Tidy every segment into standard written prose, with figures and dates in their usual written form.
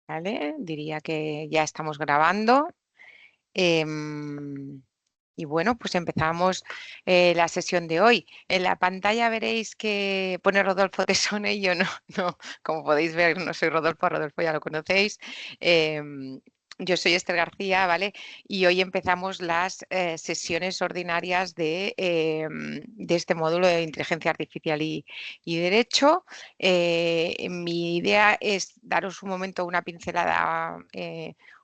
¿Vale? Diría que ya estamos grabando. Em, y bueno, pues empezamos la sesión de hoy. En la pantalla veréis que pone Rodolfo Tesone y yo no, no, como podéis ver, no soy Rodolfo, Rodolfo ya lo conocéis. Em, yo soy Esther García, ¿vale? Y hoy empezamos las sesiones ordinarias de este módulo de inteligencia artificial y derecho. Mi idea es daros un momento una pincelada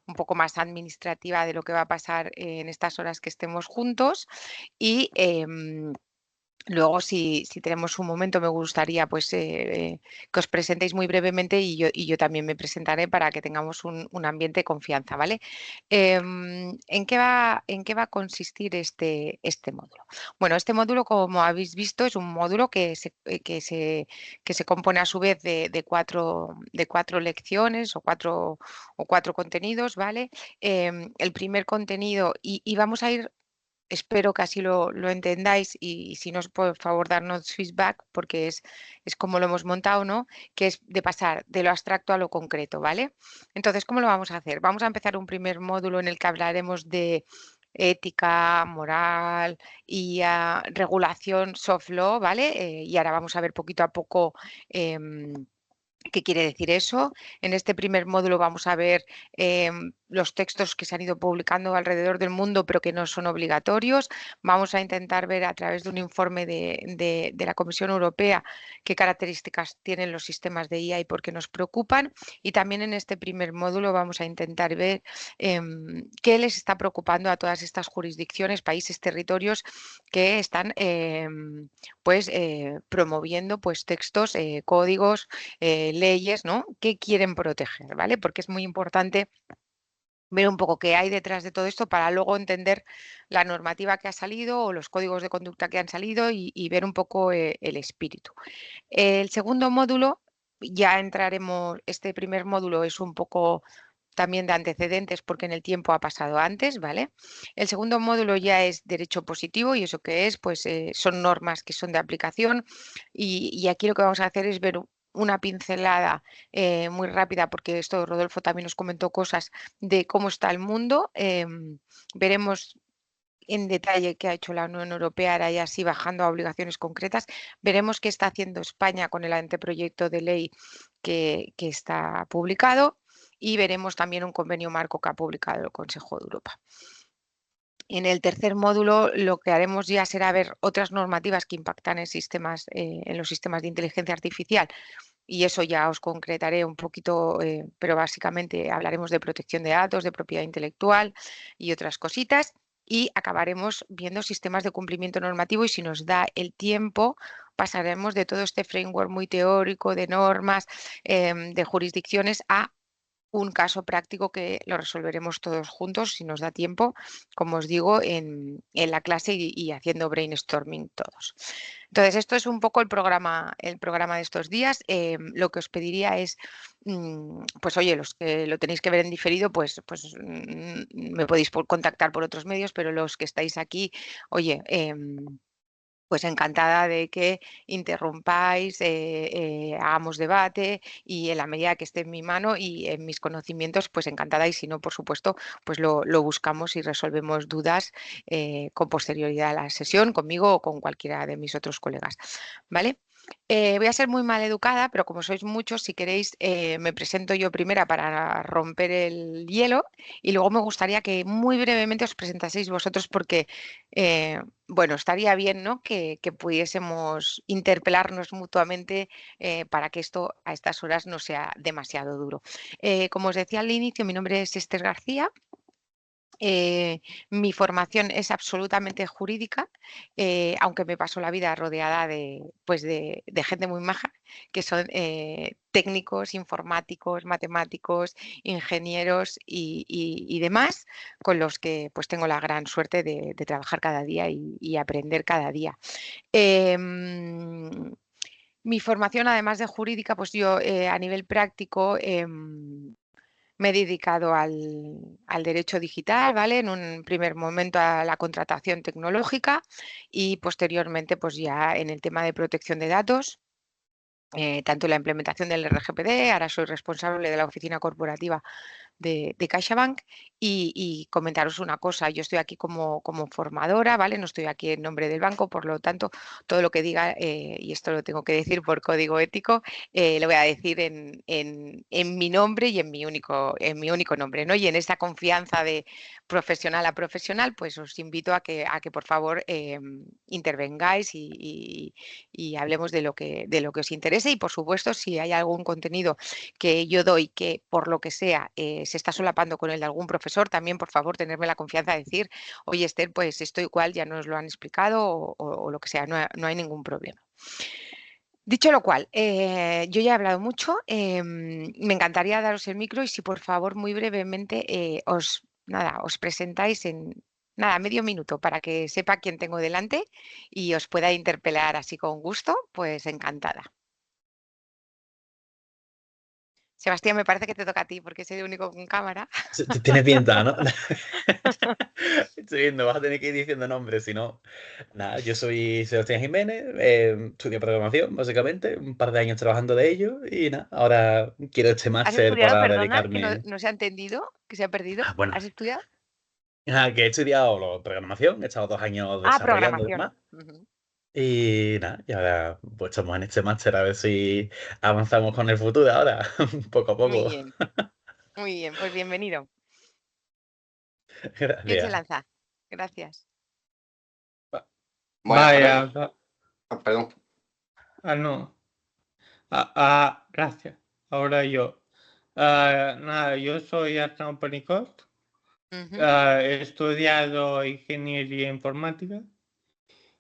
un poco más administrativa de lo que va a pasar en estas horas que estemos juntos y luego, si tenemos un momento, me gustaría pues, que os presentéis muy brevemente y yo también me presentaré para que tengamos un ambiente de confianza, ¿vale? ¿En qué va a consistir este módulo? Bueno, este módulo, como habéis visto, es un módulo que se compone a su vez de cuatro lecciones o cuatro contenidos, ¿vale? El primer contenido, y vamos a ir. Espero que así lo entendáis y si no, por favor, darnos feedback porque es como lo hemos montado, ¿no? Que es de pasar de lo abstracto a lo concreto, ¿vale? Entonces, ¿cómo lo vamos a hacer? Vamos a empezar un primer módulo en el que hablaremos de ética, moral y regulación soft law, ¿vale? Y ahora vamos a ver poquito a poco. ¿Qué quiere decir eso? En este primer módulo vamos a ver los textos que se han ido publicando alrededor del mundo, pero que no son obligatorios. Vamos a intentar ver a través de un informe de la Comisión Europea qué características tienen los sistemas de IA y por qué nos preocupan. Y también en este primer módulo vamos a intentar ver qué les está preocupando a todas estas jurisdicciones, países, territorios que están pues promoviendo pues textos, códigos, leyes, ¿no? Que quieren proteger, ¿vale? Porque es muy importante ver un poco qué hay detrás de todo esto para luego entender la normativa que ha salido o los códigos de conducta que han salido y ver un poco el espíritu. El segundo módulo, ya entraremos, este primer módulo es un poco también de antecedentes porque en el tiempo ha pasado antes, ¿vale? El segundo módulo ya es derecho positivo y eso que es, pues son normas que son de aplicación y aquí lo que vamos a hacer es ver una pincelada muy rápida porque esto Rodolfo también nos comentó cosas de cómo está el mundo. Veremos en detalle qué ha hecho la Unión Europea, ahora ya así bajando a obligaciones concretas. Veremos qué está haciendo España con el anteproyecto de ley que está publicado y veremos también un convenio marco que ha publicado el Consejo de Europa. En el tercer módulo lo que haremos ya será ver otras normativas que impactan en los sistemas de inteligencia artificial y eso ya os concretaré un poquito, pero básicamente hablaremos de protección de datos, de propiedad intelectual y otras cositas. Y acabaremos viendo sistemas de cumplimiento normativo y si nos da el tiempo, pasaremos de todo este framework muy teórico de normas, de jurisdicciones a un caso práctico que lo resolveremos todos juntos si nos da tiempo, como os digo, en la clase y haciendo brainstorming todos. Entonces, esto es un poco el programa de estos días. Lo que os pediría es, pues oye, los que lo tenéis que ver en diferido, pues me podéis contactar por otros medios, pero los que estáis aquí, oye, pues encantada de que interrumpáis, hagamos debate y en la medida que esté en mi mano y en mis conocimientos, pues encantada y si no, por supuesto, pues lo buscamos y resolvemos dudas con posterioridad a la sesión, conmigo o con cualquiera de mis otros colegas, ¿vale? Voy a ser muy mal educada, pero como sois muchos, si queréis, me presento yo primera para romper el hielo y luego me gustaría que muy brevemente os presentaseis vosotros porque bueno, estaría bien, ¿no? Que pudiésemos interpelarnos mutuamente para que esto a estas horas no sea demasiado duro. Como os decía al inicio, mi nombre es Esther García. Mi formación es absolutamente jurídica, aunque me paso la vida rodeada pues de gente muy maja, que son técnicos, informáticos, matemáticos, ingenieros y demás, con los que pues tengo la gran suerte de trabajar cada día y aprender cada día. Em, Mi formación, además de jurídica, pues yo a nivel práctico me he dedicado al derecho digital, ¿vale? En un primer momento a la contratación tecnológica y posteriormente pues ya en el tema de protección de datos. tanto en la implementación del RGPD, ahora soy responsable de la oficina corporativa de CaixaBank y comentaros una cosa, yo estoy aquí como formadora, ¿vale? No estoy aquí en nombre del banco, por lo tanto, todo lo que diga, y esto lo tengo que decir por código ético, lo voy a decir en mi nombre y en mi único nombre, ¿no? Y en esta confianza de profesional a profesional, pues os invito a que por favor intervengáis y hablemos de lo que os interese y por supuesto si hay algún contenido que yo doy que por lo que sea se está solapando con el de algún profesor, también por favor tenerme la confianza de decir, oye Esther, pues esto igual ya nos lo han explicado o lo que sea, no hay ningún problema. Dicho lo cual, yo ya he hablado mucho, me encantaría daros el micro y si por favor muy brevemente os presentáis en nada, medio minuto para que sepa quién tengo delante y os pueda interpelar así con gusto, pues encantada. Sebastián, me parece que te toca a ti porque soy el único con cámara. Tiene pinta, ¿no? Estoy viendo, vas a tener que ir diciendo nombres, si no. Nada, yo soy Sebastián Jiménez, estudio programación, básicamente, un par de años trabajando de ello y nada, ahora quiero este ¿Has máster estudiado, para perdona, que no, dedicarme. no se ha entendido, que se ha perdido? Bueno, ¿Has estudiado? que he estudiado programación, he estado 2 años Ah, desarrollando y programación. demás. Ujú. Y nada, y ahora pues estamos en este máster a ver si avanzamos con el futuro ahora, poco a Muy poco. bien, muy bien, pues bienvenido. ¿Quién se Gracias. lanza? Gracias. Buenas tardes. Vaya, Perdón. no. Gracias. Ahora yo. Nada, yo soy Arnau Penicot. Ujú. He estudiado ingeniería informática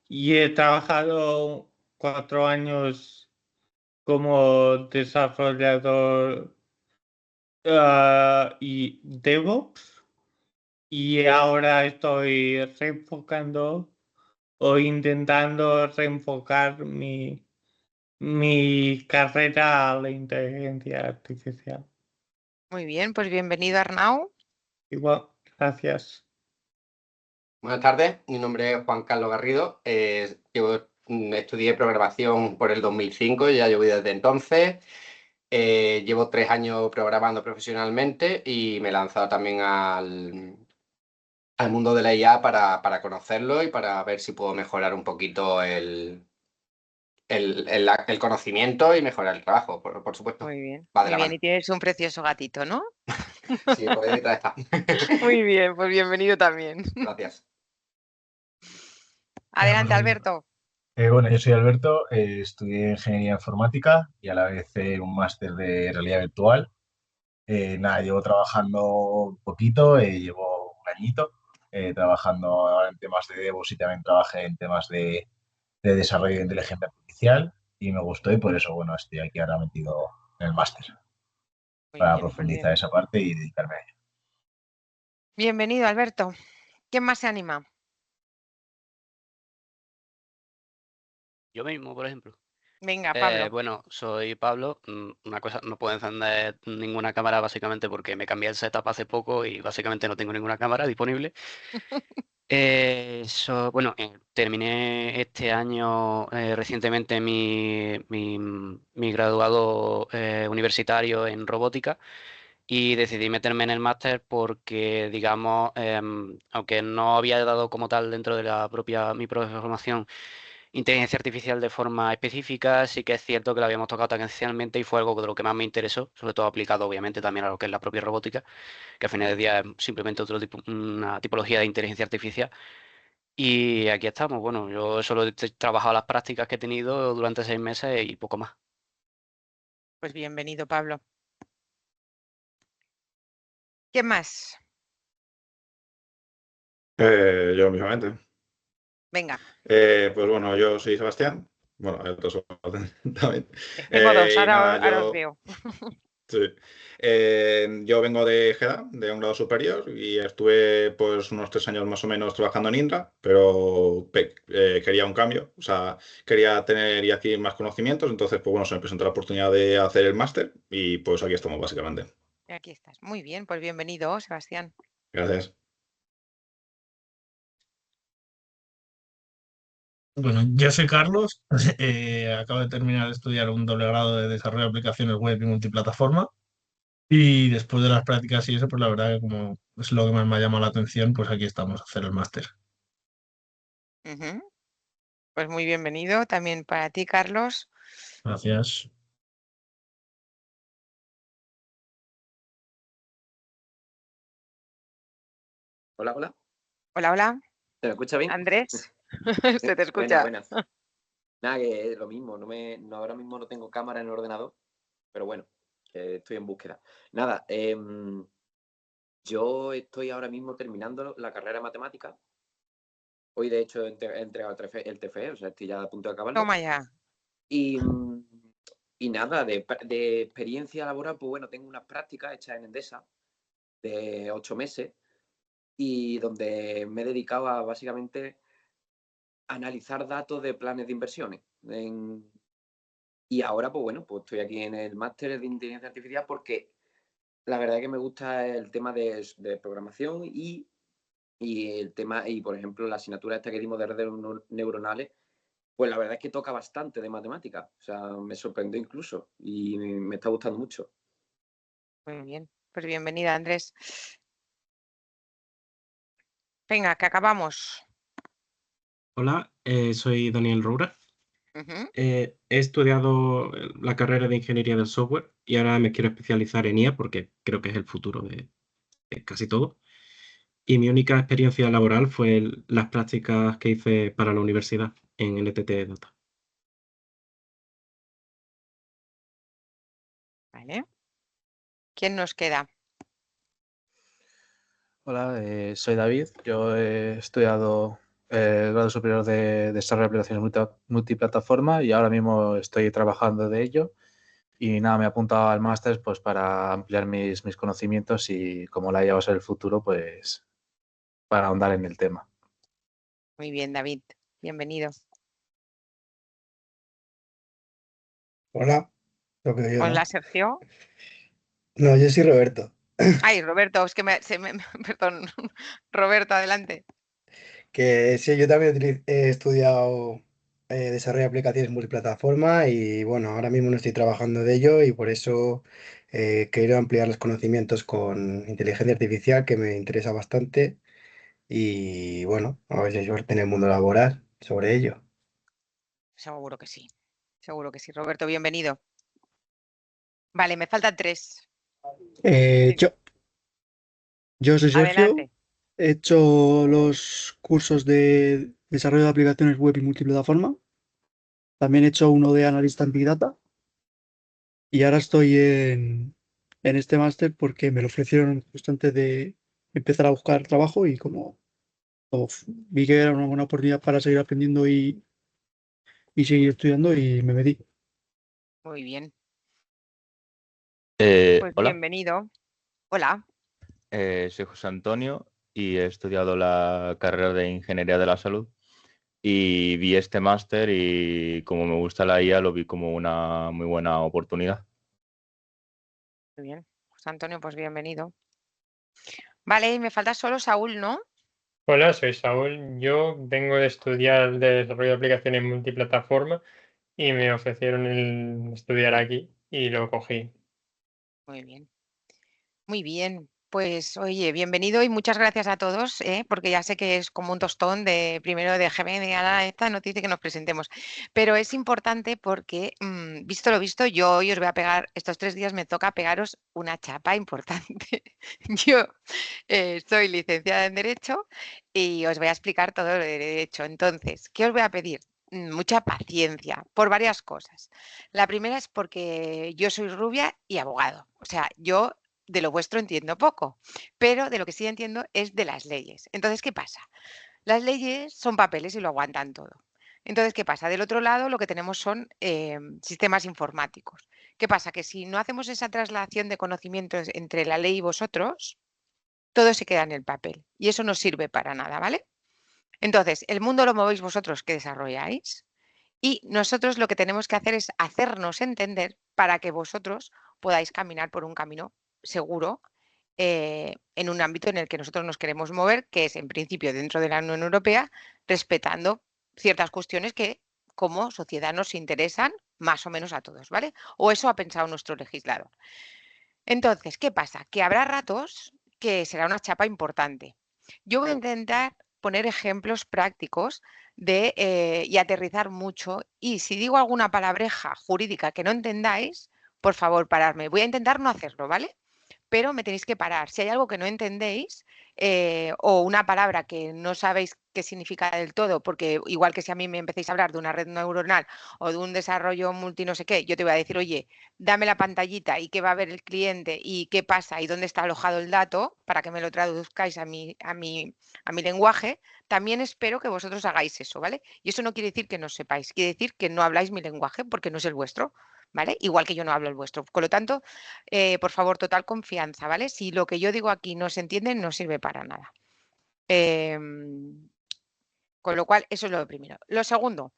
y he trabajado 4 años como desarrollador y DevOps y ahora estoy reenfocando o intentando reenfocar mi carrera a la inteligencia artificial. Muy bien, pues bienvenido Arnau. Igual, gracias. Buenas tardes. Mi nombre es Juan Carlos Garrido. Estudié programación por el 2005, ya llevo desde entonces. Llevo 3 años programando profesionalmente y me he lanzado también al mundo de la IA para conocerlo y para ver si puedo mejorar un poquito el conocimiento y mejorar el trabajo, por supuesto. Muy bien, Va de muy la bien. mano. Y tienes un precioso gatito, ¿no? Sí, por ahí detrás está. Muy bien, pues bienvenido también. Gracias. Pues Adelante, Alberto. bueno, yo soy Alberto, estudié ingeniería informática y a la vez un máster de realidad virtual. Nada, llevo trabajando un poquito, llevo un añito trabajando ahora en temas de DevOps y también trabajé en temas de desarrollo de inteligencia artificial y me gustó y por eso, bueno, estoy aquí ahora metido en el máster Muy para bien, pues profundizar bien. esa parte y dedicarme a ello. Bienvenido, Alberto. ¿Quién más se anima? Yo mismo, por ejemplo. Venga, Pablo. Bueno, soy Pablo. Una cosa, no puedo encender ninguna cámara básicamente porque me cambié el setup hace poco y básicamente no tengo ninguna cámara disponible. Bueno, terminé este año recientemente mi graduado universitario en robótica y decidí meterme en el máster porque, digamos, aunque no había dado como tal dentro de mi propia formación inteligencia artificial de forma específica, sí que es cierto que lo habíamos tocado tangencialmente y fue algo de lo que más me interesó, sobre todo aplicado obviamente también a lo que es la propia robótica, que al final del día es simplemente una tipología de inteligencia artificial. Y aquí estamos, bueno, yo solo he trabajado las prácticas que he tenido durante 6 meses y poco más. Pues bienvenido, Pablo. ¿Quién más? Yo mismamente. Venga, Pues bueno, yo soy Sebastián. Bueno, hay otros también. tengo dos, Y nada, ahora os veo. sí. Yo vengo de GEDA, de un grado superior, y estuve pues unos 3 años más o menos trabajando en Indra, pero quería un cambio, o sea, quería tener y adquirir más conocimientos, entonces pues bueno, se me presentó la oportunidad de hacer el máster y pues aquí estamos básicamente. Aquí estás. Muy bien, pues bienvenido, Sebastián. Gracias. Bueno, yo soy Carlos, acabo de terminar de estudiar un doble grado de desarrollo de aplicaciones web y multiplataforma y después de las prácticas y eso, pues la verdad que como es lo que más me ha llamado la atención, pues aquí estamos a hacer el máster. Ujú. Pues muy bienvenido también para ti, Carlos. Gracias. Hola, hola. Hola, hola, ¿Se me escucha bien? Andrés. Se te Buenas, escucha. buenas. Nada, que es lo mismo. Ahora mismo no tengo cámara en el ordenador, pero bueno, que estoy en búsqueda. Nada, yo estoy ahora mismo terminando la carrera de matemática. Hoy, de hecho, he entregado el TFE, o sea, estoy ya a punto de acabarlo. Toma ya. Y, y nada, de experiencia laboral, pues bueno, tengo unas prácticas hechas en Endesa de 8 meses y donde me he dedicado a básicamente analizar datos de planes de inversiones. Y ahora, pues bueno, pues estoy aquí en el máster de inteligencia artificial porque la verdad es que me gusta el tema de programación y el tema, y por ejemplo, la asignatura esta que dimos de redes neuronales, pues la verdad es que toca bastante de matemáticas. O sea, me sorprendió incluso y me está gustando mucho. Muy bien. Pues bienvenida, Andrés. Venga, que acabamos. Hola, soy Daniel Roura. Ujú. He estudiado la carrera de Ingeniería del Software y ahora me quiero especializar en IA porque creo que es el futuro de casi todo. Y mi única experiencia laboral fue las prácticas que hice para la universidad en NTT Data. Vale. ¿Quién nos queda? Hola, soy David. Yo he estudiado el grado superior de desarrollo de aplicaciones multiplataforma y ahora mismo estoy trabajando de ello. Y nada, me he apuntado al máster pues para ampliar mis conocimientos y como la IA va a ser el futuro, pues para ahondar en el tema. Muy bien, David. Bienvenido. Hola, lo que yo, ¿no? Hola, Sergio. No, yo soy Roberto. Ay, Roberto, es que perdón. Roberto, adelante. Que sí, yo también he estudiado desarrollo de aplicaciones multiplataforma y bueno, ahora mismo no estoy trabajando de ello y por eso quiero ampliar los conocimientos con inteligencia artificial que me interesa bastante y bueno, a ver si hay suerte en el mundo laboral sobre ello. Seguro que sí. Seguro que sí. Roberto, bienvenido. Vale, me faltan 3. Sí. Yo soy Sergio, Adelante. he hecho los cursos de desarrollo de aplicaciones web y multiplataforma. También he hecho uno de analista en Big Data y ahora estoy en este máster porque me lo ofrecieron justo antes de empezar a buscar trabajo y como vi que era una buena oportunidad para seguir aprendiendo y seguir estudiando y me metí. Muy bien. Pues Pues hola, bienvenido. Hola. soy José Antonio y he estudiado la carrera de Ingeniería de la Salud y vi este máster y como me gusta la IA lo vi como una muy buena oportunidad. Muy bien. José Antonio, pues bienvenido. Vale, y me falta solo Saúl, ¿no? Hola, soy Saúl. Yo vengo de estudiar de desarrollo de aplicaciones multiplataforma y me ofrecieron el estudiar aquí y lo cogí. Muy bien. Muy bien. Pues oye, bienvenido y muchas gracias a todos, porque ya sé que es como un tostón de primero déjeme de a esta noticia que nos presentemos. Pero es importante porque, visto lo visto, yo hoy os voy a pegar, estos 3 días me toca pegaros una chapa importante. Yo soy licenciada en Derecho y os voy a explicar todo lo de Derecho. Entonces, ¿qué os voy a pedir? Mucha paciencia por varias cosas. La primera es porque yo soy rubia y abogado. O sea, yo de lo vuestro entiendo poco, pero de lo que sí entiendo es de las leyes. Entonces, ¿qué pasa? Las leyes son papeles y lo aguantan todo. Entonces, ¿qué pasa? Del otro lado lo que tenemos son sistemas informáticos. ¿Qué pasa? Que si no hacemos esa traslación de conocimientos entre la ley y vosotros, todo se queda en el papel y eso no sirve para nada, ¿vale? Entonces, el mundo lo movéis vosotros que desarrolláis y nosotros lo que tenemos que hacer es hacernos entender para que vosotros podáis caminar por un camino seguro en un ámbito en el que nosotros nos queremos mover, que es en principio dentro de la Unión Europea, respetando ciertas cuestiones que como sociedad nos interesan más o menos a todos, ¿vale? O eso ha pensado nuestro legislador. Entonces, ¿qué pasa? Que habrá ratos que será una chapa importante. Yo voy a intentar poner ejemplos prácticos y aterrizar mucho. Y si digo alguna palabreja jurídica que no entendáis, por favor, pararme. Voy a intentar no hacerlo, ¿vale? Pero me tenéis que parar. Si hay algo que no entendéis o una palabra que no sabéis qué significa del todo, porque igual que si a mí me empecéis a hablar de una red neuronal o de un desarrollo multi no sé qué, yo te voy a decir, oye, dame la pantallita y qué va a ver el cliente y qué pasa y dónde está alojado el dato para que me lo traduzcáis a mi lenguaje, también espero que vosotros hagáis eso, ¿vale? Y eso no quiere decir que no sepáis, quiere decir que no habláis mi lenguaje porque no es el vuestro, ¿vale? Igual que yo no hablo el vuestro. Con lo tanto, por favor, total confianza, ¿vale? Si lo que yo digo aquí no se entiende, no sirve para nada. Con lo cual, eso es lo primero. Lo segundo,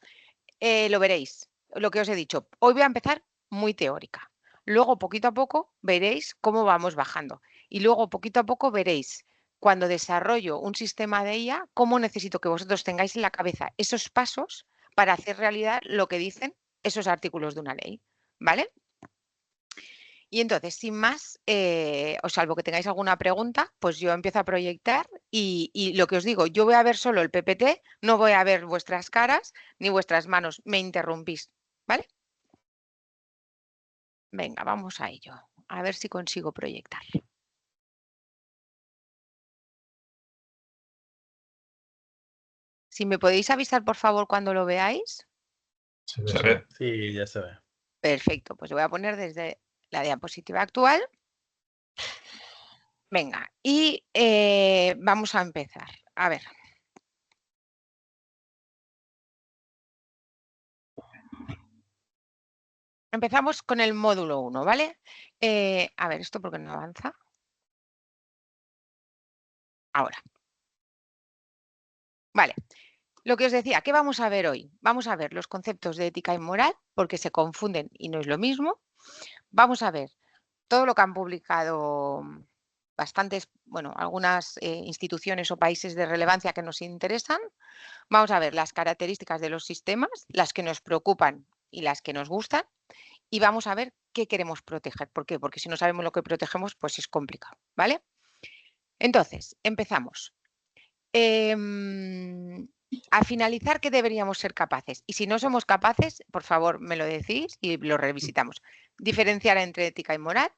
lo veréis, lo que os he dicho. Hoy voy a empezar muy teórica. Luego, poquito a poco, veréis cómo vamos bajando. Y luego, poquito a poco, veréis cuando desarrollo un sistema de IA, cómo necesito que vosotros tengáis en la cabeza esos pasos para hacer realidad lo que dicen esos artículos de una ley, ¿vale? Y entonces, sin más, o salvo que tengáis alguna pregunta, pues yo empiezo a proyectar y lo que os digo, yo voy a ver solo el PPT, no voy a ver vuestras caras ni vuestras manos, me interrumpís, ¿vale? Venga, vamos a ello, a ver si consigo proyectar. Si me podéis avisar, por favor, cuando lo veáis. Se ve. Sí, ya se ve. Perfecto, pues voy a poner desde la diapositiva actual. Venga, y vamos a empezar. A ver. Empezamos con el módulo 1, ¿vale? A ver, ¿esto por qué no avanza? Ahora. Vale. Lo que os decía, ¿qué vamos a ver hoy? Vamos a ver los conceptos de ética y moral, porque se confunden y no es lo mismo. Vamos a ver todo lo que han publicado bastantes, bueno, algunas instituciones o países de relevancia que nos interesan. Vamos a ver las características de los sistemas, las que nos preocupan y las que nos gustan. Y vamos a ver qué queremos proteger. ¿Por qué? Porque si no sabemos lo que protegemos, pues es complicado, ¿vale? Entonces, empezamos. A finalizar, ¿qué deberíamos ser capaces? Y si no somos capaces, por favor, me lo decís y lo revisitamos. Diferenciar entre ética y moral.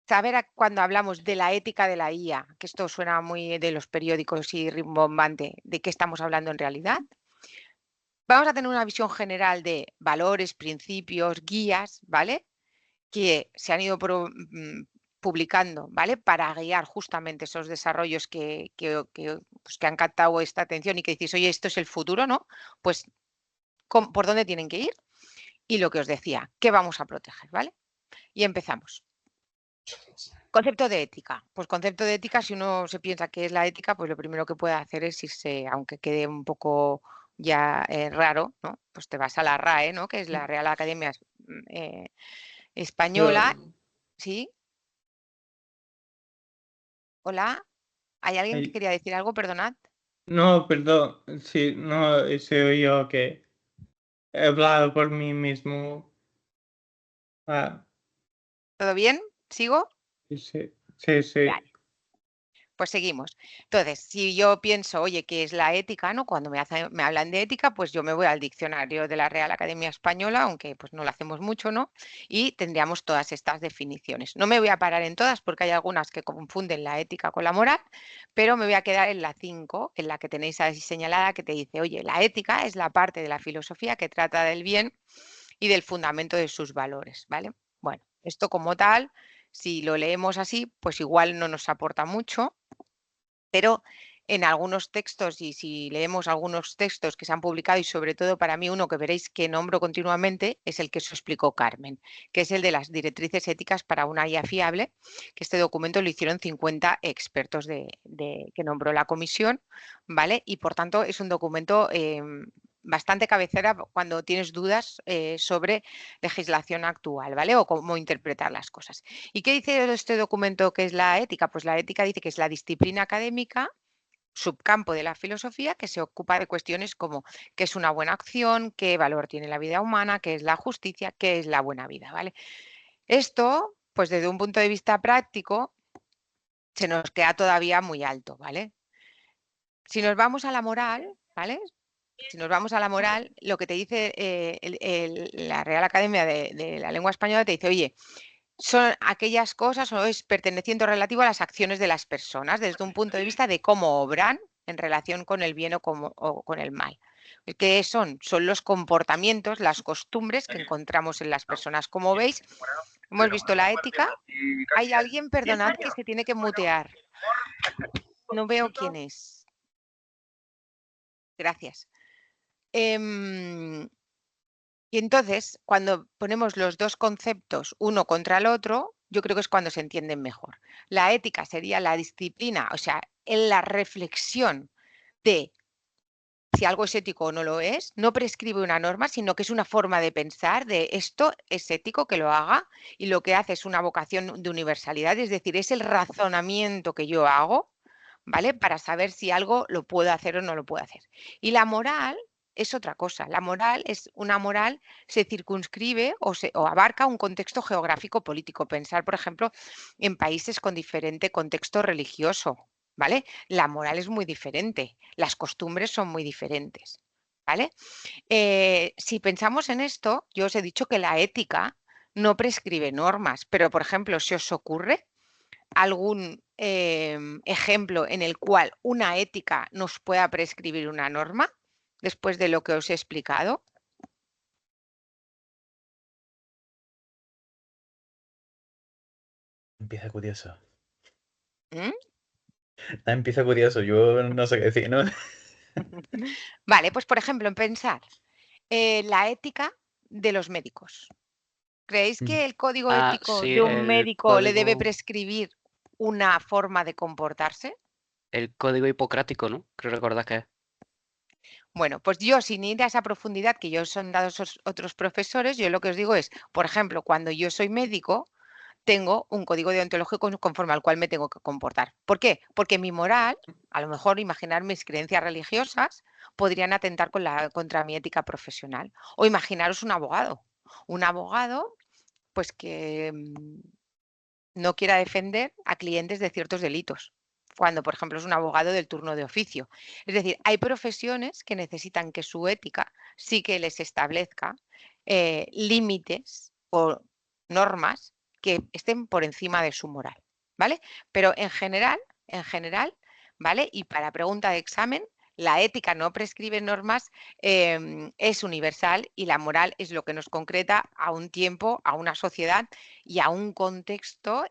Saber cuando hablamos de la ética de la IA, que esto suena muy de los periódicos y rimbombante, de qué estamos hablando en realidad. Vamos a tener una visión general de valores, principios, guías, ¿vale? Que se han ido publicando, ¿vale? Para guiar justamente esos desarrollos que han captado esta atención y que dices, oye, esto es el futuro, ¿no? Pues, ¿por dónde tienen que ir? Y lo que os decía, ¿qué vamos a proteger, ¿vale? Y empezamos. Concepto de ética. Pues concepto de ética, si uno se piensa que es la ética, pues lo primero que puede hacer es irse, aunque quede un poco ya raro, ¿no? Pues te vas a la RAE, ¿no? Que es la Real Academia Española. ¿Sí? Hola. ¿Hay alguien que quería decir algo? Perdonad. No, perdón. Sí, no se oyó que he hablado por mí mismo. ¿Todo bien? ¿Sigo? Sí. Vale. Pues seguimos. Entonces, si yo pienso, oye, ¿qué es la ética? ¿No? Cuando me hablan de ética, pues yo me voy al diccionario de la Real Academia Española, aunque pues no lo hacemos mucho, ¿no? Y tendríamos todas estas definiciones. No me voy a parar en todas porque hay algunas que confunden la ética con la moral, pero me voy a quedar en la 5, en la que tenéis ahí señalada, que te dice, oye, la ética es la parte de la filosofía que trata del bien y del fundamento de sus valores, ¿vale? Bueno, esto como tal, si lo leemos así, pues igual no nos aporta mucho, pero en algunos textos, y si leemos algunos textos que se han publicado, y sobre todo para mí uno que veréis que nombro continuamente, es el que os explicó Carmen, que es el de las directrices éticas para una IA fiable, que este documento lo hicieron 50 expertos que nombró la comisión, ¿vale? Y por tanto es un documento bastante cabecera cuando tienes dudas sobre legislación actual, ¿vale? O cómo interpretar las cosas. ¿Y qué dice este documento que es la ética? Pues la ética dice que es la disciplina académica subcampo de la filosofía que se ocupa de cuestiones como qué es una buena acción, qué valor tiene la vida humana, qué es la justicia, qué es la buena vida, ¿vale? Esto, pues desde un punto de vista práctico, se nos queda todavía muy alto, ¿vale? Si nos vamos a la moral, ¿vale? Si nos vamos a la moral, lo que te dice la Real Academia de la Lengua Española te dice, oye, son aquellas cosas o es perteneciente o relativo a las acciones de las personas desde un punto de vista de cómo obran en relación con el bien o con el mal. ¿Qué son? Son los comportamientos, las costumbres que encontramos en las personas. Como veis, hemos visto la ética. Hay alguien, perdonad, que se tiene que mutear. No veo quién es. Gracias. Y entonces, cuando ponemos los dos conceptos uno contra el otro, yo creo que es cuando se entienden mejor. La ética sería la disciplina, o sea, en la reflexión de si algo es ético o no lo es, no prescribe una norma, sino que es una forma de pensar de esto es ético que lo haga y lo que hace es una vocación de universalidad, es decir, es el razonamiento que yo hago, ¿vale? Para saber si algo lo puedo hacer o no lo puedo hacer. Y la moral es otra cosa. La moral es una moral, se circunscribe o abarca un contexto geográfico político. Pensar, por ejemplo, en países con diferente contexto religioso, ¿vale? La moral es muy diferente, las costumbres son muy diferentes, ¿vale? Si pensamos en esto, yo os he dicho que la ética no prescribe normas, pero, por ejemplo, si os ocurre algún ejemplo en el cual una ética nos pueda prescribir una norma, después de lo que os he explicado. Empieza curioso. ¿Mm? Empieza curioso, yo no sé qué decir, ¿no? Vale, pues por ejemplo, en pensar la ética de los médicos. ¿Creéis que el código ético Sí, de un el médico le debe código, prescribir una forma de comportarse? el código hipocrático, ¿no? Creo recordar que es. Bueno, pues yo sin ir a esa profundidad que yo os han dado esos otros profesores, yo lo que os digo es, por ejemplo, cuando yo soy médico, tengo un código deontológico conforme al cual me tengo que comportar. ¿Por qué? Porque mi moral, a lo mejor imaginar mis creencias religiosas, podrían atentar contra mi ética profesional. O imaginaros un abogado pues que no quiera defender a clientes de ciertos delitos, cuando, por ejemplo, es un abogado del turno de oficio. Es decir, hay profesiones que necesitan que su ética sí que les establezca límites o normas que estén por encima de su moral, ¿vale? Pero en general, ¿vale? Y para pregunta de examen, la ética no prescribe normas, es universal y la moral es lo que nos concreta a un tiempo, a una sociedad y a un contexto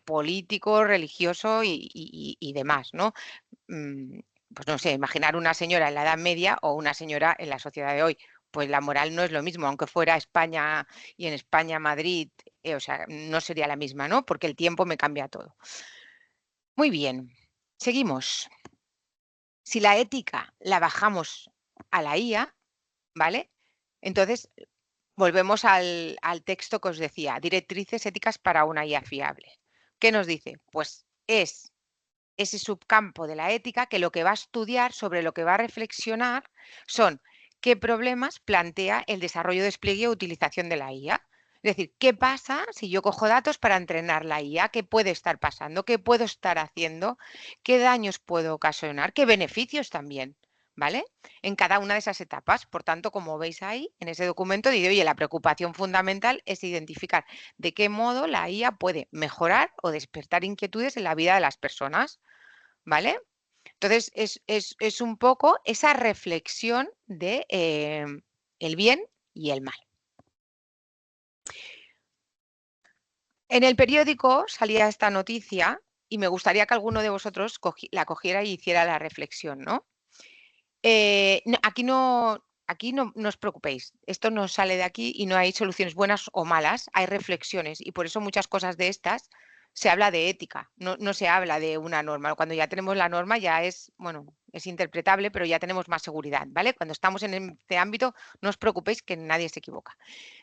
político, religioso y demás, ¿no? Pues no sé, imaginar una señora en la Edad Media o una señora en la sociedad de hoy. Pues la moral no es lo mismo, aunque fuera España y en España Madrid, o sea, no sería la misma, ¿no? Porque el tiempo me cambia todo. Muy bien, seguimos. Si la ética la bajamos a la IA, ¿vale? Entonces volvemos al texto que os decía, directrices éticas para una IA fiable. ¿Qué nos dice? Pues es ese subcampo de la ética que lo que va a estudiar, sobre lo que va a reflexionar, son qué problemas plantea el desarrollo, despliegue y utilización de la IA. Es decir, ¿qué pasa si yo cojo datos para entrenar la IA? ¿Qué puede estar pasando? ¿Qué puedo estar haciendo? ¿Qué daños puedo ocasionar? ¿Qué beneficios también? ¿Vale? En cada una de esas etapas. Por tanto, como veis ahí, en ese documento dice, oye, la preocupación fundamental es identificar de qué modo la IA puede mejorar o despertar inquietudes en la vida de las personas, ¿vale? Entonces, es un poco esa reflexión de el bien y el mal. En el periódico salía esta noticia y me gustaría que alguno de vosotros la cogiera y hiciera la reflexión, ¿no? Aquí no os preocupéis, esto no sale de aquí y no hay soluciones buenas o malas, hay reflexiones y por eso muchas cosas de estas se habla de ética, no se habla de una norma. Cuando ya tenemos la norma ya es, bueno, es interpretable, pero ya tenemos más seguridad, ¿vale? Cuando estamos en este ámbito no os preocupéis que nadie se equivoca.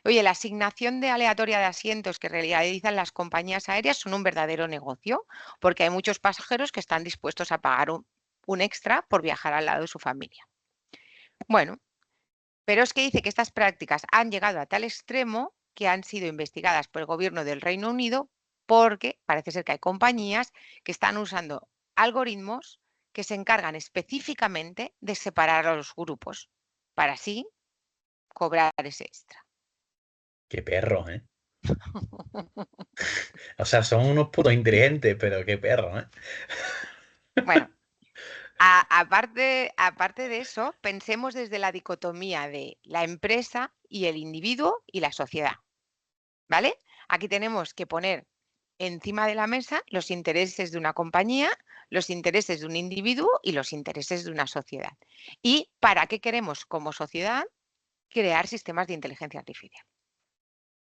Oye, la asignación de aleatoria de asientos que realizan las compañías aéreas son un verdadero negocio porque hay muchos pasajeros que están dispuestos a pagar un extra por viajar al lado de su familia. Bueno, pero es que dice que estas prácticas han llegado a tal extremo que han sido investigadas por el gobierno del Reino Unido porque parece ser que hay compañías que están usando algoritmos que se encargan específicamente de separar a los grupos para así cobrar ese extra. Qué perro, ¿eh? O sea, son unos putos inteligentes, pero qué perro, ¿eh? Bueno, aparte de eso, pensemos desde la dicotomía de la empresa y el individuo y la sociedad, ¿vale? Aquí tenemos que poner encima de la mesa los intereses de una compañía, los intereses de un individuo y los intereses de una sociedad. ¿Y para qué queremos como sociedad crear sistemas de inteligencia artificial?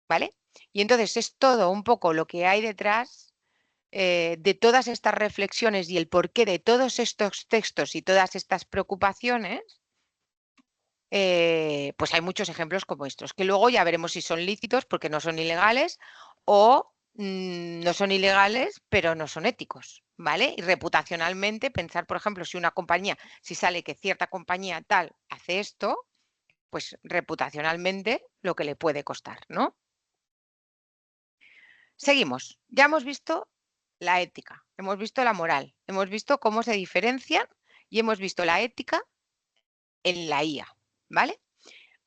¿Vale? Y entonces es todo un poco lo que hay detrás de todas estas reflexiones y el porqué de todos estos textos y todas estas preocupaciones. Pues hay muchos ejemplos como estos, que luego ya veremos si son lícitos porque no son ilegales o no son ilegales pero no son éticos, ¿vale? Y reputacionalmente pensar, por ejemplo, si una compañía, si sale que cierta compañía tal hace esto, pues reputacionalmente lo que le puede costar, ¿no? Seguimos. Ya hemos visto la ética, hemos visto la moral, hemos visto cómo se diferencian y hemos visto la ética en la IA, ¿vale?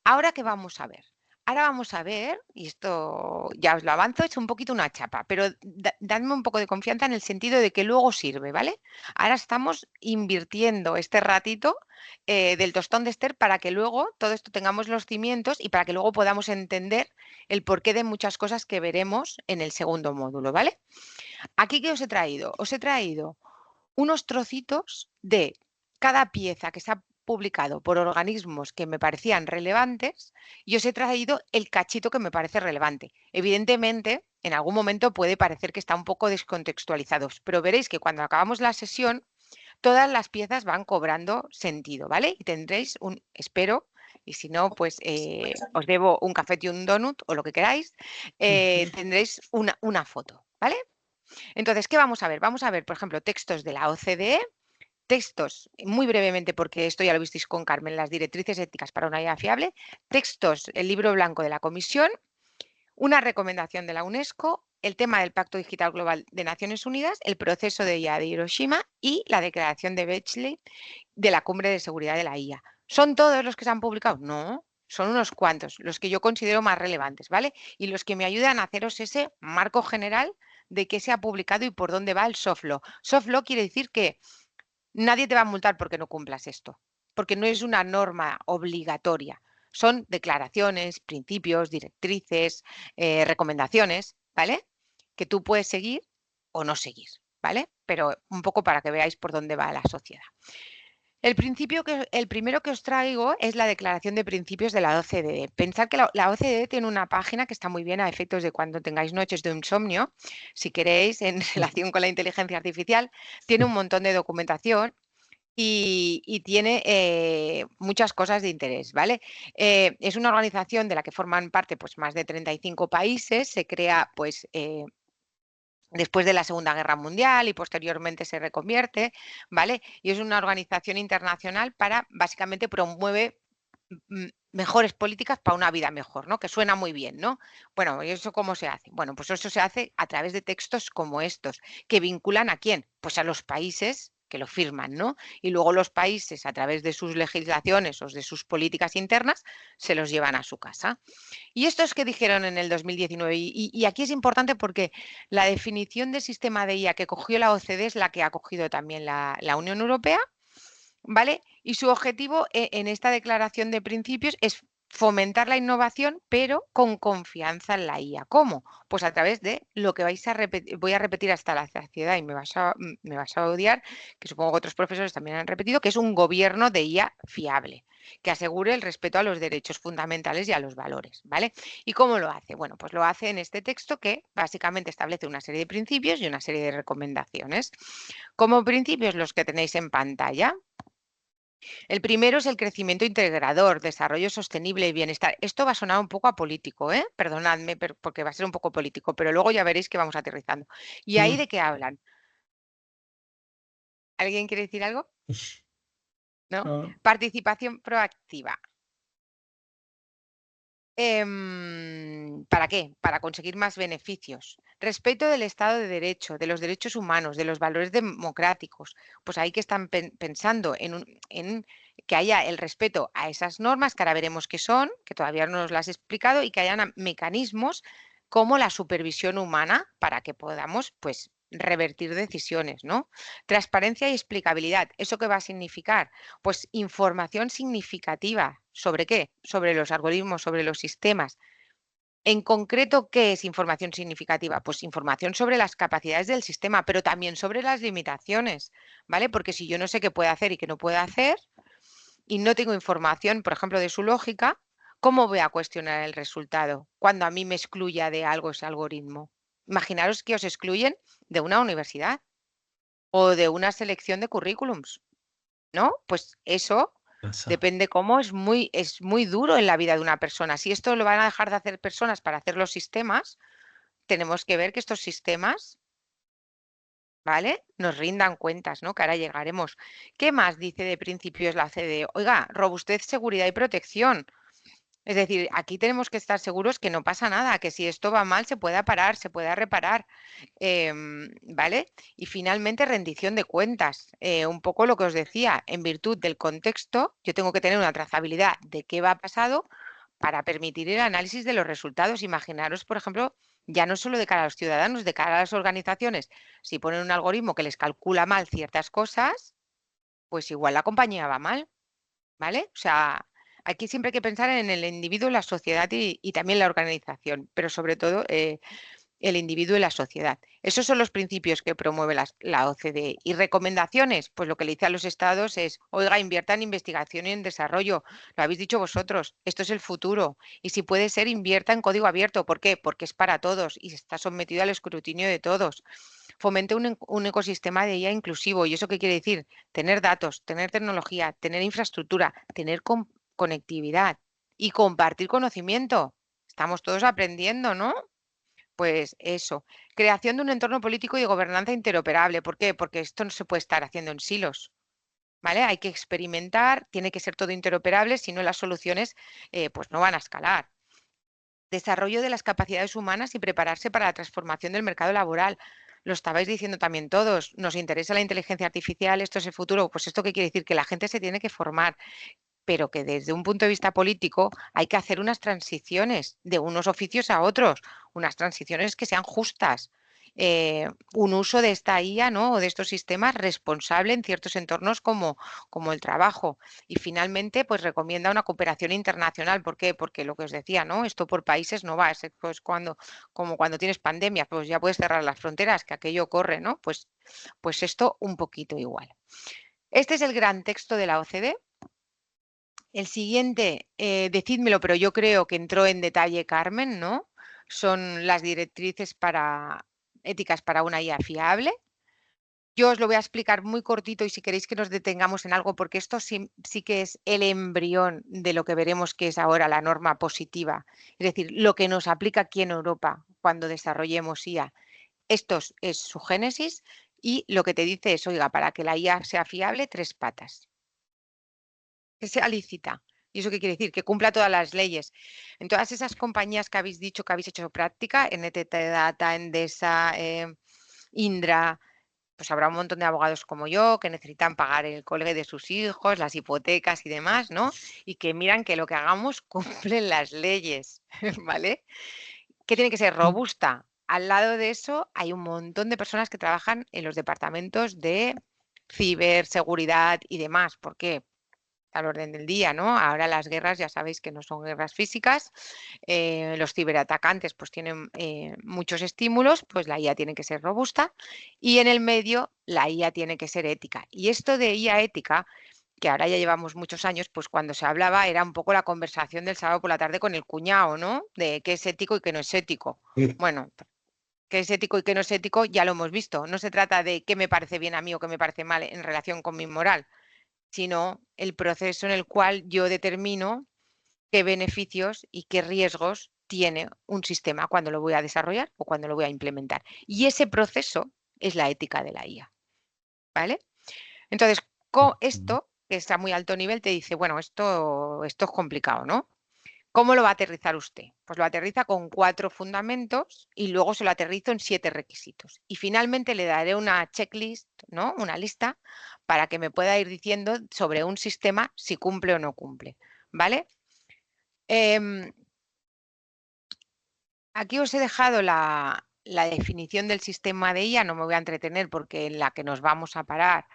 ¿Ahora qué vamos a ver? Ahora vamos a ver, y esto ya os lo avanzo, es un poquito una chapa, pero dadme un poco de confianza en el sentido de que luego sirve, ¿vale? Ahora estamos invirtiendo este ratito del tostón de Esther para que luego todo esto tengamos los cimientos y para que luego podamos entender el porqué de muchas cosas que veremos en el segundo módulo, ¿vale? Aquí, ¿qué os he traído? Os he traído unos trocitos de cada pieza que se ha publicado por organismos que me parecían relevantes y os he traído el cachito que me parece relevante. Evidentemente, en algún momento puede parecer que está un poco descontextualizados, pero veréis que cuando acabamos la sesión, todas las piezas van cobrando sentido, ¿vale? Y tendréis espero, y si no, pues os debo un café y un donut o lo que queráis, tendréis una foto, ¿vale? Entonces, ¿qué vamos a ver? Vamos a ver, por ejemplo, textos de la OCDE, textos, muy brevemente, porque esto ya lo visteis con Carmen, las directrices éticas para una IA fiable, textos, el libro blanco de la Comisión, una recomendación de la UNESCO, el tema del Pacto Digital Global de Naciones Unidas, el proceso de IA de Hiroshima y la declaración de Bechley de la Cumbre de Seguridad de la IA. ¿Son todos los que se han publicado? No, son unos cuantos, los que yo considero más relevantes, ¿vale? Y los que me ayudan a haceros ese marco general de qué se ha publicado y por dónde va el soft law. Soft law quiere decir que nadie te va a multar porque no cumplas esto, porque no es una norma obligatoria. Son declaraciones, principios, directrices, recomendaciones, ¿vale? Que tú puedes seguir o no seguir, ¿vale? Pero un poco para que veáis por dónde va la sociedad. El primero que os traigo es la Declaración de Principios de la OCDE. Pensad que la OCDE tiene una página que está muy bien a efectos de cuando tengáis noches de insomnio, si queréis, en relación con la inteligencia artificial. Tiene un montón de documentación y tiene muchas cosas de interés, ¿vale? Es una organización de la que forman parte pues, más de 35 países, se crea pues después de la Segunda Guerra Mundial y posteriormente se reconvierte, ¿vale? Y es una organización internacional para, básicamente, promueve mejores políticas para una vida mejor, ¿no? Que suena muy bien, ¿no? Bueno, ¿y eso cómo se hace? Bueno, pues eso se hace a través de textos como estos, que vinculan ¿a quién? Pues a los países que lo firman, ¿no? Y luego los países, a través de sus legislaciones o de sus políticas internas, se los llevan a su casa. Y esto es que dijeron en el 2019, y aquí es importante porque la definición de sistema de IA que cogió la OCDE es la que ha cogido también la Unión Europea, ¿vale? Y su objetivo en esta declaración de principios es fomentar la innovación, pero con confianza en la IA. ¿Cómo? Pues a través de lo que vais a repetir, voy a repetir hasta la saciedad y me vas a odiar, que supongo que otros profesores también han repetido, que es un gobierno de IA fiable, que asegure el respeto a los derechos fundamentales y a los valores, ¿vale? ¿Y cómo lo hace? Bueno, pues lo hace en este texto que básicamente establece una serie de principios y una serie de recomendaciones. Como principios los que tenéis en pantalla. El primero es el crecimiento integrador, desarrollo sostenible y bienestar. Esto va a sonar un poco apolítico, ¿eh? Perdonadme porque va a ser un poco político, pero luego ya veréis que vamos aterrizando. ¿Y ahí de qué hablan? ¿Alguien quiere decir algo? ¿No? No. Participación proactiva. ¿Para qué? Para conseguir más beneficios. Respeto del Estado de Derecho, de los derechos humanos, de los valores democráticos. Pues ahí que están pensando en que haya el respeto a esas normas, que ahora veremos qué son, que todavía no nos las he explicado, y que haya mecanismos como la supervisión humana para que podamos, pues, revertir decisiones, ¿no? Transparencia y explicabilidad. ¿Eso qué va a significar? Pues información significativa. ¿Sobre qué? Sobre los algoritmos, sobre los sistemas. En concreto, ¿qué es información significativa? Pues información sobre las capacidades del sistema, pero también sobre las limitaciones, ¿vale? Porque si yo no sé qué puede hacer y qué no puede hacer, y no tengo información, por ejemplo, de su lógica, ¿cómo voy a cuestionar el resultado cuando a mí me excluya de algo ese algoritmo? Imaginaros que os excluyen de una universidad o de una selección de currículums, ¿no? Pues eso depende cómo, es muy duro en la vida de una persona. Si esto lo van a dejar de hacer personas para hacer los sistemas, tenemos que ver que estos sistemas, ¿vale?, nos rindan cuentas, ¿no? Que ahora llegaremos. ¿Qué más dice de principios la OCDE? Oiga, robustez, seguridad y protección. Es decir, aquí tenemos que estar seguros que no pasa nada, que si esto va mal se pueda parar, se pueda reparar, ¿vale? Y finalmente, rendición de cuentas. Un poco lo que os decía, en virtud del contexto, yo tengo que tener una trazabilidad de qué va pasado para permitir el análisis de los resultados. Imaginaros, por ejemplo, ya no solo de cara a los ciudadanos, de cara a las organizaciones. Si ponen un algoritmo que les calcula mal ciertas cosas, pues igual la compañía va mal, ¿vale? O sea, aquí siempre hay que pensar en el individuo, la sociedad y también la organización, pero sobre todo el individuo y la sociedad. Esos son los principios que promueve la OCDE. Y recomendaciones, pues lo que le dice a los estados es, oiga, invierta en investigación y en desarrollo. Lo habéis dicho vosotros, esto es el futuro. Y si puede ser, invierta en código abierto. ¿Por qué? Porque es para todos y está sometido al escrutinio de todos. Fomente un ecosistema de IA inclusivo. ¿Y eso qué quiere decir? Tener datos, tener tecnología, tener infraestructura, tener conectividad y compartir conocimiento. Estamos todos aprendiendo, ¿no? Pues eso. Creación de un entorno político y gobernanza interoperable. ¿Por qué? Porque esto no se puede estar haciendo en silos, ¿vale? Hay que experimentar, tiene que ser todo interoperable, si no las soluciones pues no van a escalar. Desarrollo de las capacidades humanas y prepararse para la transformación del mercado laboral. Lo estabais diciendo también todos, nos interesa la inteligencia artificial, esto es el futuro. Pues esto qué quiere decir, que la gente se tiene que formar, pero que desde un punto de vista político hay que hacer unas transiciones de unos oficios a otros, unas transiciones que sean justas. Un uso de esta IA, ¿no?, o de estos sistemas responsable en ciertos entornos como el trabajo. Y finalmente, pues recomienda una cooperación internacional. ¿Por qué? Porque lo que os decía, ¿no?, esto por países no va. Es pues como cuando tienes pandemia, pues ya puedes cerrar las fronteras, que aquello corre, ¿no? Pues esto un poquito igual. Este es el gran texto de la OCDE. El siguiente, decídmelo, pero yo creo que entró en detalle Carmen, ¿no? Son las directrices éticas para una IA fiable. Yo os lo voy a explicar muy cortito y si queréis que nos detengamos en algo, porque esto sí que es el embrión de lo que veremos que es ahora la norma positiva. Es decir, lo que nos aplica aquí en Europa cuando desarrollemos IA. Esto es su génesis y lo que te dice es, oiga, para que la IA sea fiable, 3 patas. Que sea lícita. ¿Y eso qué quiere decir? Que cumpla todas las leyes. En todas esas compañías que habéis dicho que habéis hecho práctica, NTT Data, Endesa, Indra, pues habrá un montón de abogados como yo que necesitan pagar el colegio de sus hijos, las hipotecas y demás, ¿no? Y que miran que lo que hagamos cumple las leyes, ¿vale? Que tiene que ser robusta. Al lado de eso hay un montón de personas que trabajan en los departamentos de ciberseguridad y demás. ¿Por qué? Al orden del día, ¿no? Ahora las guerras ya sabéis que no son guerras físicas, los ciberatacantes pues tienen muchos estímulos, pues la IA tiene que ser robusta y en el medio la IA tiene que ser ética. Y esto de IA ética, que ahora ya llevamos muchos años, pues cuando se hablaba era un poco la conversación del sábado por la tarde con el cuñado, ¿no? De qué es ético y qué no es ético. Bueno, qué es ético y qué no es ético ya lo hemos visto. No se trata de qué me parece bien a mí o qué me parece mal en relación con mi moral, sino el proceso en el cual yo determino qué beneficios y qué riesgos tiene un sistema cuando lo voy a desarrollar o cuando lo voy a implementar. Y ese proceso es la ética de la IA, ¿vale? Entonces, esto, que está a muy alto nivel, te dice, bueno, esto es complicado, ¿no? ¿Cómo lo va a aterrizar usted? Pues lo aterriza con 4 fundamentos y luego se lo aterrizo en 7 requisitos. Y finalmente le daré una checklist, ¿no? Una lista para que me pueda ir diciendo sobre un sistema si cumple o no cumple, ¿vale? Aquí os he dejado la definición del sistema de IA, no me voy a entretener porque en la que nos vamos a parar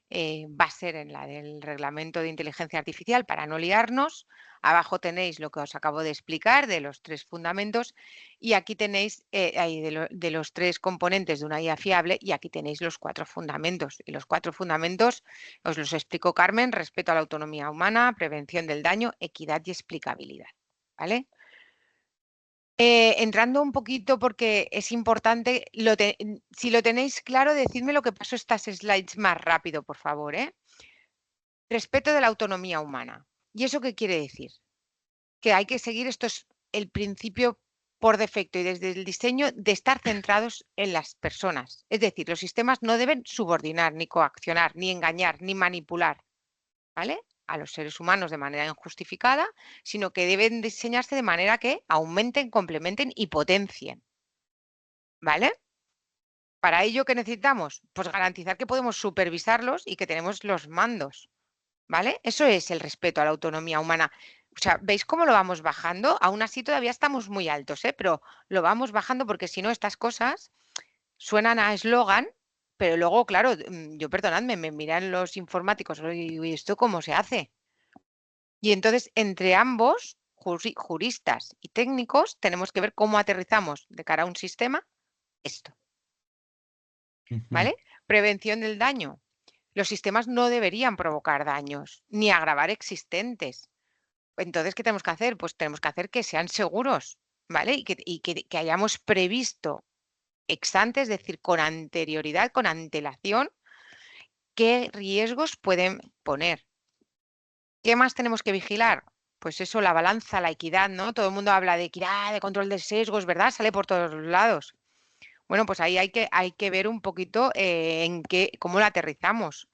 va a ser en la del reglamento de inteligencia artificial para no liarnos. Abajo tenéis lo que os acabo de explicar de los 3 fundamentos y aquí tenéis ahí de los 3 componentes de una IA fiable y aquí tenéis los 4 fundamentos. Y los 4 fundamentos os los explico, Carmen: respeto a la autonomía humana, prevención del daño, equidad y explicabilidad. ¿Vale? Entrando un poquito porque es importante, si lo tenéis claro, decidme lo que paso estas slides más rápido, por favor. Respeto de la autonomía humana. ¿Y eso qué quiere decir? Que hay que seguir, esto es el principio por defecto y desde el diseño, de estar centrados en las personas. Es decir, los sistemas no deben subordinar, ni coaccionar, ni engañar, ni manipular, ¿vale?, a los seres humanos de manera injustificada, sino que deben diseñarse de manera que aumenten, complementen y potencien. ¿Vale? Para ello, ¿qué necesitamos? Pues garantizar que podemos supervisarlos y que tenemos los mandos. ¿Vale? Eso es el respeto a la autonomía humana. O sea, ¿veis cómo lo vamos bajando? Aún así todavía estamos muy altos, pero lo vamos bajando porque si no, estas cosas suenan a eslogan, pero luego, claro, yo, perdonadme, me miran los informáticos, ¿y esto cómo se hace? Y entonces, entre ambos, juristas y técnicos, tenemos que ver cómo aterrizamos de cara a un sistema esto. ¿Vale? Prevención del daño. Los sistemas no deberían provocar daños ni agravar existentes. Entonces, ¿qué tenemos que hacer? Pues tenemos que hacer que sean seguros, ¿vale? Y que hayamos previsto ex ante, es decir, con anterioridad, con antelación, qué riesgos pueden poner. ¿Qué más tenemos que vigilar? Pues eso, la balanza, la equidad, ¿no? Todo el mundo habla de equidad, de control de sesgos, ¿verdad? Sale por todos lados. Bueno, pues ahí hay que ver un poquito cómo lo aterrizamos.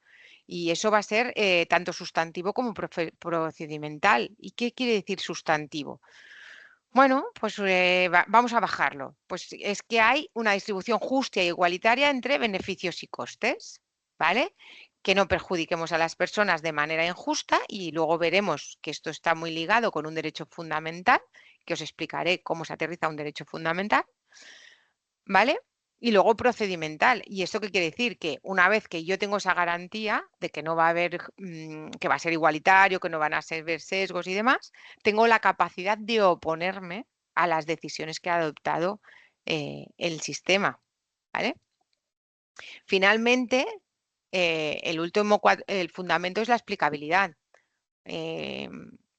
Y eso va a ser tanto sustantivo como procedimental. ¿Y qué quiere decir sustantivo? Bueno, pues vamos a bajarlo. Pues es que hay una distribución justa e igualitaria entre beneficios y costes, ¿vale? Que no perjudiquemos a las personas de manera injusta y luego veremos que esto está muy ligado con un derecho fundamental, que os explicaré cómo se aterriza un derecho fundamental, ¿vale? Y luego procedimental. ¿Y esto qué quiere decir? Que una vez que yo tengo esa garantía de que no va a haber, que va a ser igualitario, que no van a ser sesgos y demás, tengo la capacidad de oponerme a las decisiones que ha adoptado el sistema, ¿vale? Finalmente, el fundamento es la explicabilidad.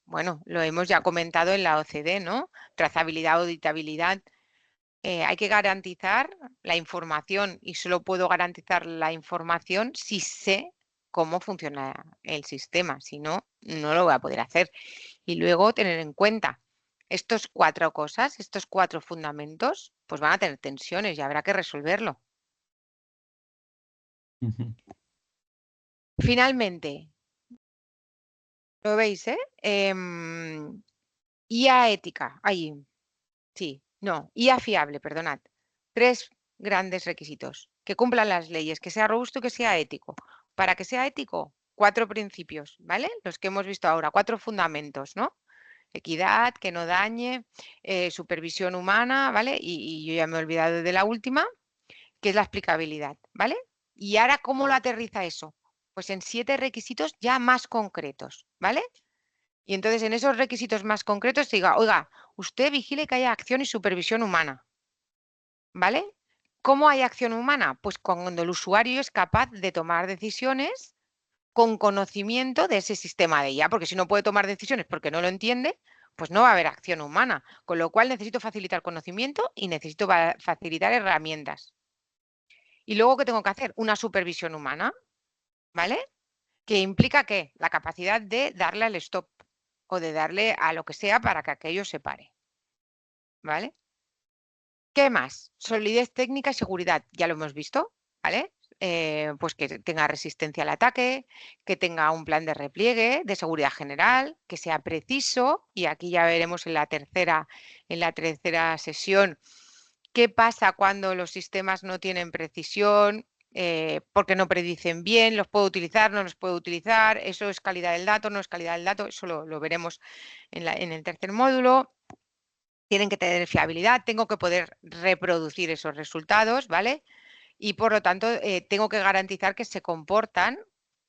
Bueno, lo hemos ya comentado en la OCDE, ¿no? Trazabilidad, auditabilidad. Hay que garantizar la información y solo puedo garantizar la información si sé cómo funciona el sistema. Si no, no lo voy a poder hacer. Y luego tener en cuenta estas 4 cosas, estos 4 fundamentos, pues van a tener tensiones y habrá que resolverlo. Finalmente, ¿lo veis, IA ética. IA fiable, perdonad. 3 grandes requisitos. Que cumplan las leyes, que sea robusto y que sea ético. Para que sea ético, 4 principios, ¿vale? Los que hemos visto ahora, 4 fundamentos, ¿no? Equidad, que no dañe, supervisión humana, ¿vale? Y yo ya me he olvidado de la última, que es la explicabilidad, ¿vale? Y ahora, ¿cómo lo aterriza eso? Pues en 7 requisitos ya más concretos, ¿vale? Y entonces en esos requisitos más concretos diga, oiga, usted vigile que haya acción y supervisión humana, ¿vale? ¿Cómo hay acción humana? Pues cuando el usuario es capaz de tomar decisiones con conocimiento de ese sistema de IA, porque si no puede tomar decisiones porque no lo entiende, pues no va a haber acción humana, con lo cual necesito facilitar conocimiento y necesito facilitar herramientas. Y luego, ¿qué tengo que hacer? Una supervisión humana, ¿vale? Que implica ¿qué? La capacidad de darle al stop o de darle a lo que sea para que aquello se pare, ¿vale? ¿Qué más? Solidez técnica y seguridad, ya lo hemos visto, ¿vale? pues que tenga resistencia al ataque, que tenga un plan de repliegue, de seguridad general, que sea preciso, y aquí ya veremos en la tercera sesión qué pasa cuando los sistemas no tienen precisión, porque no predicen bien, los puedo utilizar, no los puedo utilizar, eso es calidad del dato, no es calidad del dato, eso lo veremos en el tercer módulo. Tienen que tener fiabilidad, tengo que poder reproducir esos resultados, ¿vale? Y por lo tanto, tengo que garantizar que se comportan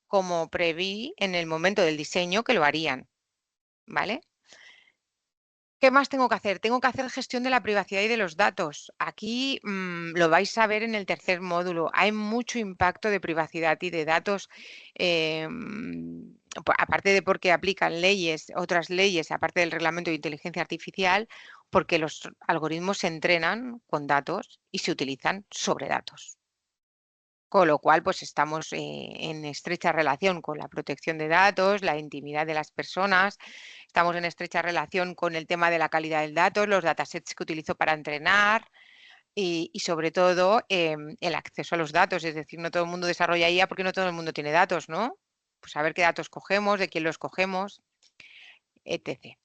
como preví en el momento del diseño que lo harían, ¿vale? ¿Qué más tengo que hacer? Tengo que hacer gestión de la privacidad y de los datos. Aquí lo vais a ver en el tercer módulo. Hay mucho impacto de privacidad y de datos, aparte de porque aplican leyes, otras leyes, aparte del reglamento de inteligencia artificial, porque los algoritmos se entrenan con datos y se utilizan sobre datos. Con lo cual, pues estamos en estrecha relación con la protección de datos, la intimidad de las personas, estamos en estrecha relación con el tema de la calidad del dato, los datasets que utilizo para entrenar y sobre todo el acceso a los datos. Es decir, no todo el mundo desarrolla IA porque no todo el mundo tiene datos, ¿no? Pues saber qué datos cogemos, de quién los cogemos, etc.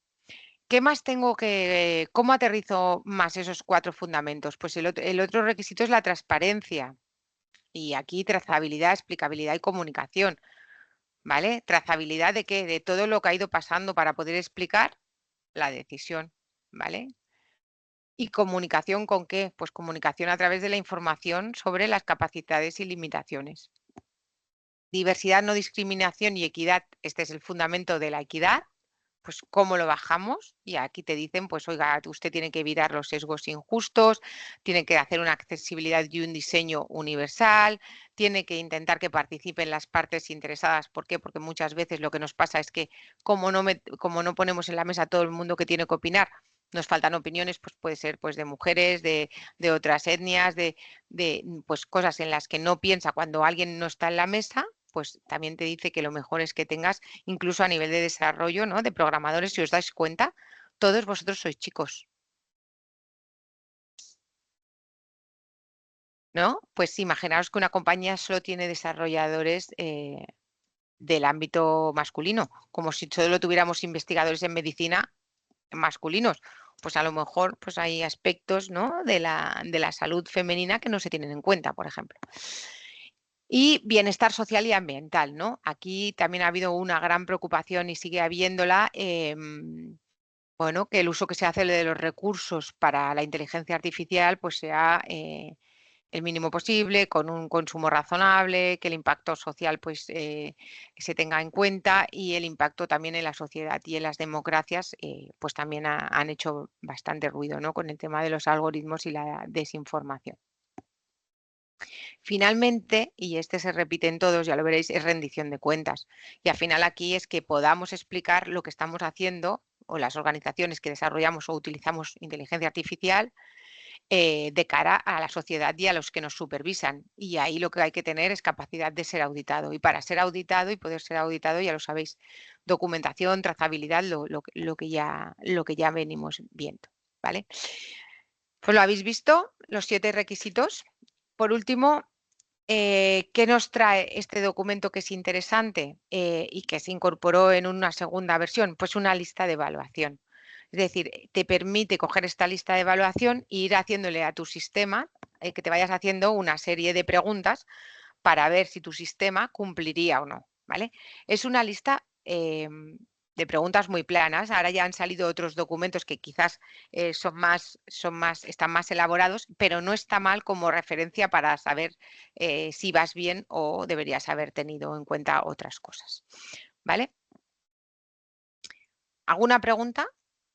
¿Qué más tengo que, cómo aterrizo más esos 4 fundamentos? Pues el otro requisito es la transparencia. Y aquí trazabilidad, explicabilidad y comunicación, ¿vale? ¿Trazabilidad de qué? De todo lo que ha ido pasando para poder explicar la decisión, ¿vale? ¿Y comunicación con qué? Pues comunicación a través de la información sobre las capacidades y limitaciones. Diversidad, no discriminación y equidad, este es el fundamento de la equidad. Pues cómo lo bajamos, y aquí te dicen, pues oiga, usted tiene que evitar los sesgos injustos, tiene que hacer una accesibilidad y un diseño universal, tiene que intentar que participen las partes interesadas. ¿Por qué? Porque muchas veces lo que nos pasa es que como no ponemos en la mesa a todo el mundo que tiene que opinar, nos faltan opiniones, pues puede ser pues de mujeres, de otras etnias, de pues cosas en las que no piensa cuando alguien no está en la mesa. Pues también te dice que lo mejor es que tengas, incluso a nivel de desarrollo, ¿no? De programadores, si os dais cuenta, todos vosotros sois chicos, ¿no? Pues imaginaos que una compañía solo tiene desarrolladores del ámbito masculino, como si solo tuviéramos investigadores en medicina masculinos. Pues a lo mejor pues hay aspectos, ¿no? de la salud femenina que no se tienen en cuenta, por ejemplo. Y bienestar social y ambiental, ¿no? Aquí también ha habido una gran preocupación y sigue habiéndola, bueno, que el uso que se hace de los recursos para la inteligencia artificial pues sea el mínimo posible, con un consumo razonable, que el impacto social pues se tenga en cuenta, y el impacto también en la sociedad y en las democracias pues también han hecho bastante ruido, ¿no? Con el tema de los algoritmos y la desinformación. Finalmente, y este se repite en todos, ya lo veréis, es rendición de cuentas. Y al final aquí es que podamos explicar lo que estamos haciendo, o las organizaciones que desarrollamos o utilizamos inteligencia artificial, de cara a la sociedad y a los que nos supervisan. Y ahí lo que hay que tener es capacidad de ser auditado. Y para ser auditado y poder ser auditado, ya lo sabéis, documentación, trazabilidad, lo que ya venimos viendo, ¿vale? Pues lo habéis visto, los 7 requisitos. Por último, ¿qué nos trae este documento que es interesante y que se incorporó en una segunda versión? Pues una lista de evaluación. Es decir, te permite coger esta lista de evaluación e ir haciéndole a tu sistema, que te vayas haciendo una serie de preguntas para ver si tu sistema cumpliría o no, ¿vale? Es una lista de preguntas muy planas. Ahora ya han salido otros documentos que quizás están más elaborados, pero no está mal como referencia para saber si vas bien o deberías haber tenido en cuenta otras cosas, ¿vale? ¿Alguna pregunta?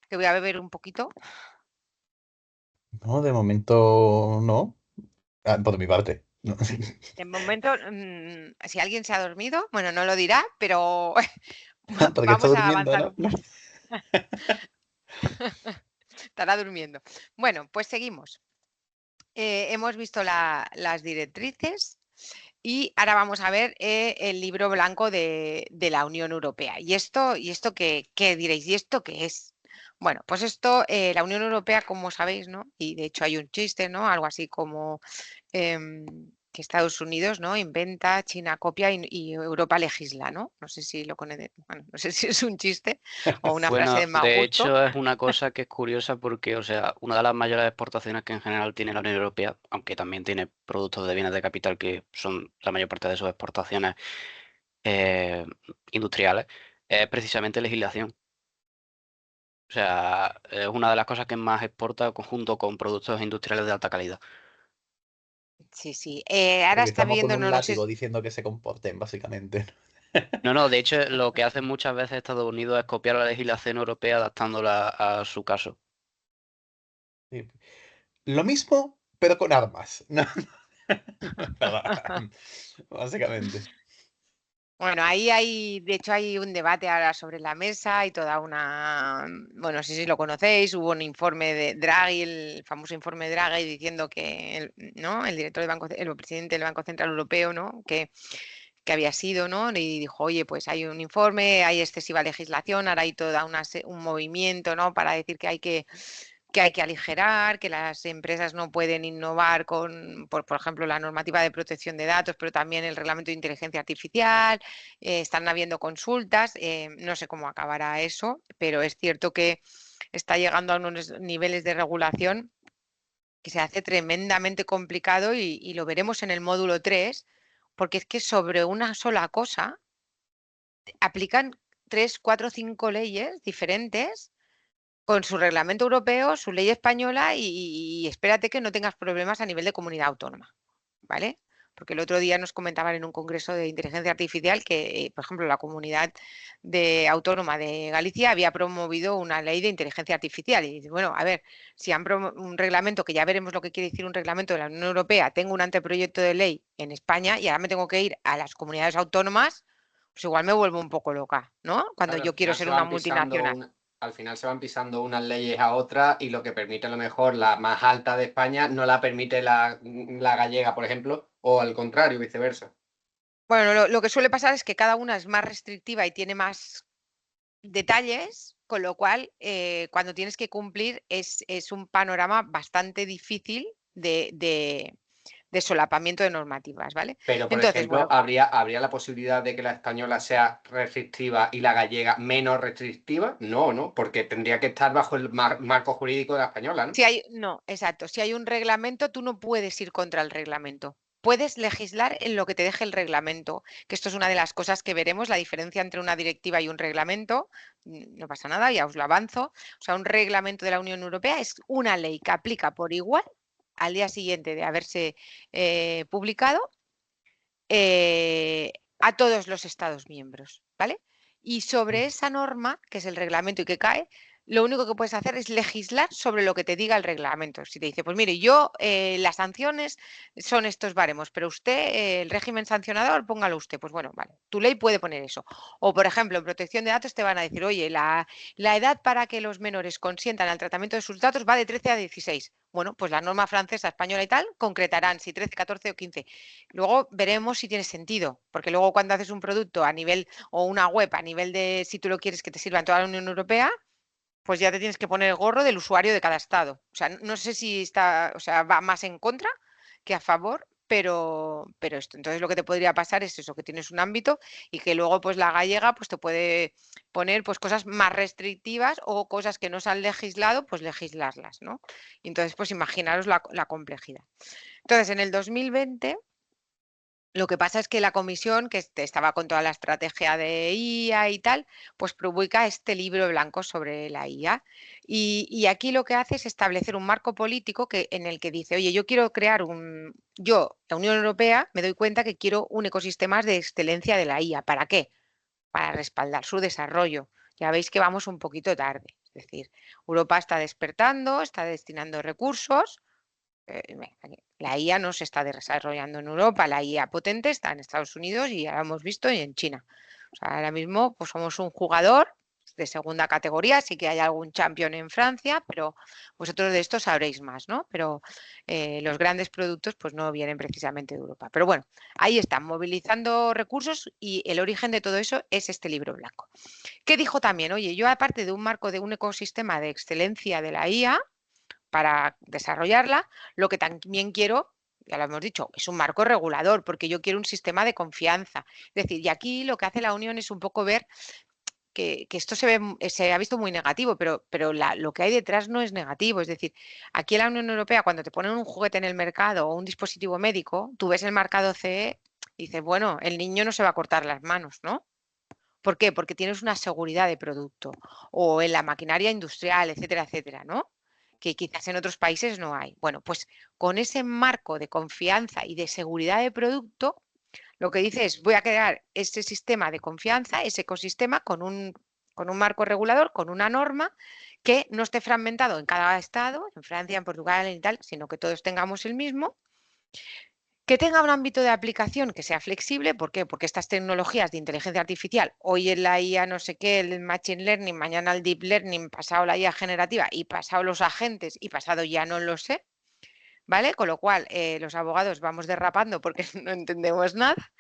Que voy a beber un poquito. No, de momento no. Por mi parte. No. De momento, si alguien se ha dormido, bueno, no lo dirá, pero Porque está vamos a durmiendo, avanzar ¿no? un poco. Estará durmiendo. Bueno, pues seguimos. Hemos visto las directrices y ahora vamos a ver el libro blanco de la Unión Europea. ¿Y esto qué diréis? ¿Y esto qué es? Bueno, pues esto, la Unión Europea, como sabéis, ¿no? Y de hecho hay un chiste, ¿no? Algo así como que que Estados Unidos, ¿no?, inventa, China copia y Europa legisla, ¿no? No sé si lo conoce, bueno, no sé si es un chiste o una frase Bueno, de mal de gusto. hecho es una cosa que es curiosa porque, o sea, una de las mayores exportaciones que en general tiene la Unión Europea, aunque también tiene productos de bienes de capital que son la mayor parte de sus exportaciones eh, industriales, es precisamente legislación. O sea, es una de las cosas que más exporta junto con productos industriales de alta calidad. Sí, sí. Ahora está Utilizamos con viendo, un no sé, látigo diciendo que se comporten, básicamente. No, de hecho, lo que hacen muchas veces Estados Unidos es copiar la legislación europea adaptándola a su caso. Sí. Lo mismo, pero con armas. No, básicamente. bueno, ahí hay, de hecho, hay un debate ahora sobre la mesa y toda una, bueno, no sé si lo conocéis, hubo un informe de Draghi, el famoso informe de Draghi, diciendo que, ¿no?, el director del Banco, el presidente del Banco Central Europeo, ¿no?, que había sido, ¿no?, y dijo, oye, pues hay un informe, hay excesiva legislación, ahora hay toda un movimiento, ¿no?, para decir que hay que aligerar, que las empresas no pueden innovar por ejemplo, la normativa de protección de datos, pero también el reglamento de inteligencia artificial, están habiendo consultas, no sé cómo acabará eso, pero es cierto que está llegando a unos niveles de regulación que se hace tremendamente complicado y lo veremos en el módulo 3, porque es que sobre una sola cosa aplican 3, 4, 5 leyes diferentes con su reglamento europeo, su ley española y espérate que no tengas problemas a nivel de comunidad autónoma, ¿vale? Porque el otro día nos comentaban en un congreso de inteligencia artificial que, por ejemplo, la comunidad autónoma de Galicia había promovido una ley de inteligencia artificial. Y dice, bueno, a ver, si han un reglamento, que ya veremos lo que quiere decir un reglamento de la Unión Europea, tengo un anteproyecto de ley en España y ahora me tengo que ir a las comunidades autónomas, pues igual me vuelvo un poco loca, ¿no? Cuando Claro, yo quiero ser una multinacional. al final se van pisando unas leyes a otras y lo que permite a lo mejor la más alta de España no la permite la gallega, por ejemplo, o al contrario, viceversa. Bueno, lo que suele pasar es que cada una es más restrictiva y tiene más detalles, con lo cual, cuando tienes que cumplir es un panorama bastante difícil de solapamiento de normativas, ¿vale? Pero, por Entonces, ejemplo, bueno, ¿habría la posibilidad de que la española sea restrictiva y la gallega menos restrictiva? No, ¿no? Porque tendría que estar bajo el marco jurídico de la española, ¿no? no, exacto, si hay un reglamento, tú no puedes ir contra el reglamento. Puedes legislar en lo que te deje el reglamento, que esto es una de las cosas que veremos, la diferencia entre una directiva y un reglamento. No pasa nada, ya os lo avanzo. O sea, un reglamento de la Unión Europea es una ley que aplica por igual al día siguiente de haberse publicado a todos los Estados miembros, ¿vale? Y sobre esa norma, que es el reglamento y que cae, lo único que puedes hacer es legislar sobre lo que te diga el reglamento. Si te dice, pues mire, yo las sanciones son estos baremos, pero usted, el régimen sancionador, póngalo usted. Pues bueno, vale, tu ley puede poner eso. O, por ejemplo, en protección de datos te van a decir, oye, la edad para que los menores consientan al tratamiento de sus datos va de 13 a 16. Bueno, pues la norma francesa, española y tal concretarán si 13, 14 o 15. Luego veremos si tiene sentido, porque luego cuando haces un producto a nivel o una web a nivel de si tú lo quieres que te sirva en toda la Unión Europea, pues ya te tienes que poner el gorro del usuario de cada estado. O sea, no sé si está, o sea, va más en contra que a favor, pero esto. Entonces lo que te podría pasar es eso, que tienes un ámbito y que luego pues la gallega pues te puede poner pues cosas más restrictivas o cosas que no se han legislado, pues legislarlas, ¿no? Y entonces pues imaginaros la complejidad. Entonces en el 2020 lo que pasa es que la comisión, que estaba con toda la estrategia de IA y tal, pues publica este libro blanco sobre la IA. Y aquí lo que hace es establecer un marco político en el que dice, oye, yo quiero crear la Unión Europea, me doy cuenta que quiero un ecosistema de excelencia de la IA. ¿Para qué? Para respaldar su desarrollo. Ya veis que vamos un poquito tarde. Es decir, Europa está despertando, está destinando recursos. La IA no se está desarrollando en Europa, la IA potente está en Estados Unidos y ya lo hemos visto y en China. O sea, ahora mismo pues somos un jugador de segunda categoría, sí que hay algún champion en Francia, pero vosotros de esto sabréis más, ¿no? Pero los grandes productos pues no vienen precisamente de Europa. Pero bueno, ahí están, movilizando recursos y el origen de todo eso es este libro blanco. ¿Qué dijo también? Oye, yo aparte de un marco de un ecosistema de excelencia de la IA, para desarrollarla, lo que también quiero ya lo hemos dicho, es un marco regulador, porque yo quiero un sistema de confianza. Es decir, y aquí lo que hace la Unión es un poco ver que esto se ha visto muy negativo, pero lo que hay detrás no es negativo. Es decir, aquí en la Unión Europea, cuando te ponen un juguete en el mercado o un dispositivo médico, tú ves el marcado CE y dices, bueno, el niño no se va a cortar las manos, ¿no? ¿Por qué? Porque tienes una seguridad de producto, o en la maquinaria industrial, etcétera, etcétera, ¿no? Que quizás en otros países no hay. Bueno, pues con ese marco de confianza y de seguridad de producto, lo que dice es, voy a crear ese sistema de confianza, ese ecosistema con un marco regulador, con una norma que no esté fragmentado en cada estado, en Francia, en Portugal, en tal, sino que todos tengamos el mismo, que tenga un ámbito de aplicación que sea flexible. ¿Por qué? Porque estas tecnologías de inteligencia artificial, hoy en la IA no sé qué, el Machine Learning, mañana el Deep Learning, pasado la IA generativa y pasado los agentes y pasado ya no lo sé, ¿vale? Con lo cual, los abogados vamos derrapando porque no entendemos nada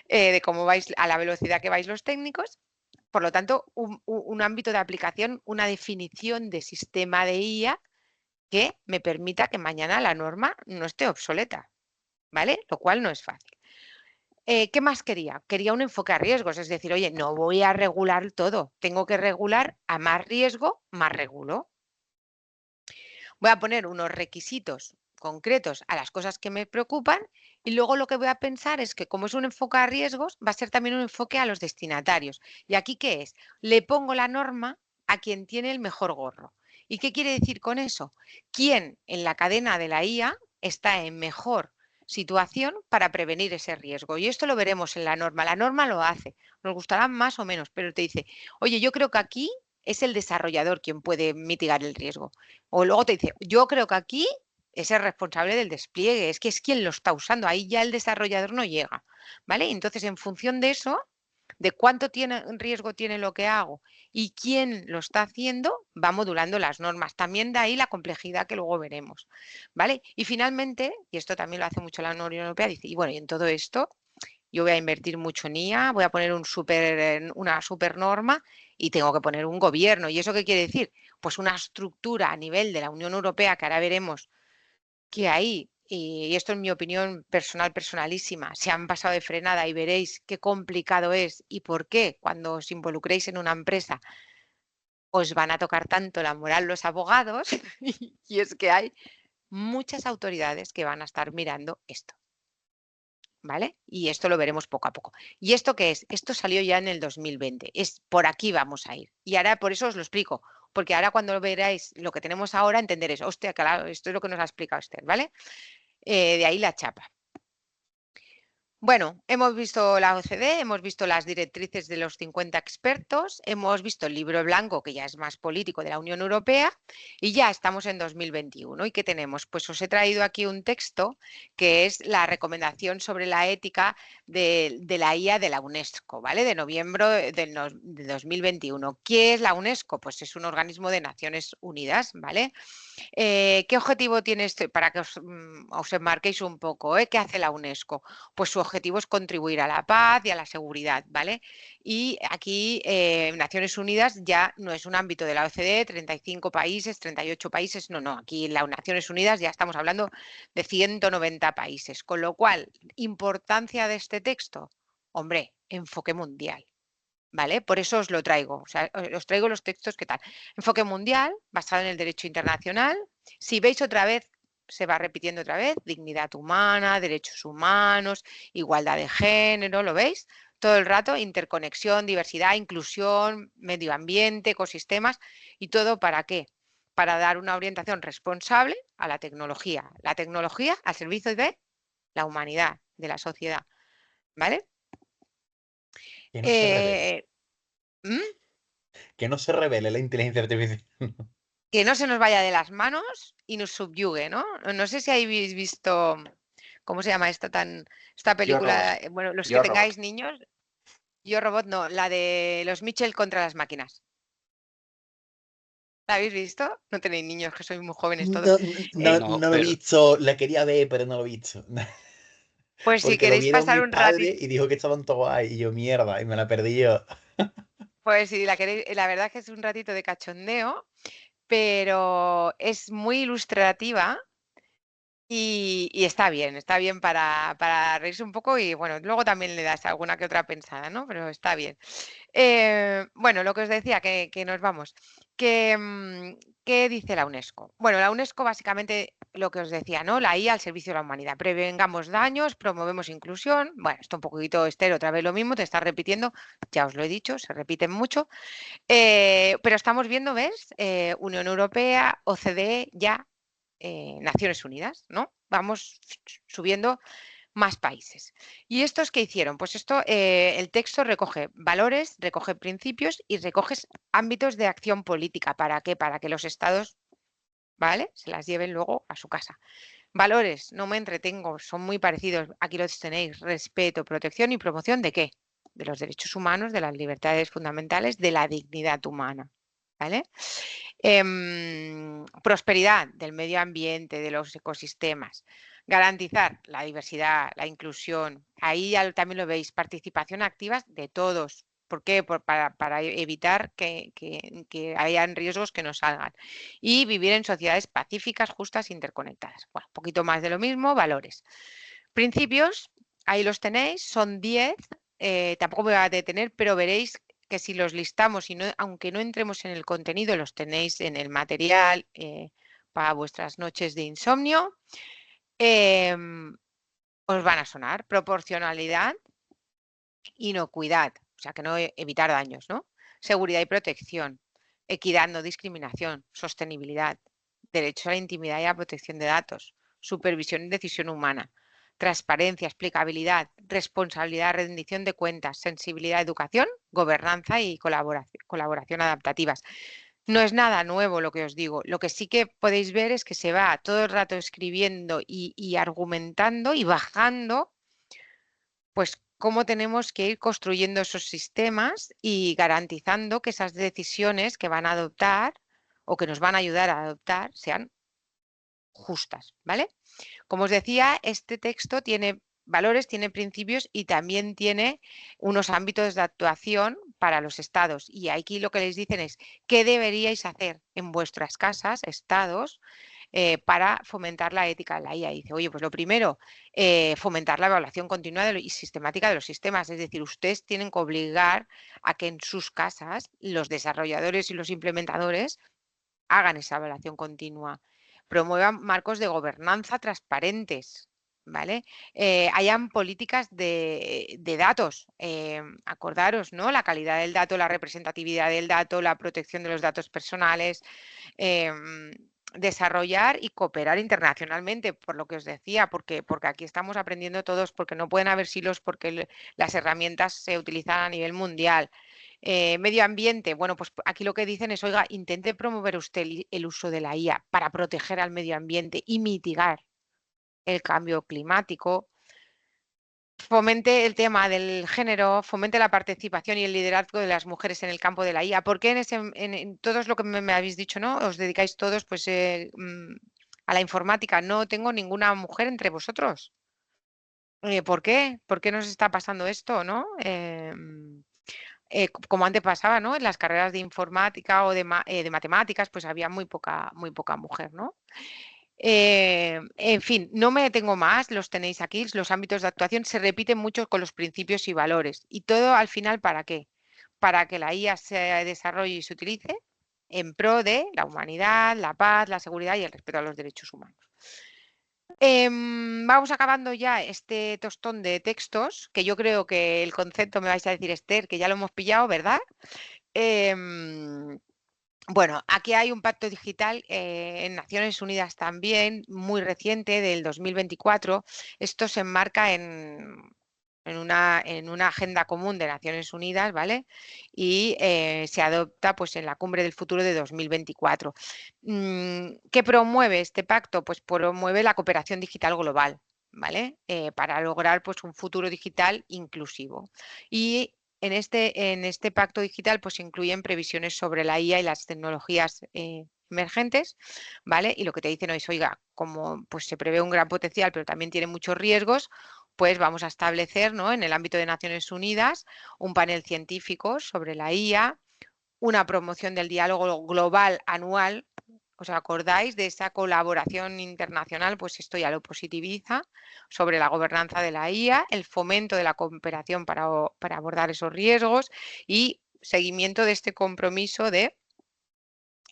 de cómo vais, a la velocidad que vais los técnicos. Por lo tanto, un ámbito de aplicación, una definición de sistema de IA que me permita que mañana la norma no esté obsoleta, ¿vale? Lo cual no es fácil. ¿Qué más quería? Quería un enfoque a riesgos, es decir, oye, no voy a regular todo, tengo que regular a más riesgo, más regulo. Voy a poner unos requisitos concretos a las cosas que me preocupan y luego lo que voy a pensar es que como es un enfoque a riesgos, va a ser también un enfoque a los destinatarios. ¿Y aquí qué es? Le pongo la norma a quien tiene el mejor gorro. ¿Y qué quiere decir con eso? ¿Quién en la cadena de la IA está en mejor situación para prevenir ese riesgo? Y esto lo veremos en la norma. La norma lo hace. Nos gustará más o menos, pero te dice, oye, yo creo que aquí es el desarrollador quien puede mitigar el riesgo. O luego te dice, yo creo que aquí es el responsable del despliegue, es que es quien lo está usando, ahí ya el desarrollador no llega, ¿vale? Entonces, en función de eso, de cuánto riesgo tiene lo que hago y quién lo está haciendo, va modulando las normas. También de ahí la complejidad que luego veremos, ¿vale? Y finalmente, y esto también lo hace mucho la Unión Europea, dice, y bueno, y en todo esto yo voy a invertir mucho en IA, voy a poner una super norma y tengo que poner un gobierno. ¿Y eso qué quiere decir? Pues una estructura a nivel de la Unión Europea, que ahora veremos que ahí, y esto es mi opinión personal, personalísima, se han pasado de frenada y veréis qué complicado es y por qué cuando os involucréis en una empresa os van a tocar tanto la moral los abogados y es que hay muchas autoridades que van a estar mirando esto. ¿Vale? Y esto lo veremos poco a poco. ¿Y esto qué es? Esto salió ya en el 2020. Es por aquí vamos a ir. Y ahora por eso os lo explico. Porque ahora cuando veráis lo que tenemos ahora, entenderéis, hostia, claro, esto es lo que nos ha explicado Esther, ¿vale? De ahí la chapa. Bueno, hemos visto la OCDE, hemos visto las directrices de los 50 expertos, hemos visto el libro blanco, que ya es más político, de la Unión Europea, y ya estamos en 2021. ¿Y qué tenemos? Pues os he traído aquí un texto que es la recomendación sobre la ética de la IA de la UNESCO, ¿vale? De noviembre de 2021. ¿Qué es la UNESCO? Pues es un organismo de Naciones Unidas, ¿vale? ¿Qué objetivo tiene este? Para que os enmarquéis un poco, ¿qué hace la UNESCO? Pues su objetivo es contribuir a la paz y a la seguridad, ¿vale? Y aquí Naciones Unidas ya no es un ámbito de la OCDE, 35 países, 38 países, no, aquí en las Naciones Unidas ya estamos hablando de 190 países, con lo cual, importancia de este texto, hombre, enfoque mundial. ¿Vale? Por eso os lo traigo, o sea, os traigo los textos, ¿qué tal? Enfoque mundial, basado en el derecho internacional. Si veis otra vez, se va repitiendo otra vez, dignidad humana, derechos humanos, igualdad de género, ¿lo veis? Todo el rato, interconexión, diversidad, inclusión, medio ambiente, ecosistemas, y todo ¿para qué? Para dar una orientación responsable a la tecnología al servicio de la humanidad, de la sociedad, ¿vale? Que no se revele. ¿Mm? Que no se revele la inteligencia artificial. Que no se nos vaya de las manos y nos subyugue, ¿no? No sé si habéis visto, ¿cómo se llama esta película? Bueno, los que tengáis niños, Yo Robot no, la de los Mitchell contra las máquinas. ¿La habéis visto? No tenéis niños, que sois muy jóvenes todos. No lo he visto, la quería ver, pero no lo he visto. Pues si Porque lo queréis vieron pasar mi un padre ratito. y dijo que estaban todos ahí, y yo, mierda, y me la perdí yo. Pues si la queréis, la verdad es que es un ratito de cachondeo, pero es muy ilustrativa Y está bien para reírse un poco y bueno, luego también le das alguna que otra pensada, ¿no? Pero está bien. Bueno, lo que os decía, que nos vamos. ¿Qué dice la UNESCO? Bueno, la UNESCO básicamente lo que os decía, ¿no? La IA al servicio de la humanidad. Prevengamos daños, promovemos inclusión. Bueno, esto un poquito estéreo, otra vez lo mismo, te estás repitiendo, ya os lo he dicho, se repiten mucho. Pero estamos viendo, ¿ves? Unión Europea, OCDE, ya Naciones Unidas, ¿no? Vamos subiendo más países. ¿Y estos qué hicieron? Pues esto, el texto recoge valores, recoge principios y recoge ámbitos de acción política. ¿Para qué? Para que los estados, ¿vale? Se las lleven luego a su casa. Valores, no me entretengo, son muy parecidos. Aquí los tenéis: respeto, protección y promoción ¿de qué? De los derechos humanos, de las libertades fundamentales, de la dignidad humana. ¿Vale? Prosperidad del medio ambiente, de los ecosistemas. Garantizar la diversidad, la inclusión. Ahí ya también lo veis, participación activa de todos. ¿Por qué? Para evitar que hayan riesgos que no salgan. Y vivir en sociedades pacíficas, justas e interconectadas. Bueno, un poquito más de lo mismo, valores. Principios, ahí los tenéis, son 10. Tampoco me voy a detener, pero veréis que si los listamos y aunque no entremos en el contenido, los tenéis en el material para vuestras noches de insomnio, os van a sonar. Proporcionalidad, inocuidad, o sea que no evitar daños, ¿no? Seguridad y protección, equidad, no discriminación, sostenibilidad, derecho a la intimidad y a la protección de datos, supervisión y decisión humana, transparencia, explicabilidad, responsabilidad, rendición de cuentas, sensibilidad, educación, gobernanza y colaboración adaptativas. No es nada nuevo lo que os digo. Lo que sí que podéis ver es que se va todo el rato escribiendo y argumentando y bajando, pues cómo tenemos que ir construyendo esos sistemas y garantizando que esas decisiones que van a adoptar o que nos van a ayudar a adoptar sean justas, ¿vale? Como os decía, este texto tiene valores, tiene principios y también tiene unos ámbitos de actuación para los estados. Y aquí lo que les dicen es qué deberíais hacer en vuestras casas, estados, para fomentar la ética de la IA. Y dice, oye, pues lo primero, fomentar la evaluación continua y sistemática de los sistemas. Es decir, ustedes tienen que obligar a que en sus casas los desarrolladores y los implementadores hagan esa evaluación continua. Promuevan marcos de gobernanza transparentes, ¿vale? Hayan políticas de datos. Acordaros, ¿no? La calidad del dato, la representatividad del dato, la protección de los datos personales. Desarrollar y cooperar internacionalmente, por lo que os decía, porque aquí estamos aprendiendo todos, porque no pueden haber silos, porque las herramientas se utilizan a nivel mundial. Medio ambiente, bueno, pues aquí lo que dicen es, oiga, intente promover usted el uso de la IA para proteger al medio ambiente y mitigar el cambio climático. Fomente el tema del género, fomente la participación y el liderazgo de las mujeres en el campo de la IA. ¿Por qué en todos lo que me habéis dicho, ¿no? Os dedicáis todos pues, a la informática? No tengo ninguna mujer entre vosotros. ¿Por qué? ¿Por qué nos está pasando esto, no? Como antes pasaba, ¿no? En las carreras de informática o de matemáticas, pues había muy poca mujer, ¿no? En fin, no me detengo más, los tenéis aquí, los ámbitos de actuación se repiten mucho con los principios y valores. ¿Y todo al final para qué? Para que la IA se desarrolle y se utilice en pro de la humanidad, la paz, la seguridad y el respeto a los derechos humanos. Vamos acabando ya este tostón de textos, que yo creo que el concepto me vais a decir, Esther, que ya lo hemos pillado, ¿verdad? Bueno, aquí hay un pacto digital en Naciones Unidas también, muy reciente, del 2024. Esto se enmarca en una agenda común de Naciones Unidas, ¿vale? Y se adopta pues, en la Cumbre del Futuro de 2024. ¿Qué promueve este pacto? Pues promueve la cooperación digital global, ¿vale? Para lograr pues, un futuro digital inclusivo. Y en este pacto digital pues, se incluyen previsiones sobre la IA y las tecnologías emergentes, ¿vale? Y lo que te dicen es, oiga, como pues, se prevé un gran potencial, pero también tiene muchos riesgos, pues vamos a establecer, ¿no? En el ámbito de Naciones Unidas un panel científico sobre la IA, una promoción del diálogo global anual, ¿Os acordáis de esa colaboración internacional? Pues esto ya lo positiviza sobre la gobernanza de la IA, el fomento de la cooperación para abordar esos riesgos y seguimiento de este compromiso de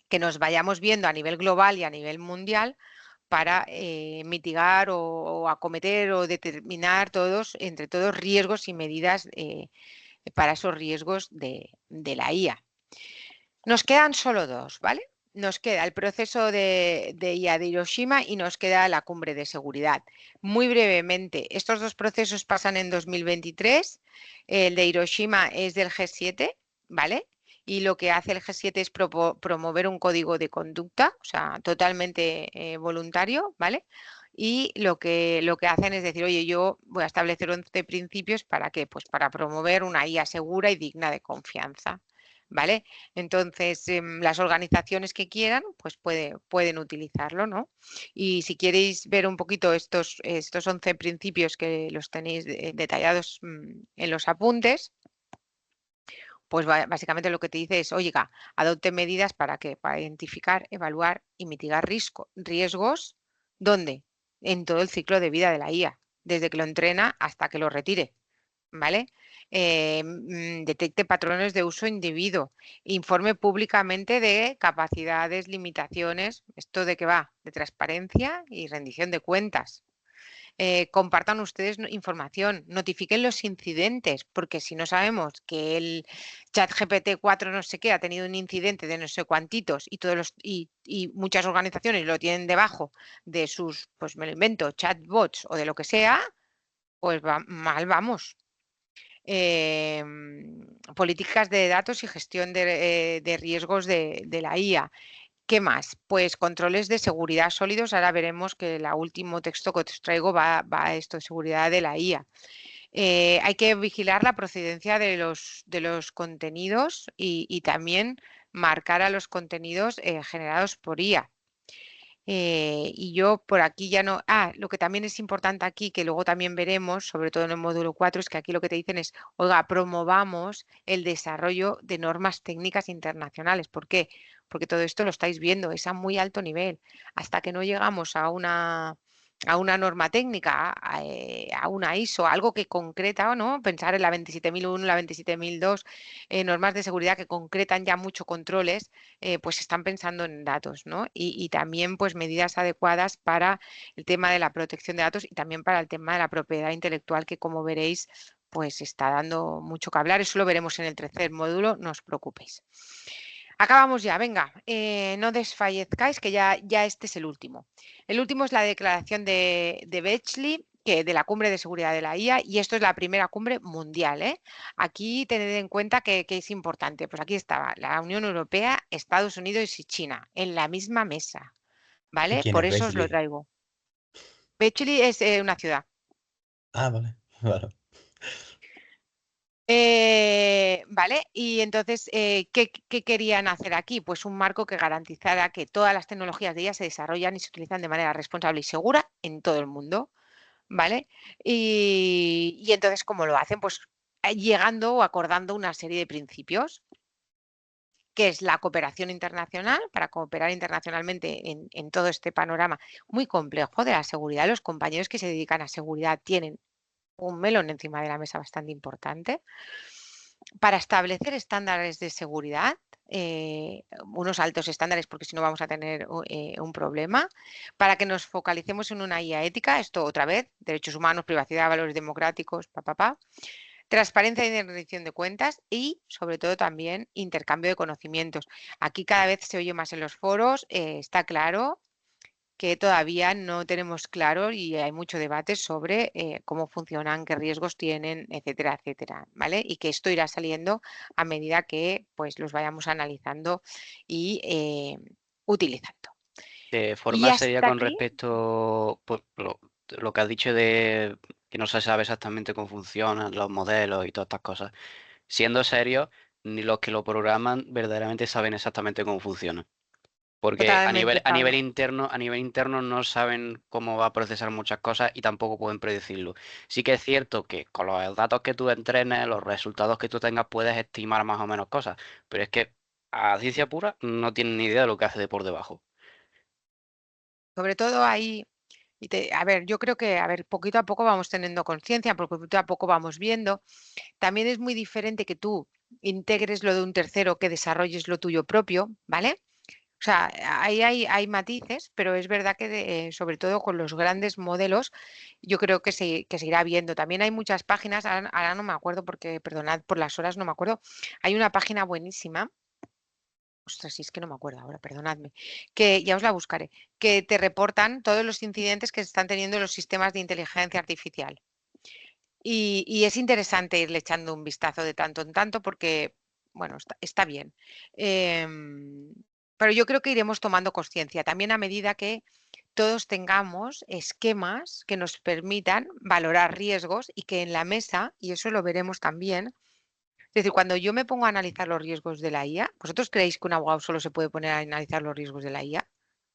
que nos vayamos viendo a nivel global y a nivel mundial para mitigar o acometer o determinar entre todos riesgos y medidas para esos riesgos de la IA. Nos quedan solo dos, ¿vale? Nos queda el proceso de IA de Hiroshima y nos queda la cumbre de seguridad. Muy brevemente, estos dos procesos pasan en 2023. El de Hiroshima es del G7, ¿vale? Y lo que hace el G7 es promover un código de conducta, o sea, totalmente voluntario, ¿vale? Y lo que hacen es decir, oye, yo voy a establecer 11 principios, ¿para qué? Pues para promover una IA segura y digna de confianza, ¿vale? Entonces, las organizaciones que quieran, pues pueden utilizarlo, ¿no? Y si queréis ver un poquito estos 11 principios que los tenéis detallados en los apuntes, pues básicamente lo que te dice es, oiga, adopte medidas para ¿qué? Para identificar, evaluar y mitigar riesgos, ¿dónde? En todo el ciclo de vida de la IA, desde que lo entrena hasta que lo retire, ¿vale? Detecte patrones de uso indebido, informe públicamente de capacidades, limitaciones, ¿esto de qué va? De transparencia y rendición de cuentas. Compartan ustedes información, notifiquen los incidentes, porque si no sabemos que el ChatGPT 4 no sé qué ha tenido un incidente de no sé cuantitos y muchas organizaciones lo tienen debajo de sus, pues me lo invento, chatbots o de lo que sea, pues mal vamos. Políticas de datos y gestión de riesgos de la IA. ¿Qué más? Pues controles de seguridad sólidos. Ahora veremos que el último texto que os traigo va a esto de seguridad de la IA. Hay que vigilar la procedencia de los contenidos y también marcar a los contenidos generados por IA. Y yo por aquí ya no... lo que también es importante aquí, que luego también veremos, sobre todo en el módulo 4, es que aquí lo que te dicen es, oiga, promovamos el desarrollo de normas técnicas internacionales. ¿Por qué? Porque todo esto lo estáis viendo, es a muy alto nivel. Hasta que no llegamos a una norma técnica, a una ISO, algo que concreta, ¿no? Pensar en la 27001, la 27002, normas de seguridad que concretan ya mucho controles, pues están pensando en datos, ¿no? Y también pues medidas adecuadas para el tema de la protección de datos y también para el tema de la propiedad intelectual, que como veréis, pues está dando mucho que hablar. Eso lo veremos en el tercer módulo, no os preocupéis. Acabamos ya, venga, no desfallezcáis, que ya este es el último. El último es la declaración de Bechley, de la cumbre de seguridad de la IA, y esto es la primera cumbre mundial, ¿eh? Aquí tened en cuenta que es importante. Pues aquí estaba la Unión Europea, Estados Unidos y China en la misma mesa, ¿vale? ¿Quién Por es eso os lo Bechley? traigo. Bechley es una ciudad. Ah, vale, vale. ¿Vale? Y entonces, ¿qué querían hacer aquí? Pues un marco que garantizara que todas las tecnologías de IA se desarrollan y se utilizan de manera responsable y segura en todo el mundo, ¿vale? Y entonces, ¿cómo lo hacen? Pues llegando o acordando una serie de principios, que es la cooperación internacional, para cooperar internacionalmente en todo este panorama muy complejo de la seguridad. Los compañeros que se dedican a seguridad tienen un melón encima de la mesa bastante importante. Para establecer estándares de seguridad, unos altos estándares, porque si no vamos a tener un problema, para que nos focalicemos en una IA ética, esto otra vez, derechos humanos, privacidad, valores democráticos, transparencia y rendición de cuentas y, sobre todo, también intercambio de conocimientos. Aquí cada vez se oye más en los foros, está claro que todavía no tenemos claro y hay mucho debate sobre cómo funcionan, qué riesgos tienen, etcétera, etcétera, ¿vale? Y que esto irá saliendo a medida que pues los vayamos analizando y utilizando. De Y forma seria hasta con aquí, respecto pues, lo que has dicho de que no se sabe exactamente cómo funcionan los modelos y todas estas cosas. Siendo serios, ni los que lo programan verdaderamente saben exactamente cómo funciona. Porque totalmente, a Pablo. nivel interno no saben cómo va a procesar muchas cosas y tampoco pueden predecirlo. Sí que es cierto que con los datos que tú entrenes, los resultados que tú tengas, puedes estimar más o menos cosas. Pero es que a ciencia pura no tienen ni idea de lo que hace de por debajo. Sobre todo ahí, a ver, yo creo que, a ver, poquito a poco vamos teniendo conciencia, porque poquito a poco vamos viendo. También es muy diferente que tú integres lo de un tercero que desarrolles lo tuyo propio, ¿vale? O sea, ahí hay matices, pero es verdad que sobre todo con los grandes modelos, yo creo que se irá viendo. También hay muchas páginas, ahora no me acuerdo porque, perdonad por las horas, no me acuerdo. Hay una página buenísima. Ostras, si es que no me acuerdo ahora, perdonadme, que ya os la buscaré, que te reportan todos los incidentes que se están teniendo los sistemas de inteligencia artificial. Y es interesante irle echando un vistazo de tanto en tanto porque, bueno, está bien. Pero yo creo que iremos tomando conciencia también a medida que todos tengamos esquemas que nos permitan valorar riesgos y que en la mesa, y eso lo veremos también, es decir, cuando yo me pongo a analizar los riesgos de la IA, ¿vosotros creéis que un abogado solo se puede poner a analizar los riesgos de la IA?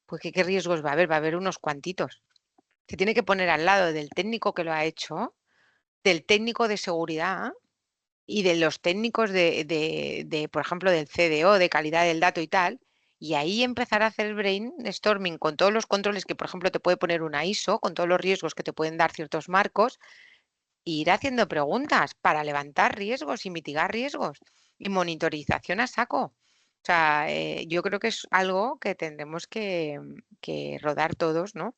Pues ¿qué riesgos va a haber? Va a haber unos cuantitos. Se tiene que poner al lado del técnico que lo ha hecho, del técnico de seguridad y de los técnicos por ejemplo, del CDO, de calidad del dato y tal, y ahí empezar a hacer brainstorming con todos los controles que, por ejemplo, te puede poner una ISO, con todos los riesgos que te pueden dar ciertos marcos, e ir haciendo preguntas para levantar riesgos y mitigar riesgos y monitorización a saco. O sea, yo creo que es algo que tendremos que rodar todos, ¿no?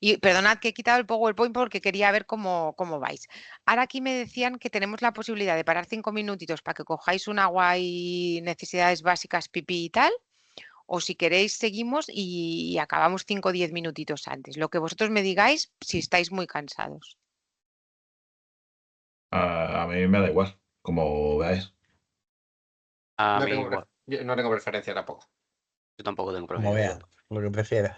Y perdonad que he quitado el PowerPoint porque quería ver cómo vais. Ahora aquí me decían que tenemos la posibilidad de parar 5 minutitos para que cojáis un agua y necesidades básicas, pipí y tal. O si queréis seguimos y acabamos 5 o 10 minutitos antes. Lo que vosotros me digáis si estáis muy cansados. A mí me da igual, como veáis. A No mí tengo, igual. yo no tengo preferencia tampoco. Yo tampoco tengo Como preferencia. vean, lo que prefieras.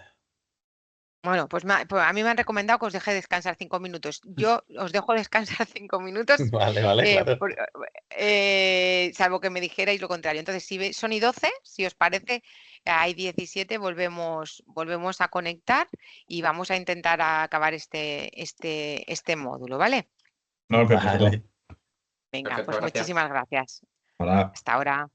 Bueno, pues a mí me han recomendado que os deje descansar 5 minutos. Yo os dejo descansar 5 minutos, Vale, vale, claro. salvo que me dijerais lo contrario. Entonces, si son y 12, si os parece, hay 17, volvemos a conectar y vamos a intentar acabar este módulo, ¿vale? No, perfecto. Vale. Venga, Perfecto, pues gracias. muchísimas gracias. Hola. Hasta ahora.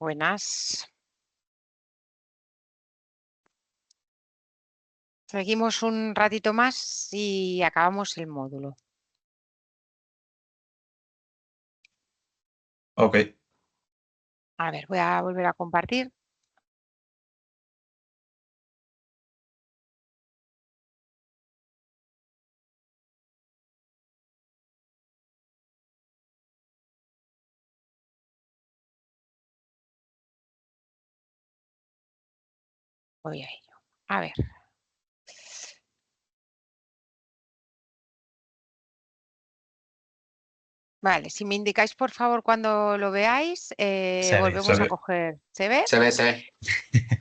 Buenas. Seguimos un ratito más y acabamos el módulo. Ok. A ver, voy a volver a compartir. Voy a ello. A ver. Vale, si me indicáis por favor cuando lo veáis, Se ve, volvemos se a ve. coger. ¿Se ve? Se ve, se ve.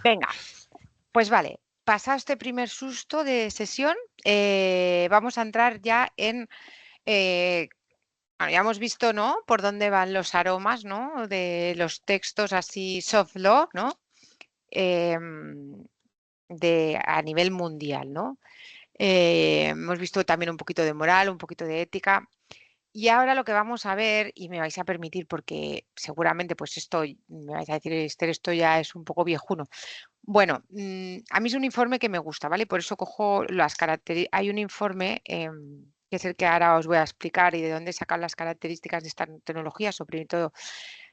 Venga, pues vale, pasado este primer susto de sesión, vamos a entrar ya en... bueno, ya hemos visto, ¿no? Por dónde van los aromas, ¿no? De los textos así soft law, ¿no? A nivel mundial, ¿no? Hemos visto también un poquito de moral, un poquito de ética. Y ahora lo que vamos a ver, y me vais a permitir porque seguramente pues esto, me vais a decir, Esther, esto ya es un poco viejuno. Bueno, a mí es un informe que me gusta, ¿vale? Por eso cojo las características. Hay un informe que es el que ahora os voy a explicar y de dónde sacar las características de esta tecnología, sobre todo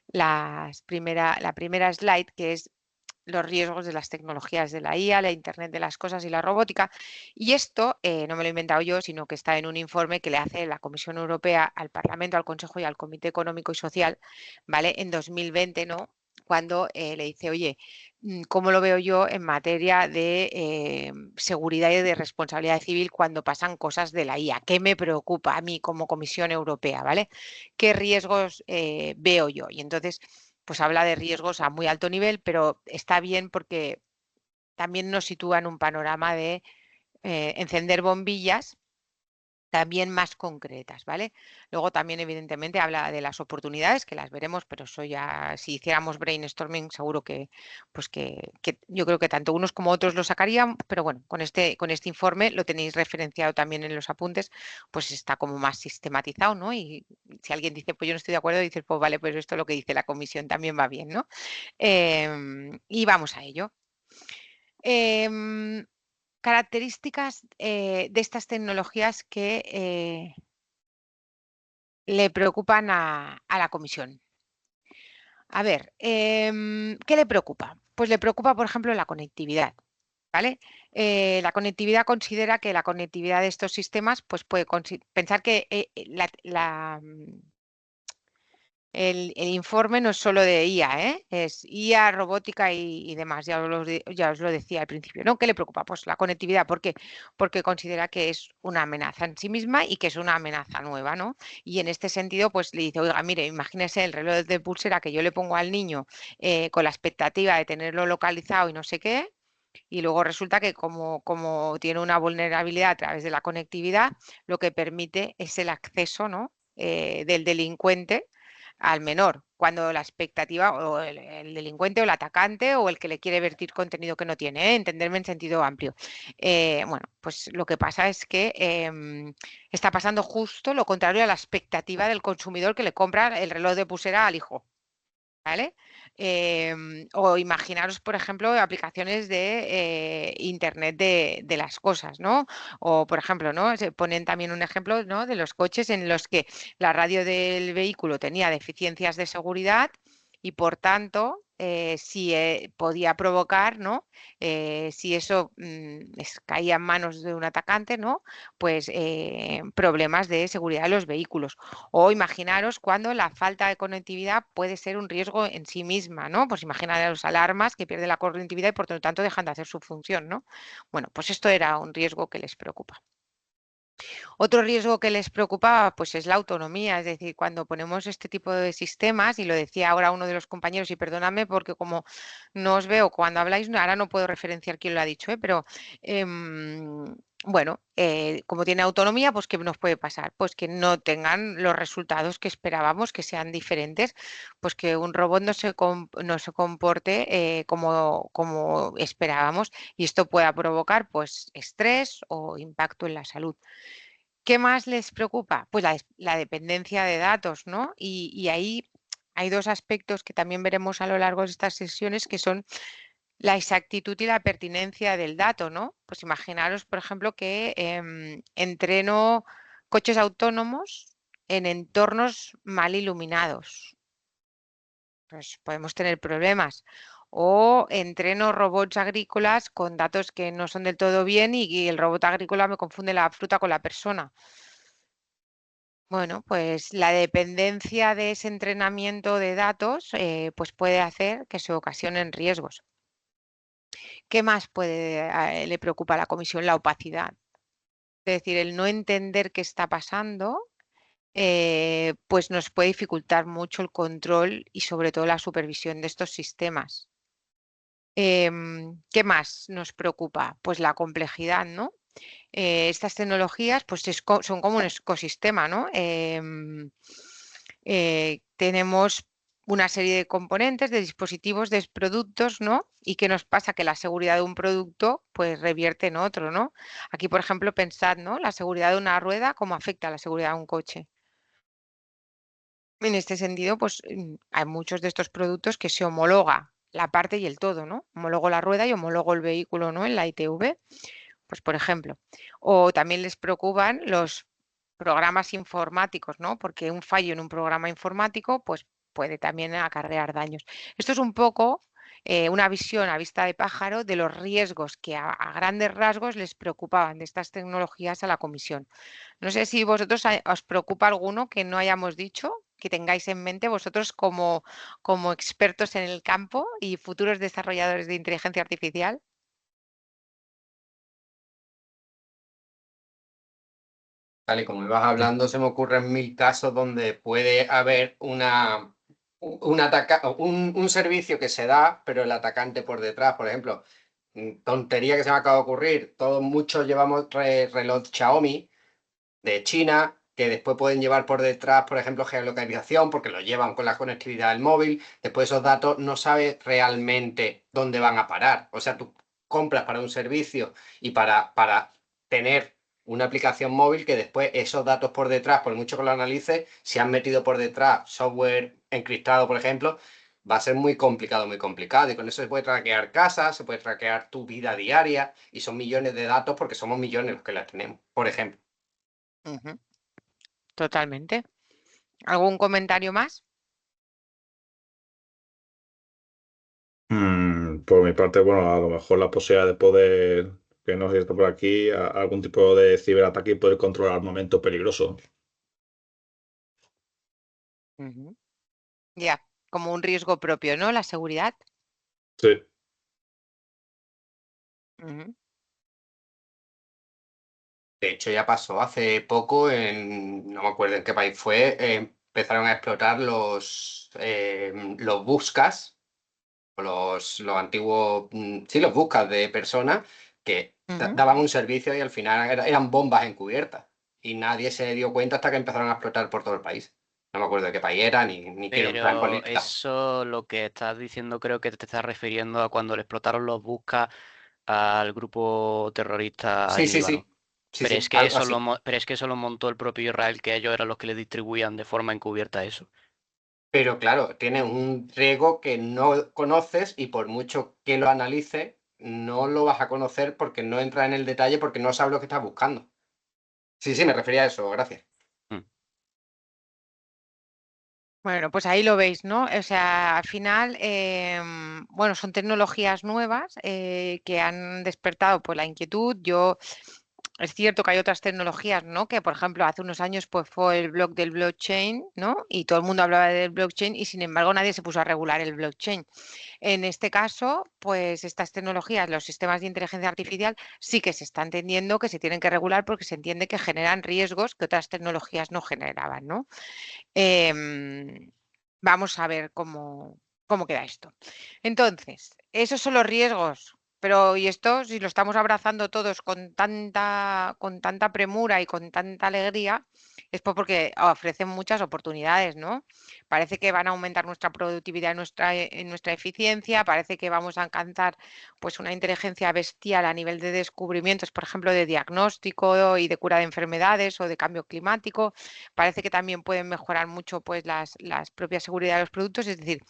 la primera slide, que es los riesgos de las tecnologías de la IA, la Internet de las cosas y la robótica. Y esto no me lo he inventado yo, sino que está en un informe que le hace la Comisión Europea al Parlamento, al Consejo y al Comité Económico y Social, ¿vale? En 2020, ¿no? Cuando le dice, oye, ¿cómo lo veo yo en materia de seguridad y de responsabilidad civil cuando pasan cosas de la IA? ¿Qué me preocupa a mí como Comisión Europea, ¿vale? ¿Qué riesgos veo yo? Y entonces pues habla de riesgos a muy alto nivel, pero está bien porque también nos sitúa en un panorama de encender bombillas también más concretas, ¿vale? Luego también, evidentemente, habla de las oportunidades, que las veremos, pero eso ya, si hiciéramos brainstorming, seguro que, pues que yo creo que tanto unos como otros lo sacarían, pero bueno, con este informe lo tenéis referenciado también en los apuntes, pues está como más sistematizado, ¿no? Y si alguien dice, pues yo no estoy de acuerdo, dices, pues vale, pues esto es lo que dice la comisión también va bien, ¿no? Y vamos a ello. Características de estas tecnologías que le preocupan a la comisión. A ver, ¿qué le preocupa? Pues le preocupa, por ejemplo, la conectividad, ¿vale? La conectividad considera que la conectividad de estos sistemas, pues puede pensar que el informe no es solo de IA, es IA, robótica y demás, ya os lo decía al principio, ¿no? ¿Qué le preocupa? Pues la conectividad, ¿por qué? Porque considera que es una amenaza en sí misma y que es una amenaza nueva, ¿no? Y en este sentido, pues le dice, oiga, mire, imagínese el reloj de pulsera que yo le pongo al niño con la expectativa de tenerlo localizado y no sé qué, y luego resulta que como tiene una vulnerabilidad a través de la conectividad, lo que permite es el acceso, ¿no? Del delincuente al menor, cuando la expectativa o el delincuente o el atacante o el que le quiere vertir contenido que no tiene, entenderme en sentido amplio. Bueno, pues lo que pasa es que está pasando justo lo contrario a la expectativa del consumidor que le compra el reloj de pulsera al hijo. ¿Vale? O imaginaros, por ejemplo, aplicaciones de Internet de las cosas, ¿no? O, por ejemplo, ¿no? Se ponen también un ejemplo, ¿no? De los coches en los que la radio del vehículo tenía deficiencias de seguridad y, por tanto, si podía provocar, ¿no? Si eso caía en manos de un atacante, ¿no? Pues problemas de seguridad de los vehículos. O imaginaros cuando la falta de conectividad puede ser un riesgo en sí misma, ¿no? Pues imaginaros alarmas que pierden la conectividad y por lo tanto dejan de hacer su función, ¿no? Bueno, pues esto era un riesgo que les preocupa. Otro riesgo que les preocupaba pues es la autonomía, es decir, cuando ponemos este tipo de sistemas, y lo decía ahora uno de los compañeros, y perdóname porque como no os veo cuando habláis, ahora no puedo referenciar quién lo ha dicho, pero bueno, como tiene autonomía, pues ¿qué nos puede pasar? Pues que no tengan los resultados que esperábamos, que sean diferentes, pues que un robot no se comporte como esperábamos y esto pueda provocar pues estrés o impacto en la salud. ¿Qué más les preocupa? Pues la dependencia de datos, ¿no? Y ahí hay dos aspectos que también veremos a lo largo de estas sesiones, que son la exactitud y la pertinencia del dato, ¿no? Pues imaginaros, por ejemplo, que entreno coches autónomos en entornos mal iluminados. Pues podemos tener problemas. O entreno robots agrícolas con datos que no son del todo bien y el robot agrícola me confunde la fruta con la persona. Bueno, pues la dependencia de ese entrenamiento de datos pues puede hacer que se ocasionen riesgos. ¿Qué más le preocupa a la comisión? La opacidad. Es decir, el no entender qué está pasando pues nos puede dificultar mucho el control y sobre todo la supervisión de estos sistemas. ¿Qué más nos preocupa? Pues la complejidad, ¿no? Estas tecnologías pues son como un ecosistema, ¿no? Tenemos una serie de componentes, de dispositivos, de productos, ¿no? ¿Y qué nos pasa? Que la seguridad de un producto pues revierte en otro, ¿no? Aquí, por ejemplo, pensad, ¿no? La seguridad de una rueda, ¿cómo afecta a la seguridad de un coche? En este sentido, pues hay muchos de estos productos que se homologa la parte y el todo, ¿no? Homologo la rueda y homologo el vehículo, ¿no? En la ITV, pues por ejemplo. O también les preocupan los programas informáticos, ¿no? Porque un fallo en un programa informático, pues puede también acarrear daños. Esto es un poco una visión a vista de pájaro de los riesgos que a grandes rasgos les preocupaban de estas tecnologías a la comisión. No sé si vosotros os preocupa alguno que no hayamos dicho, que tengáis en mente vosotros como expertos en el campo y futuros desarrolladores de inteligencia artificial. Tal y como ibas hablando, se me ocurren 1000 casos donde puede haber un servicio que se da, pero el atacante por detrás, por ejemplo, tontería que se me acaba de ocurrir, muchos llevamos reloj Xiaomi de China, que después pueden llevar por detrás, por ejemplo, geolocalización, porque lo llevan con la conectividad del móvil. Después esos datos no sabes realmente dónde van a parar. O sea, tú compras para un servicio y para tener una aplicación móvil que después esos datos por detrás, por mucho que lo analices, si han metido por detrás software encriptado, por ejemplo, va a ser muy complicado. Y con eso se puede traquear casas, se puede traquear tu vida diaria y son millones de datos porque somos millones los que las tenemos, por ejemplo. Totalmente. ¿Algún comentario más? Por mi parte, bueno, a lo mejor la posibilidad de poder, que no sé si está por aquí, algún tipo de ciberataque y poder controlar armamento peligroso. Ya, como un riesgo propio, ¿no? La seguridad. Sí. De hecho, ya pasó hace poco, no me acuerdo en qué país fue, empezaron a explotar los buscas, o los antiguos, sí, los buscas de personas que daban un servicio y al final eran bombas encubiertas. Y nadie se dio cuenta hasta que empezaron a explotar por todo el país. No me acuerdo de qué país era, ni quiero entrar en Pero política. eso lo que estás diciendo creo que te estás refiriendo a cuando le explotaron los buscas al grupo terrorista Sí, en sí, Líbano. sí. Sí, Pero sí, es que algo eso así. pero es que eso lo montó el propio Israel, que ellos eran los que le distribuían de forma encubierta eso. Pero claro, tiene un riesgo que no conoces y por mucho que lo analices, no lo vas a conocer porque no entra en el detalle, porque no sabes lo que estás buscando. Sí, me refería a eso, gracias. Bueno, pues ahí lo veis, ¿no? O sea, al final, bueno, son tecnologías nuevas que han despertado pues la inquietud. Es cierto que hay otras tecnologías, ¿no? Que, por ejemplo, hace unos años pues fue el blog del blockchain, ¿no? Y todo el mundo hablaba del blockchain y, sin embargo, nadie se puso a regular el blockchain. En este caso, pues estas tecnologías, los sistemas de inteligencia artificial, sí que se está entendiendo que se tienen que regular porque se entiende que generan riesgos que otras tecnologías no generaban, ¿no? Vamos a ver cómo queda esto. Entonces, esos son los riesgos Pero y esto, si lo estamos abrazando todos con tanta premura y con tanta alegría, es porque ofrecen muchas oportunidades, ¿no? Parece que van a aumentar nuestra productividad y nuestra eficiencia, parece que vamos a alcanzar pues una inteligencia bestial a nivel de descubrimientos, por ejemplo, de diagnóstico y de cura de enfermedades o de cambio climático. Parece que también pueden mejorar mucho pues las propias seguridad de los productos, es decir,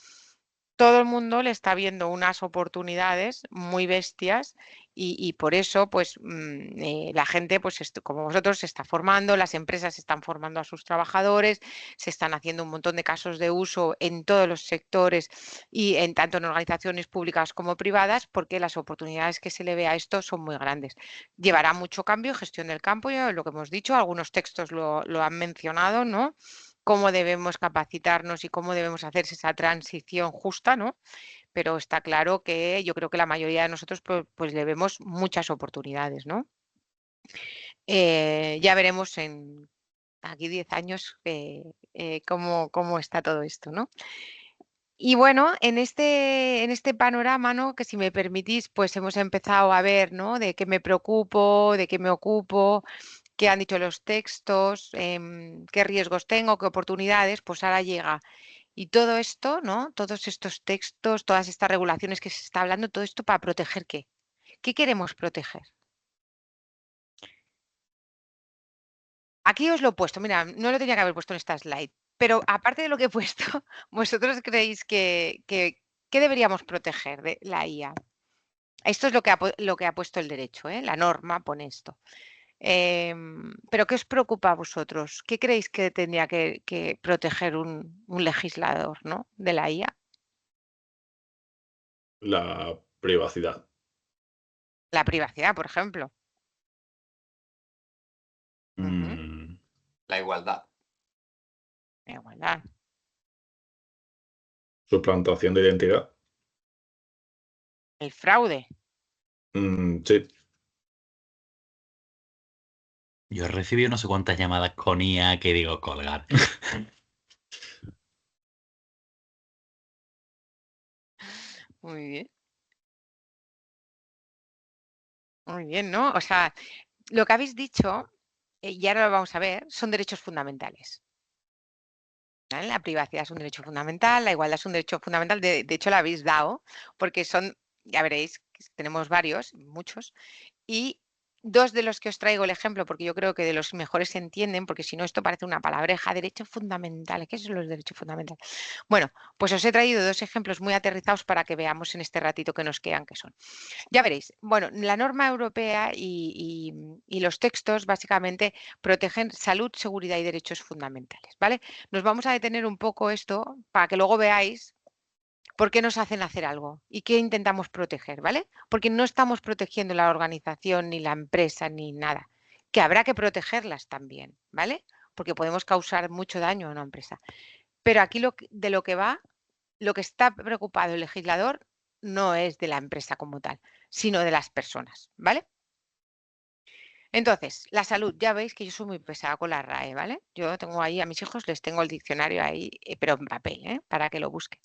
todo el mundo le está viendo unas oportunidades muy bestias y por eso pues la gente pues como vosotros se está formando, las empresas están formando a sus trabajadores, se están haciendo un montón de casos de uso en todos los sectores y tanto en organizaciones públicas como privadas, porque las oportunidades que se le ve a esto son muy grandes. Llevará mucho cambio, gestión del campo, ya lo que hemos dicho, algunos textos lo han mencionado, ¿no? Cómo debemos capacitarnos y cómo debemos hacer esa transición justa, ¿no? Pero está claro que yo creo que la mayoría de nosotros pues le vemos muchas oportunidades, ¿no? Ya veremos en aquí 10 años cómo está todo esto, ¿no? Y bueno, en este panorama, ¿no? Que si me permitís, pues hemos empezado a ver, ¿no? De qué me preocupo, de qué me ocupo, qué han dicho los textos, qué riesgos tengo, qué oportunidades, pues ahora llega. Y todo esto, ¿no? Todos estos textos, todas estas regulaciones que se está hablando, todo esto para proteger ¿qué? ¿Qué queremos proteger? Aquí os lo he puesto, mira, no lo tenía que haber puesto en esta slide, pero aparte de lo que he puesto, ¿vosotros creéis que deberíamos proteger de la IA? Esto es lo que ha puesto el derecho, ¿eh? La norma pone esto. Pero ¿qué os preocupa a vosotros? ¿Qué creéis que tendría que proteger un legislador, ¿no? De la IA? La privacidad. La privacidad, por ejemplo. La igualdad. La igualdad. Suplantación de identidad. El fraude. Sí. Yo he recibido no sé cuántas llamadas con IA que digo colgar. Muy bien. Muy bien, ¿no? O sea, lo que habéis dicho, y ahora lo vamos a ver, son derechos fundamentales. ¿Vale? La privacidad es un derecho fundamental, la igualdad es un derecho fundamental, de hecho la habéis dado, porque son, ya veréis, tenemos varios, muchos, y dos de los que os traigo el ejemplo, porque yo creo que de los mejores se entienden, porque si no esto parece una palabreja, derechos fundamentales. ¿Qué son los derechos fundamentales? Bueno, pues os he traído dos ejemplos muy aterrizados para que veamos en este ratito que nos quedan qué son. Ya veréis, bueno, la norma europea y los textos básicamente protegen salud, seguridad y derechos fundamentales, ¿vale? Nos vamos a detener un poco esto para que luego veáis por qué nos hacen hacer algo y qué intentamos proteger, ¿vale? Porque no estamos protegiendo la organización, ni la empresa, ni nada, que habrá que protegerlas también, ¿vale? Porque podemos causar mucho daño a una empresa. Pero aquí de lo que va, lo que está preocupado el legislador no es de la empresa como tal, sino de las personas, ¿vale? Entonces, la salud, ya veis que yo soy muy pesada con la RAE, ¿vale? Yo tengo ahí a mis hijos, les tengo el diccionario ahí, pero en papel, ¿eh? Para que lo busquen.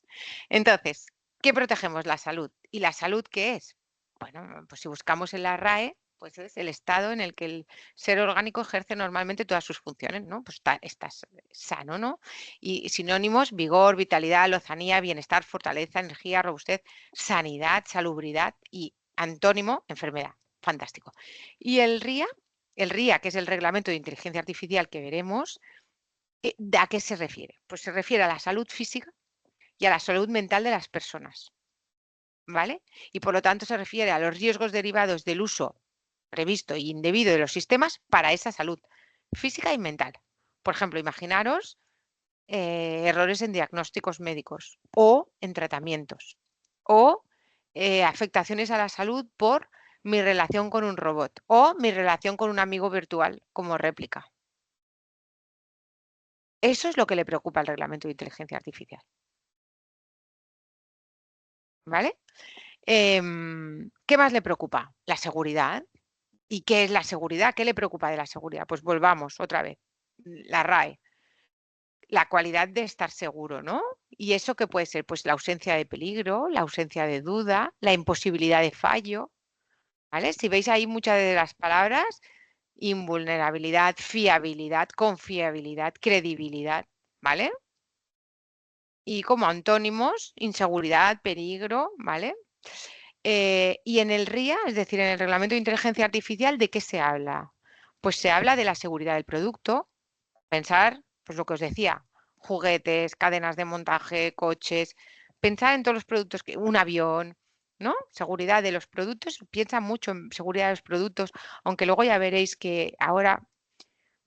Entonces, ¿qué protegemos? La salud. ¿Y la salud qué es? Bueno, pues si buscamos en la RAE, pues es el estado en el que el ser orgánico ejerce normalmente todas sus funciones, ¿no? Pues estás sano, ¿no? Y sinónimos, vigor, vitalidad, lozanía, bienestar, fortaleza, energía, robustez, sanidad, salubridad y antónimo, enfermedad. Fantástico. Y el RIA, que es el Reglamento de Inteligencia Artificial que veremos, ¿a qué se refiere? Pues se refiere a la salud física y a la salud mental de las personas, ¿vale? Y por lo tanto se refiere a los riesgos derivados del uso previsto e indebido de los sistemas para esa salud física y mental. Por ejemplo, imaginaros errores en diagnósticos médicos o en tratamientos o afectaciones a la salud por mi relación con un robot o mi relación con un amigo virtual como réplica. Eso es lo que le preocupa al reglamento de inteligencia artificial. ¿Vale? ¿Qué más le preocupa? La seguridad. ¿Y qué es la seguridad? ¿Qué le preocupa de la seguridad? Pues volvamos otra vez. La RAE. La cualidad de estar seguro, ¿no? ¿Y eso qué puede ser? Pues la ausencia de peligro, la ausencia de duda, la imposibilidad de fallo, ¿vale? Si veis ahí muchas de las palabras, invulnerabilidad, fiabilidad, confiabilidad, credibilidad, ¿vale? Y como antónimos, inseguridad, peligro, ¿vale? Y en el RIA, es decir, en el Reglamento de Inteligencia Artificial, ¿de qué se habla? Pues se habla de la seguridad del producto. Pensar, pues lo que os decía, juguetes, cadenas de montaje, coches, pensar en todos los productos, un avión, ¿no? Seguridad de los productos, piensa mucho en seguridad de los productos, aunque luego ya veréis que ahora,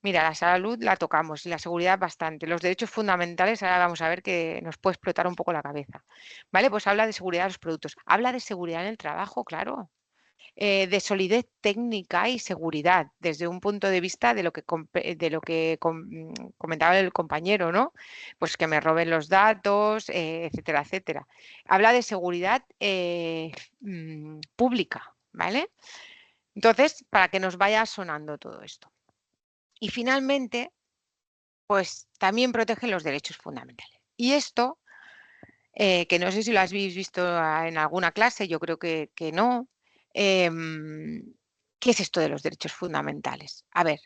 mira, la salud la tocamos y la seguridad bastante. Los derechos fundamentales, ahora vamos a ver que nos puede explotar un poco la cabeza, ¿vale? Pues habla de seguridad de los productos, habla de seguridad en el trabajo, claro. De solidez técnica y seguridad, desde un punto de vista de lo que, comentaba el compañero, ¿no? Pues que me roben los datos, etcétera, etcétera. Habla de seguridad pública, ¿vale? Entonces, para que nos vaya sonando todo esto. Y finalmente, pues también protegen los derechos fundamentales. Y esto, que no sé si lo habéis visto en alguna clase, yo creo que no. ¿Qué es esto de los derechos fundamentales? A ver,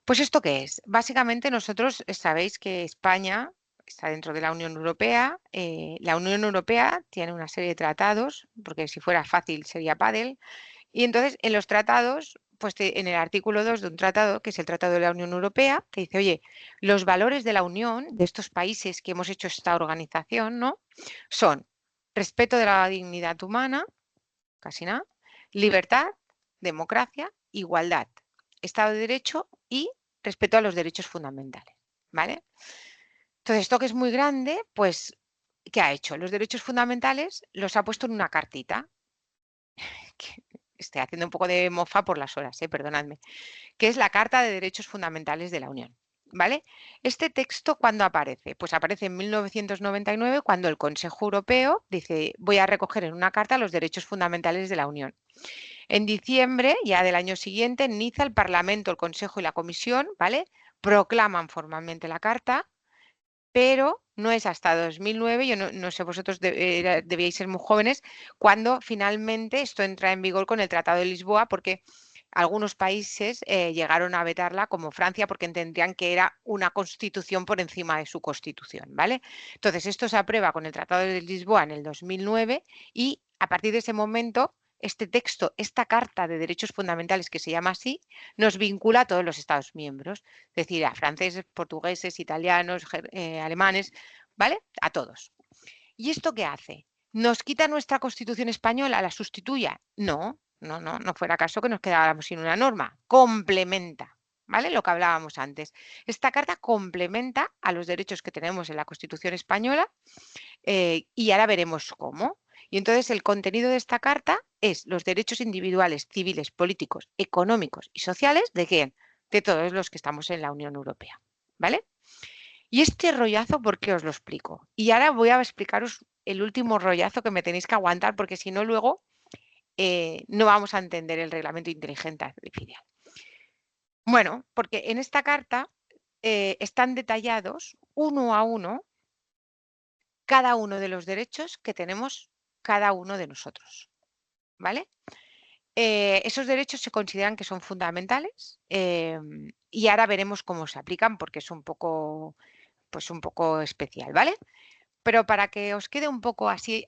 pues ¿esto qué es? Básicamente nosotros sabéis que España está dentro de la Unión Europea. La Unión Europea tiene una serie de tratados, porque si fuera fácil sería Padel. Y entonces en los tratados, pues en el artículo 2 de un tratado, que es el Tratado de la Unión Europea, que dice, oye, los valores de la Unión, de estos países que hemos hecho esta organización, ¿no? Son respeto de la dignidad humana, casi nada, libertad, democracia, igualdad, Estado de Derecho y respeto a los derechos fundamentales, ¿vale? Entonces, esto que es muy grande, pues, ¿qué ha hecho? Los derechos fundamentales los ha puesto en una cartita. Estoy haciendo un poco de mofa por las horas, perdonadme, que es la Carta de Derechos Fundamentales de la Unión, ¿vale? Este texto, ¿cuándo aparece? Pues aparece en 1999, cuando el Consejo Europeo dice, voy a recoger en una carta los derechos fundamentales de la Unión. En diciembre, ya del año siguiente, en Niza, el Parlamento, el Consejo y la Comisión, ¿vale? Proclaman formalmente la carta, pero no es hasta 2009, yo no sé, vosotros debíais ser muy jóvenes, cuando finalmente esto entra en vigor con el Tratado de Lisboa, porque algunos países llegaron a vetarla, como Francia, porque entendían que era una constitución por encima de su constitución, ¿vale? Entonces, esto se aprueba con el Tratado de Lisboa en el 2009 y a partir de ese momento, este texto, esta Carta de Derechos Fundamentales, que se llama así, nos vincula a todos los Estados miembros, es decir, a franceses, portugueses, italianos, alemanes, ¿vale? A todos. ¿Y esto qué hace? ¿Nos quita nuestra Constitución española? ¿La sustituye? No, no fuera caso que nos quedáramos sin una norma. Complementa, ¿vale? Lo que hablábamos antes. Esta carta complementa a los derechos que tenemos en la Constitución española y ahora veremos cómo. Y entonces el contenido de esta carta es los derechos individuales, civiles, políticos, económicos y sociales ¿de quién? De todos los que estamos en la Unión Europea, ¿vale? Y este rollazo, ¿por qué os lo explico? Y ahora voy a explicaros el último rollazo que me tenéis que aguantar, porque si no luego no vamos a entender el reglamento inteligente artificial. Bueno, porque en esta carta están detallados uno a uno cada uno de los derechos que tenemos cada uno de nosotros, ¿vale? Esos derechos se consideran que son fundamentales y ahora veremos cómo se aplican porque es un poco, pues un poco especial, ¿vale? Pero para que os quede un poco así,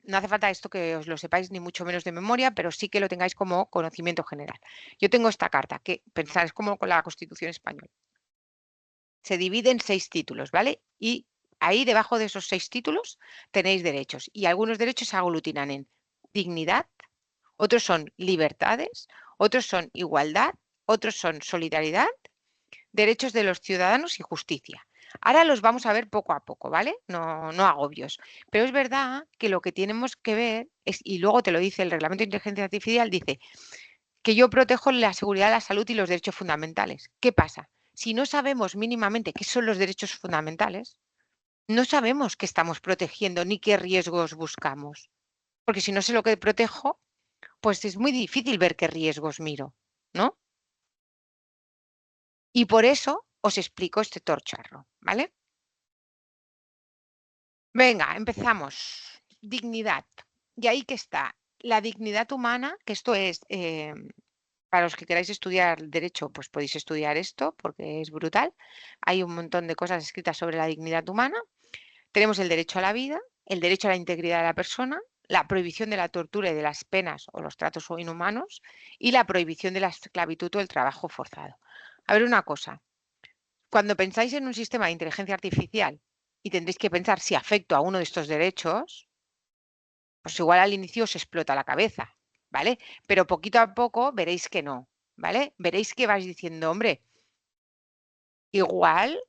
no hace falta esto que os lo sepáis ni mucho menos de memoria, pero sí que lo tengáis como conocimiento general. Yo tengo esta carta que, pensad, es como con la Constitución española. Se divide en 6 títulos, ¿vale? Y ahí debajo de esos 6 títulos tenéis derechos y algunos derechos se aglutinan en dignidad, otros son libertades, otros son igualdad, otros son solidaridad, derechos de los ciudadanos y justicia. Ahora los vamos a ver poco a poco, ¿vale? No agobios. Pero es verdad que lo que tenemos que ver es, y luego te lo dice el Reglamento de Inteligencia Artificial, dice que yo protejo la seguridad, la salud y los derechos fundamentales. ¿Qué pasa? Si no sabemos mínimamente qué son los derechos fundamentales, no sabemos qué estamos protegiendo ni qué riesgos buscamos. Porque si no sé lo que protejo, pues es muy difícil ver qué riesgos miro, ¿no? Y por eso os explico este torcharro, ¿vale? Venga, empezamos. Dignidad. Y ahí que está. la dignidad humana, que esto es, para los que queráis estudiar derecho, pues podéis estudiar esto porque es brutal. Hay un montón de cosas escritas sobre la dignidad humana. Tenemos el derecho a la vida, el derecho a la integridad de la persona, la prohibición de la tortura y de las penas o los tratos inhumanos y la prohibición de la esclavitud o el trabajo forzado. A ver una cosa, cuando pensáis en un sistema de inteligencia artificial y tendréis que pensar si afecto a uno de estos derechos, pues igual al inicio os explota la cabeza, ¿vale? Pero poquito a poco veréis que no, ¿vale? Veréis que vais diciendo, hombre, igual,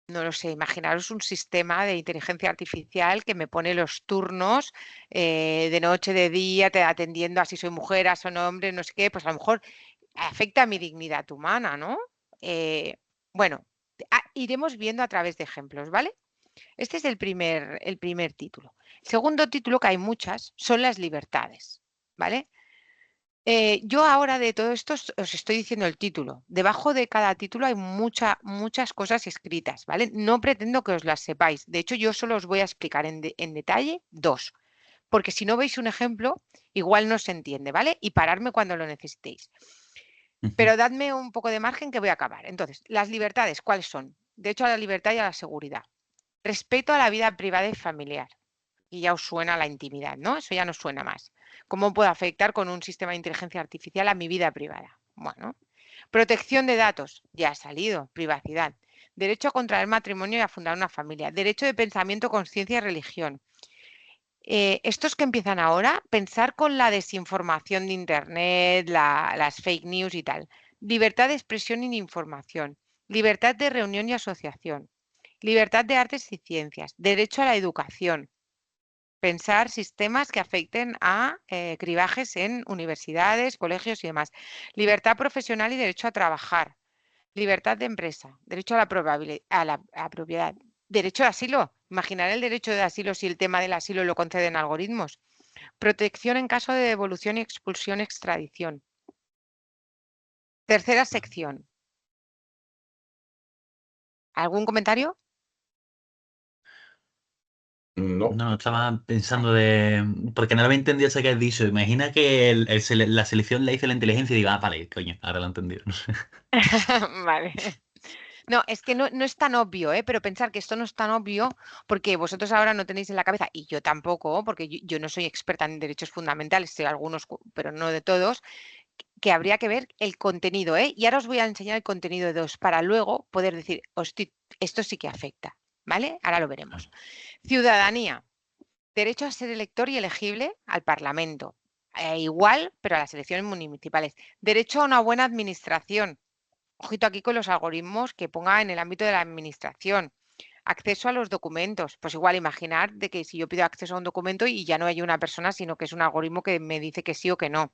no lo sé, imaginaros un sistema de inteligencia artificial que me pone los turnos de noche, de día, atendiendo a si soy mujer, a soy hombre, no sé qué, pues a lo mejor afecta a mi dignidad humana, ¿no? Bueno, iremos viendo a través de ejemplos, ¿vale? Este es el primer título. El segundo título, que hay muchas, son las libertades, ¿vale? Yo ahora de todo esto os estoy diciendo el título. Debajo de cada título hay muchas cosas escritas, ¿vale? No pretendo que os las sepáis. De hecho, yo solo os voy a explicar en detalle dos, porque si no veis un ejemplo, igual no se entiende, ¿vale? Y pararme cuando lo necesitéis. Pero dadme un poco de margen que voy a acabar. Entonces, las libertades, ¿cuáles son? Derecho a la libertad y a la seguridad. Respeto a la vida privada y familiar. Y ya os suena la intimidad, ¿no? Eso ya no suena más. ¿Cómo puede afectar con un sistema de inteligencia artificial a mi vida privada? Bueno, protección de datos, ya ha salido, privacidad. Derecho a contraer matrimonio y a fundar una familia. Derecho de pensamiento, conciencia y religión. Estos que empiezan ahora, pensar con la desinformación de Internet, las fake news y tal. Libertad de expresión y de información. Libertad de reunión y asociación. Libertad de artes y ciencias. Derecho a la educación. Pensar sistemas que afecten a cribajes en universidades, colegios y demás. Libertad profesional y derecho a trabajar. Libertad de empresa. Derecho a la propiedad. Derecho de asilo. Imaginar el derecho de asilo si el tema del asilo lo conceden algoritmos. Protección en caso de devolución y expulsión, extradición. Tercera sección. ¿Algún comentario? No. Estaba pensando porque no lo había entendido eso que has dicho. Imagina que la selección la hizo la inteligencia y digo, vale, coño, ahora lo he entendido. Vale. No, es que no es tan obvio, pero pensar que esto no es tan obvio porque vosotros ahora no tenéis en la cabeza, y yo tampoco, porque yo no soy experta en derechos fundamentales, sé algunos, pero no de todos, que habría que ver el contenido, Y ahora os voy a enseñar el contenido de dos para luego poder decir, hostia, esto sí que afecta, ¿vale? Ahora lo veremos. Ciudadanía. Derecho a ser elector y elegible al Parlamento. Igual, pero a las elecciones municipales. Derecho a una buena administración. Ojito aquí con los algoritmos que ponga en el ámbito de la administración. Acceso a los documentos. Pues igual imaginar de que si yo pido acceso a un documento y ya no hay una persona, sino que es un algoritmo que me dice que sí o que no.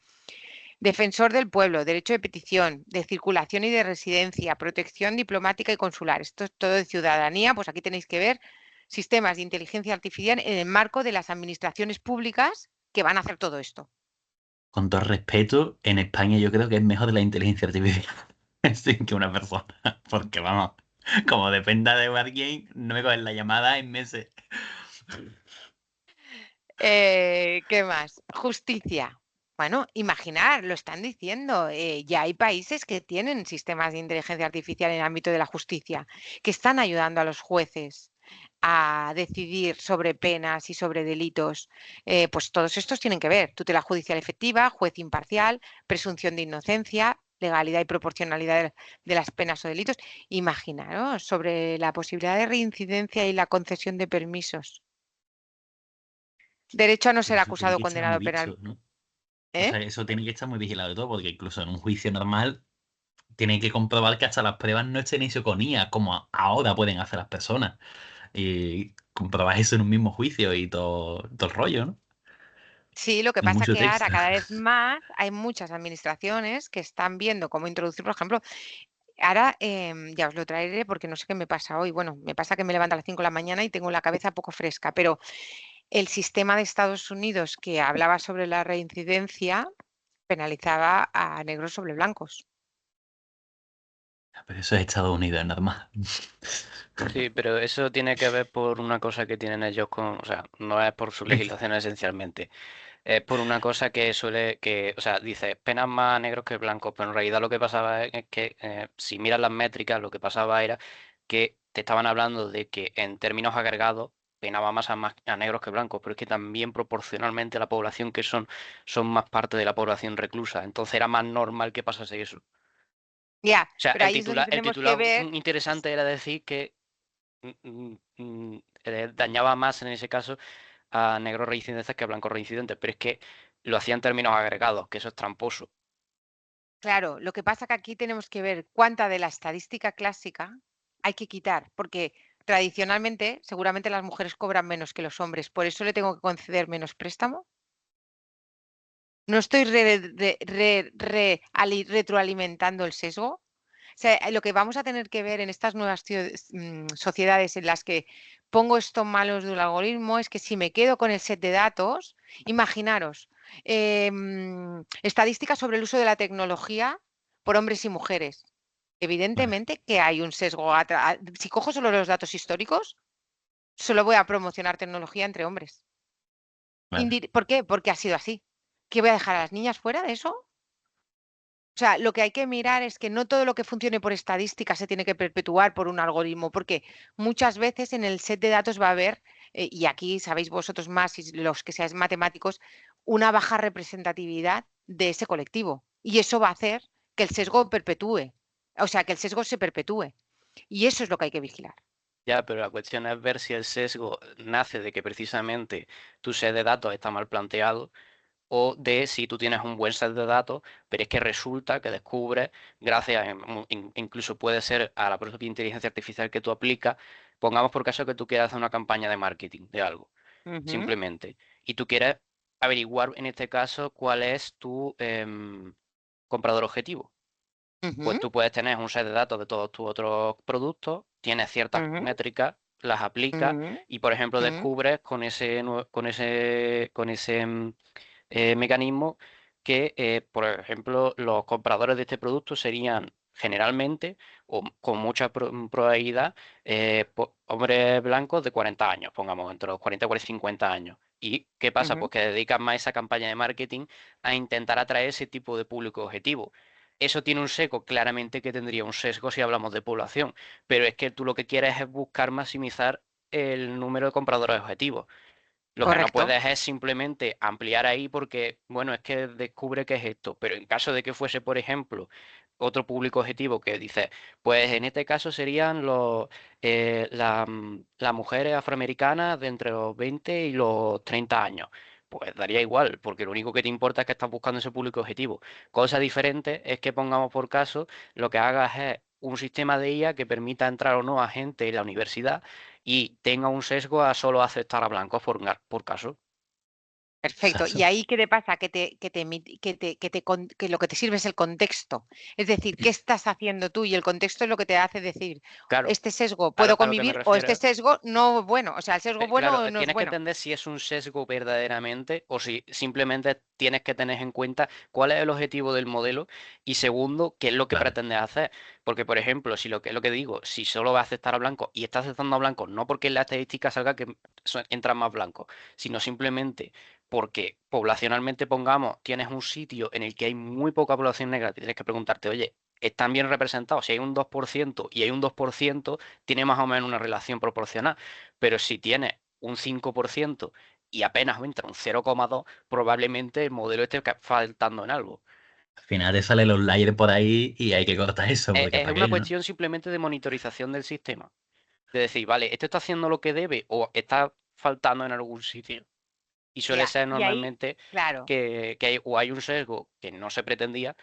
Defensor del pueblo, derecho de petición, de circulación y de residencia, protección diplomática y consular. Esto es todo de ciudadanía. Pues aquí tenéis que ver sistemas de inteligencia artificial en el marco de las administraciones públicas que van a hacer todo esto. Con todo respeto, en España yo creo que es mejor la inteligencia artificial que una persona. Porque vamos, como dependa de alguien, no me cogen la llamada en meses. ¿Qué más? Justicia. Bueno, imaginar, lo están diciendo, ya hay países que tienen sistemas de inteligencia artificial en el ámbito de la justicia, que están ayudando a los jueces a decidir sobre penas y sobre delitos. Pues todos estos tienen que ver. Tutela judicial efectiva, juez imparcial, presunción de inocencia, legalidad y proporcionalidad de las penas o delitos. Imaginaros sobre la posibilidad de reincidencia y la concesión de permisos. Derecho a no ser Eso acusado tiene o que estar condenado muy penal. visto, ¿no? O sea, eso tiene que estar muy vigilado de todo, porque incluso en un juicio normal tiene que comprobar que hasta las pruebas no estén hechas con IA, como ahora pueden hacer las personas. Y comprobar eso en un mismo juicio y todo el rollo, ¿no? Sí, lo que Hay pasa mucho que ahora texto. cada vez más hay muchas administraciones que están viendo cómo introducir, por ejemplo, ahora ya os lo traeré porque no sé qué me pasa hoy. Bueno, me pasa que me levanto a las 5 de la mañana y tengo la cabeza poco fresca, pero el sistema de Estados Unidos que hablaba sobre la reincidencia penalizaba a negros sobre blancos. Pero eso es Estados Unidos, nada más. Sí, pero eso tiene que ver por una cosa que tienen ellos con, o sea, no es por su legislación esencialmente, es por una cosa que o sea, dice penas más negros que blancos, pero en realidad lo que pasaba es que si miras las métricas, lo que pasaba era que te estaban hablando de que en términos agregados penaba más a negros que blancos, pero es que también proporcionalmente la población que son más parte de la población reclusa, entonces era más normal que pasase eso. Ya, O sea, pero ahí es donde el tenemos que titular ver. interesante era decir que dañaba más en ese caso a negros reincidentes que a blancos reincidentes, pero es que lo hacía en términos agregados, que eso es tramposo. Claro, lo que pasa que aquí tenemos que ver cuánta de la estadística clásica hay que quitar, porque tradicionalmente seguramente las mujeres cobran menos que los hombres, por eso le tengo que conceder menos préstamo. No estoy retroalimentando el sesgo. O sea, lo que vamos a tener que ver en estas nuevas sociedades en las que pongo estos malos del algoritmo es que si me quedo con el set de datos, imaginaros, estadísticas sobre el uso de la tecnología por hombres y mujeres. Evidentemente que hay un sesgo. Si cojo solo los datos históricos, solo voy a promocionar tecnología entre hombres. ¿Por qué? Porque ha sido así. ¿Qué voy a dejar a las niñas fuera de eso? O sea, lo que hay que mirar es que no todo lo que funcione por estadística se tiene que perpetuar por un algoritmo, porque muchas veces en el set de datos va a haber, y aquí sabéis vosotros más, y los que seáis matemáticos, una baja representatividad de ese colectivo. Y eso va a hacer que el sesgo perpetúe, o sea, que el sesgo se perpetúe. Y eso es lo que hay que vigilar. Ya, pero la cuestión es ver si el sesgo nace de que precisamente tu set de datos está mal planteado o de si tú tienes un buen set de datos, pero es que resulta que descubres, gracias, incluso puede ser a la propia inteligencia artificial que tú aplicas, pongamos por caso que tú quieras hacer una campaña de marketing de algo, simplemente, y tú quieres averiguar en este caso cuál es tu comprador objetivo. Pues tú puedes tener un set de datos de todos tus otros productos, tienes ciertas métricas, las aplicas y, por ejemplo, descubres con ese mecanismo que, por ejemplo, los compradores de este producto serían generalmente o con mucha probabilidad hombres blancos de 40 años, pongamos, entre los 40 y 50 años. ¿Y qué pasa? Pues que dedican más esa campaña de marketing a intentar atraer ese tipo de público objetivo. Eso tiene un sesgo, claramente que tendría un sesgo si hablamos de población, pero es que tú lo que quieres es buscar maximizar el número de compradores objetivos. Lo que no Correcto. puedes es simplemente ampliar ahí porque, bueno, es que descubre que es esto, pero en caso de que fuese, por ejemplo, otro público objetivo que dice, pues en este caso serían las mujeres afroamericanas de entre los 20 y los 30 años. Pues daría igual, porque lo único que te importa es que estás buscando ese público objetivo. Cosa diferente es que pongamos por caso, lo que hagas es un sistema de IA que permita entrar o no a gente en la universidad y tenga un sesgo a solo aceptar a blancos por caso. Perfecto. ¿Y ahí qué te pasa? Que lo que te sirve es el contexto. Es decir, ¿qué estás haciendo tú? Y el contexto es lo que te hace decir, Claro, este sesgo a puedo lo que me convivir o este refiero. sesgo no es bueno. O sea, el sesgo bueno Claro, no es tienes que bueno. entender si es un sesgo verdaderamente o si simplemente tienes que tener en cuenta cuál es el objetivo del modelo y segundo, qué es lo que pretendes hacer. Porque, por ejemplo, si lo que es lo que digo, si solo vas a aceptar a blancos y estás aceptando a blancos, no porque en la estadística salga que entran más blancos, sino simplemente porque poblacionalmente, pongamos, tienes un sitio en el que hay muy poca población negra, tienes que preguntarte, oye, ¿están bien representados? Si hay un 2% y hay un 2%, tiene más o menos una relación proporcional. Pero si tienes un 5% y apenas entra un 0,2, probablemente el modelo esté faltando en algo. Al final te salen los layers por ahí y hay que cortar eso, porque Es para una qué, ¿no? cuestión simplemente de monitorización del sistema. De decir, vale, ¿esto está haciendo lo que debe o está faltando en algún sitio? Y suele Ya, ser y ahí, normalmente claro. que hay un sesgo que no se pretendía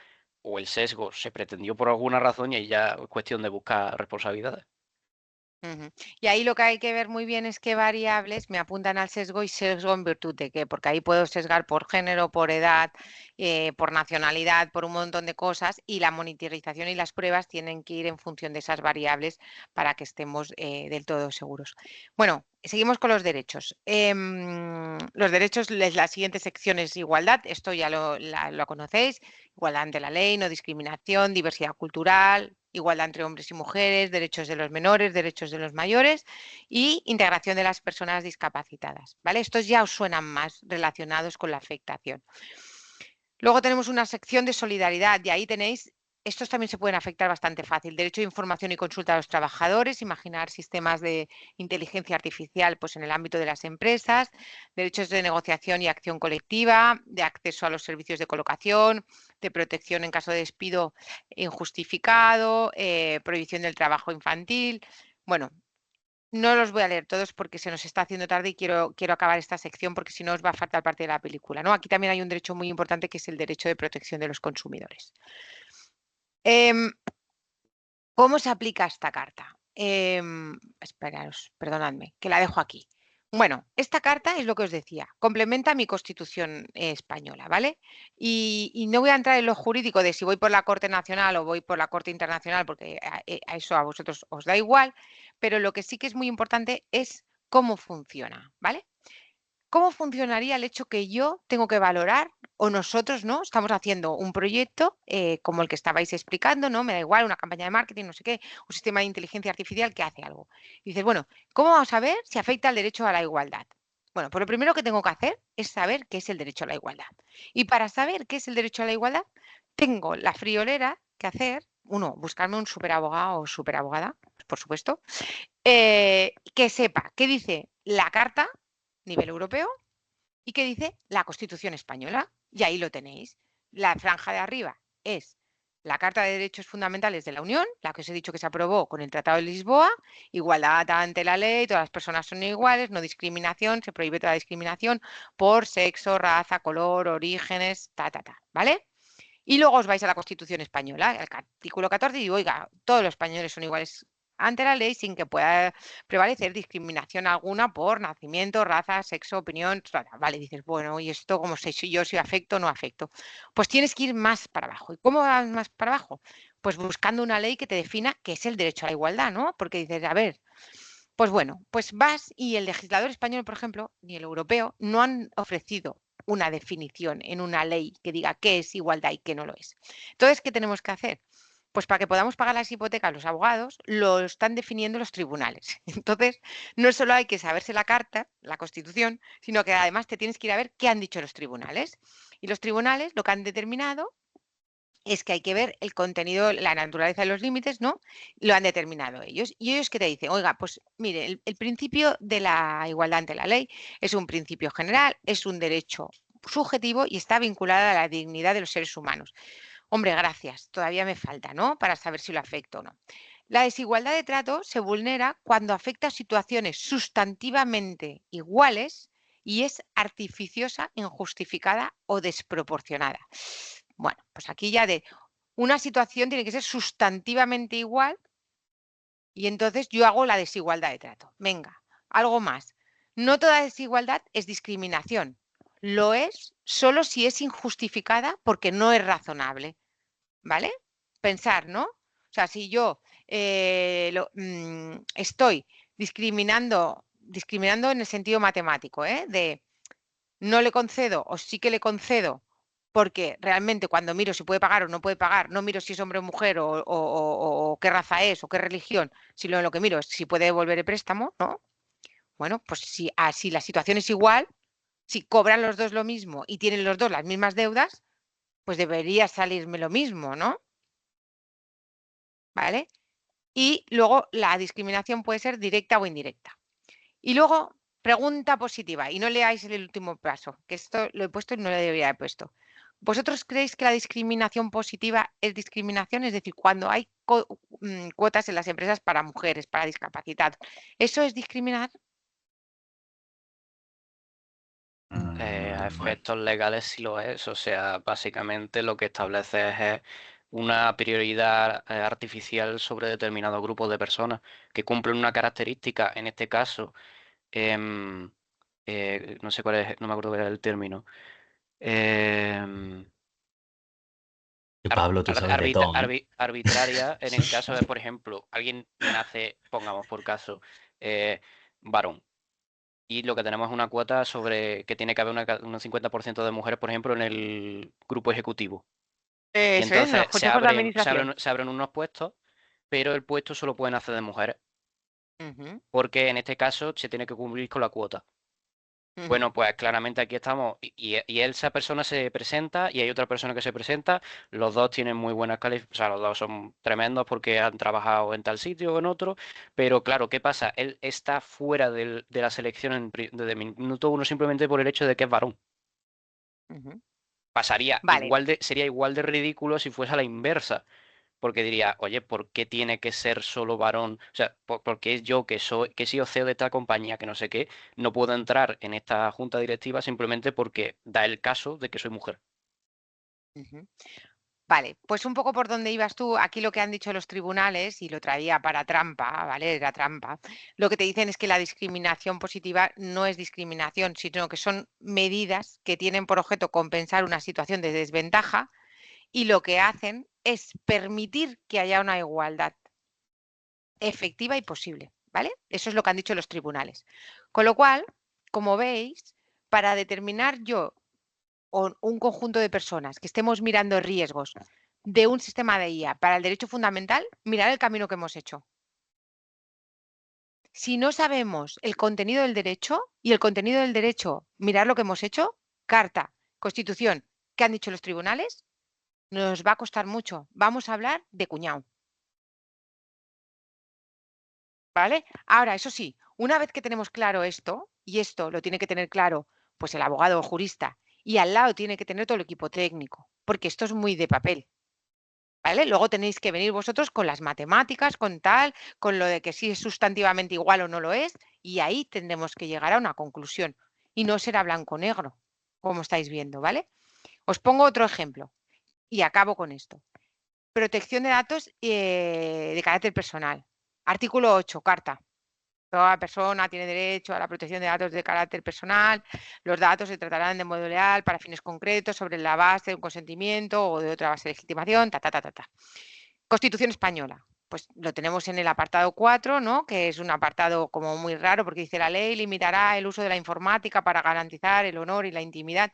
o el sesgo se pretendió por alguna razón y ahí ya es cuestión de buscar responsabilidades. Y ahí lo que hay que ver muy bien es qué variables me apuntan al sesgo y sesgo en virtud de qué, porque ahí puedo sesgar por género, por edad, por nacionalidad, por un montón de cosas y la monitorización y las pruebas tienen que ir en función de esas variables para que estemos del todo seguros. Bueno, seguimos con los derechos. Los derechos, la siguiente sección es igualdad, esto ya lo conocéis, igualdad ante la ley, no discriminación, diversidad cultural, igualdad entre hombres y mujeres, derechos de los menores, derechos de los mayores y integración de las personas discapacitadas, ¿vale? Estos ya os suenan más relacionados con la afectación. Luego tenemos una sección de solidaridad y ahí tenéis, estos también se pueden afectar bastante fácil. Derecho de información y consulta a los trabajadores, imaginar sistemas de inteligencia artificial pues, en el ámbito de las empresas, derechos de negociación y acción colectiva, de acceso a los servicios de colocación, de protección en caso de despido injustificado, prohibición del trabajo infantil. Bueno, no los voy a leer todos porque se nos está haciendo tarde y quiero acabar esta sección porque si no os va a faltar parte de la película, ¿no? Aquí también hay un derecho muy importante que es el derecho de protección de los consumidores. ¿Cómo se aplica esta carta? Esperaros, perdonadme, que la dejo aquí. Bueno, esta carta es lo que os decía, complementa mi Constitución española, ¿vale? Y no voy a entrar en lo jurídico de si voy por la Corte Nacional o voy por la Corte Internacional, porque a eso a vosotros os da igual, pero lo que sí que es muy importante es cómo funciona, ¿vale? ¿Cómo funcionaría el hecho que yo tengo que valorar o nosotros, ¿no? Estamos haciendo un proyecto como el que estabais explicando, ¿no? Me da igual, una campaña de marketing, no sé qué, un sistema de inteligencia artificial que hace algo. Y dices, bueno, ¿cómo vamos a ver si afecta al derecho a la igualdad? Bueno, pues lo primero que tengo que hacer es saber qué es el derecho a la igualdad. Y para saber qué es el derecho a la igualdad, tengo la friolera que hacer, uno, buscarme un superabogado o superabogada, por supuesto, que sepa qué dice la carta nivel europeo y qué dice la Constitución española. Y ahí lo tenéis. La franja de arriba es la Carta de Derechos Fundamentales de la Unión, la que os he dicho que se aprobó con el Tratado de Lisboa, igualdad ante la ley, todas las personas son iguales, no discriminación, se prohíbe toda discriminación por sexo, raza, color, orígenes, ¿vale? Y luego os vais a la Constitución española, el artículo 14, y digo, oiga, todos los españoles son iguales ante la ley sin que pueda prevalecer discriminación alguna por nacimiento, raza, sexo, opinión, vale, dices, bueno, ¿y esto cómo sé si yo afecto o no afecto? Pues tienes que ir más para abajo. ¿Y cómo vas más para abajo? Pues buscando una ley que te defina qué es el derecho a la igualdad, ¿no? Porque dices, a ver, pues bueno, pues vas y el legislador español, por ejemplo, ni el europeo, no han ofrecido una definición en una ley que diga qué es igualdad y qué no lo es. Entonces, ¿qué tenemos que hacer? Pues para que podamos pagar las hipotecas los abogados, lo están definiendo los tribunales. Entonces, no solo hay que saberse la carta, la Constitución, sino que además te tienes que ir a ver qué han dicho los tribunales. Y los tribunales lo que han determinado es que hay que ver el contenido, la naturaleza de los límites, ¿no? Lo han determinado ellos. Y ellos que te dicen, oiga, pues mire, el principio de la igualdad ante la ley es un principio general, es un derecho subjetivo y está vinculado a la dignidad de los seres humanos. Hombre, gracias, todavía me falta, ¿no? Para saber si lo afecto o no. La desigualdad de trato se vulnera cuando afecta a situaciones sustantivamente iguales y es artificiosa, injustificada o desproporcionada. Bueno, pues aquí ya de una situación tiene que ser sustantivamente igual y entonces yo hago la desigualdad de trato. Venga, algo más. No toda desigualdad es discriminación. Lo es solo si es injustificada porque no es razonable. ¿Vale? Pensar, ¿no? O sea, si yo estoy discriminando en el sentido matemático, de no le concedo o sí que le concedo porque realmente cuando miro si puede pagar o no puede pagar, no miro si es hombre o mujer o qué raza es o qué religión, sino lo que miro es si puede devolver el préstamo, ¿no? Bueno, pues si así la situación es igual, si cobran los dos lo mismo y tienen los dos las mismas deudas, pues debería salirme lo mismo, ¿no? ¿Vale? Y luego la discriminación puede ser directa o indirecta. Y luego, pregunta positiva, y no leáis el último paso, que esto lo he puesto y no lo debería haber puesto. ¿Vosotros creéis que la discriminación positiva es discriminación? Es decir, cuando hay cuotas en las empresas para mujeres, para discapacitados, ¿eso es discriminar? A efectos legales sí lo es, o sea, básicamente lo que establece es una prioridad artificial sobre determinado grupo de personas que cumplen una característica, en este caso, no sé cuál es, no me acuerdo cuál era el término. Pablo, tú sabes de todo, ¿no? Arbitraria en el caso de, por ejemplo, alguien nace, pongamos por caso, varón. Y lo que tenemos es una cuota sobre que tiene que haber un 50% de mujeres, por ejemplo, en el grupo ejecutivo. Y Eso es, en entonces los consejos de administración. se abren unos puestos pero el puesto solo pueden acceder mujeres, porque en este caso se tiene que cumplir con la cuota. Bueno, pues claramente aquí estamos y esa persona se presenta y hay otra persona que se presenta, los dos tienen muy buenas calificaciones, o sea, los dos son tremendos porque han trabajado en tal sitio o en otro, pero claro, ¿qué pasa? Él está fuera de la selección desde minuto 1 simplemente por el hecho de que es varón. Pasaría Vale. sería igual de ridículo si fuese a la inversa. Porque diría, oye, ¿por qué tiene que ser solo varón? O sea, ¿por qué yo que he sido CEO de esta compañía, que no sé qué, no puedo entrar en esta junta directiva simplemente porque da el caso de que soy mujer? Vale, pues un poco por donde ibas tú, aquí lo que han dicho los tribunales, y lo traía para trampa, ¿vale? Era trampa. Lo que te dicen es que la discriminación positiva no es discriminación, sino que son medidas que tienen por objeto compensar una situación de desventaja y lo que hacen es permitir que haya una igualdad efectiva y posible, ¿vale? Eso es lo que han dicho los tribunales. Con lo cual, como veis, para determinar yo o un conjunto de personas que estemos mirando riesgos de un sistema de IA para el derecho fundamental, mirar el camino que hemos hecho. Si no sabemos el contenido del derecho y el contenido del derecho, mirar lo que hemos hecho, carta, constitución, ¿qué han dicho los tribunales? Nos va a costar mucho. Vamos a hablar de cuñado. ¿Vale? Ahora, eso sí, una vez que tenemos claro esto, y esto lo tiene que tener claro pues el abogado o jurista, y al lado tiene que tener todo el equipo técnico, porque esto es muy de papel. ¿Vale? Luego tenéis que venir vosotros con las matemáticas, con tal, con lo de que si es sustantivamente igual o no lo es, y ahí tendremos que llegar a una conclusión. Y no será blanco-negro, como estáis viendo, ¿vale? Os pongo otro ejemplo y acabo con esto. Protección de datos de carácter personal. Artículo 8, carta. Toda persona tiene derecho a la protección de datos de carácter personal. Los datos se tratarán de modo leal para fines concretos sobre la base de un consentimiento o de otra base de legitimación. Constitución española. Pues lo tenemos en el apartado 4, ¿no? Que es un apartado como muy raro porque dice la ley limitará el uso de la informática para garantizar el honor y la intimidad.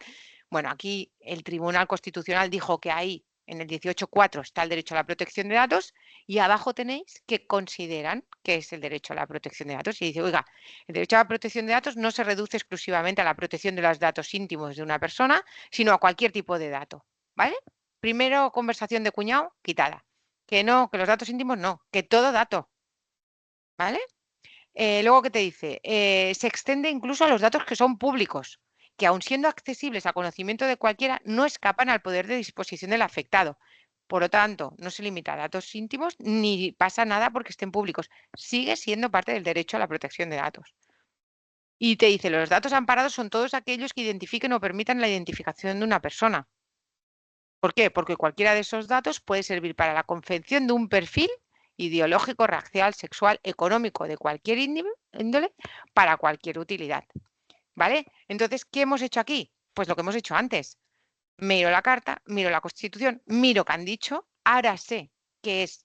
Bueno, aquí el Tribunal Constitucional dijo que ahí en el 18.4 está el derecho a la protección de datos y abajo tenéis que consideran que es el derecho a la protección de datos. Y dice, oiga, el derecho a la protección de datos no se reduce exclusivamente a la protección de los datos íntimos de una persona, sino a cualquier tipo de dato, ¿vale? Primero, conversación de cuñado, quitada. Que no, que los datos íntimos no, que todo dato, ¿vale? Luego, ¿qué te dice? Se extiende incluso a los datos que son públicos, que aun siendo accesibles a conocimiento de cualquiera, no escapan al poder de disposición del afectado. Por lo tanto, no se limita a datos íntimos ni pasa nada porque estén públicos. Sigue siendo parte del derecho a la protección de datos. Y te dice, los datos amparados son todos aquellos que identifiquen o permitan la identificación de una persona. ¿Por qué? Porque cualquiera de esos datos puede servir para la confección de un perfil ideológico, racial, sexual, económico de cualquier índole para cualquier utilidad. ¿Vale? Entonces, ¿qué hemos hecho aquí? Pues lo que hemos hecho antes. Miro la carta, miro la Constitución, miro qué han dicho, ahora sé qué es,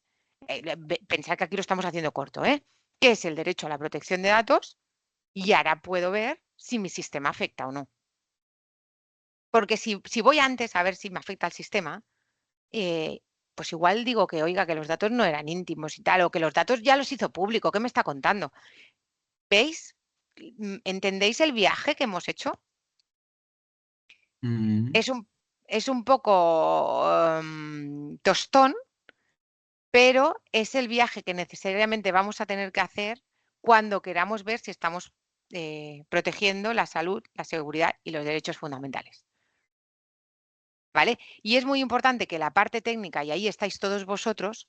pensar que aquí lo estamos haciendo corto, ¿eh? ¿Qué es el derecho a la protección de datos? Y ahora puedo ver si mi sistema afecta o no. Porque si voy antes a ver si me afecta al sistema, pues igual digo que, oiga, que los datos no eran íntimos y tal, o que los datos ya los hizo público, ¿qué me está contando? ¿Veis? ¿Entendéis el viaje que hemos hecho? Es un poco tostón, pero es el viaje que necesariamente vamos a tener que hacer cuando queramos ver si estamos protegiendo la salud, la seguridad y los derechos fundamentales. ¿Vale? Y es muy importante que la parte técnica, y ahí estáis todos vosotros,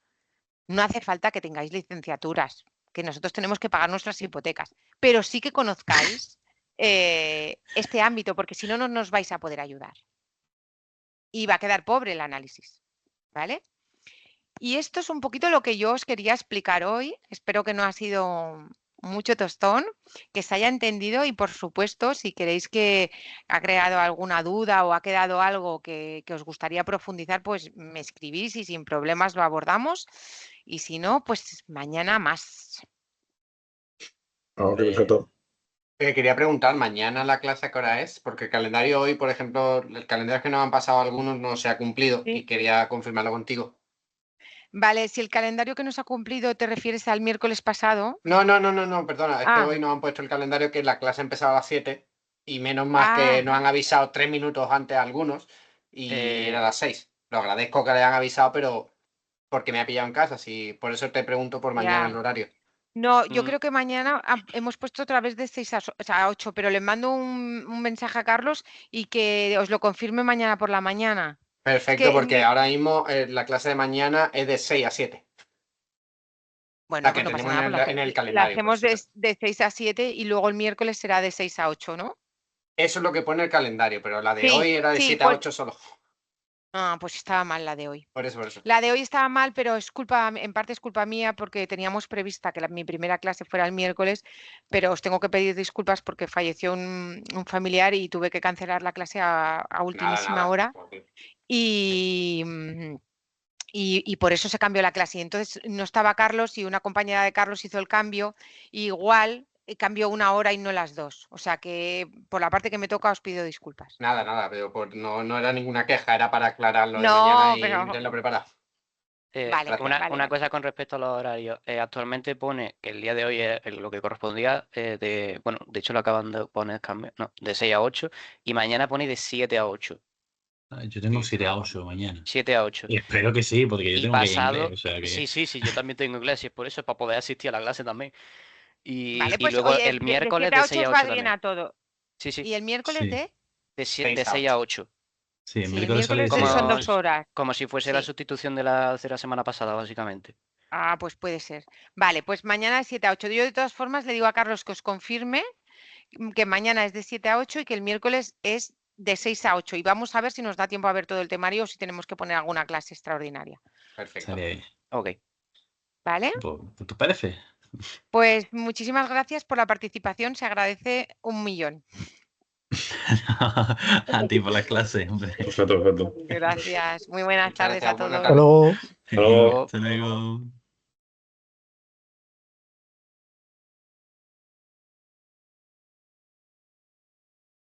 no hace falta que tengáis licenciaturas, que nosotros tenemos que pagar nuestras hipotecas, pero sí que conozcáis este ámbito, porque si no, no nos vais a poder ayudar. Y va a quedar pobre el análisis, ¿vale? Y esto es un poquito lo que yo os quería explicar hoy. Espero que no ha sido mucho tostón, que se haya entendido y, por supuesto, si queréis que ha creado alguna duda o ha quedado algo que os gustaría profundizar, pues me escribís y sin problemas lo abordamos. Y si no, pues mañana más. Ok, perfecto. Quería preguntar, ¿mañana la clase a qué hora es? Porque el calendario hoy, por ejemplo, el calendario que nos han pasado algunos no se ha cumplido y quería confirmarlo contigo. Vale, si el calendario que nos ha cumplido te refieres al miércoles pasado. No, perdona, es que hoy nos han puesto el calendario que la clase empezaba a las 7 y menos más que nos han avisado 3 minutos antes algunos y era a las 6. Lo agradezco que le hayan avisado, pero porque me ha pillado en casa, por eso te pregunto por mañana el horario. No, yo creo que mañana hemos puesto otra vez de 6 a 8, pero le mando un mensaje a Carlos y que os lo confirme mañana por la mañana. Perfecto, porque ahora mismo la clase de mañana es de 6 a 7. Bueno, La que pues no tenemos pasa nada, en el la calendario. hacemos de 6 a 7 y luego el miércoles será de 6 a 8, ¿no? Eso es lo que pone el calendario, pero la de Sí, hoy era de sí, 7 a 8 solo. Pues estaba mal la de hoy. Por eso. La de hoy estaba mal, pero en parte es culpa mía porque teníamos prevista que mi primera clase fuera el miércoles, pero os tengo que pedir disculpas porque falleció un familiar y tuve que cancelar la clase a ultimísima hora. Y por eso se cambió la clase. Y entonces no estaba Carlos y una compañera de Carlos hizo el cambio. Igual cambió 1 hora y no las 2. O sea que por la parte que me toca os pido disculpas. Nada, pero no era ninguna queja, era para aclararlo de No, mañana y pero... tenerlo preparado. Una cosa con respecto a los horarios. Actualmente pone que el día de hoy es lo que correspondía bueno, de hecho lo acaban de poner de 6 a 8 y mañana pone de 7 a 8. Yo tengo 7 a 8 mañana. 7 a 8. Y espero que sí, porque yo tengo que ir a inglés. O sea que... Sí, yo también tengo inglés y es por eso, es para poder asistir a la clase también. Y pues, luego oye, el miércoles de 7 a 8 6 a 8 va también. bien a todo. Sí. ¿Y el miércoles de 6 a 8. Sí, el miércoles son 2 horas. Como si fuese la sustitución de la semana pasada, básicamente. Pues puede ser. Vale, pues mañana es 7 a 8. Yo de todas formas le digo a Carlos que os confirme que mañana es de 7 a 8 y que el miércoles es de 6 a 8. Y vamos a ver si nos da tiempo a ver todo el temario o si tenemos que poner alguna clase extraordinaria. Perfecto. Ok. ¿Vale? ¿Te parece? Pues muchísimas gracias por la participación. Se agradece 1.000.000. A ti por la clase, hombre. Perfecto. Gracias. Muy buenas tardes a todos. Hasta luego. Hasta luego. Hasta luego.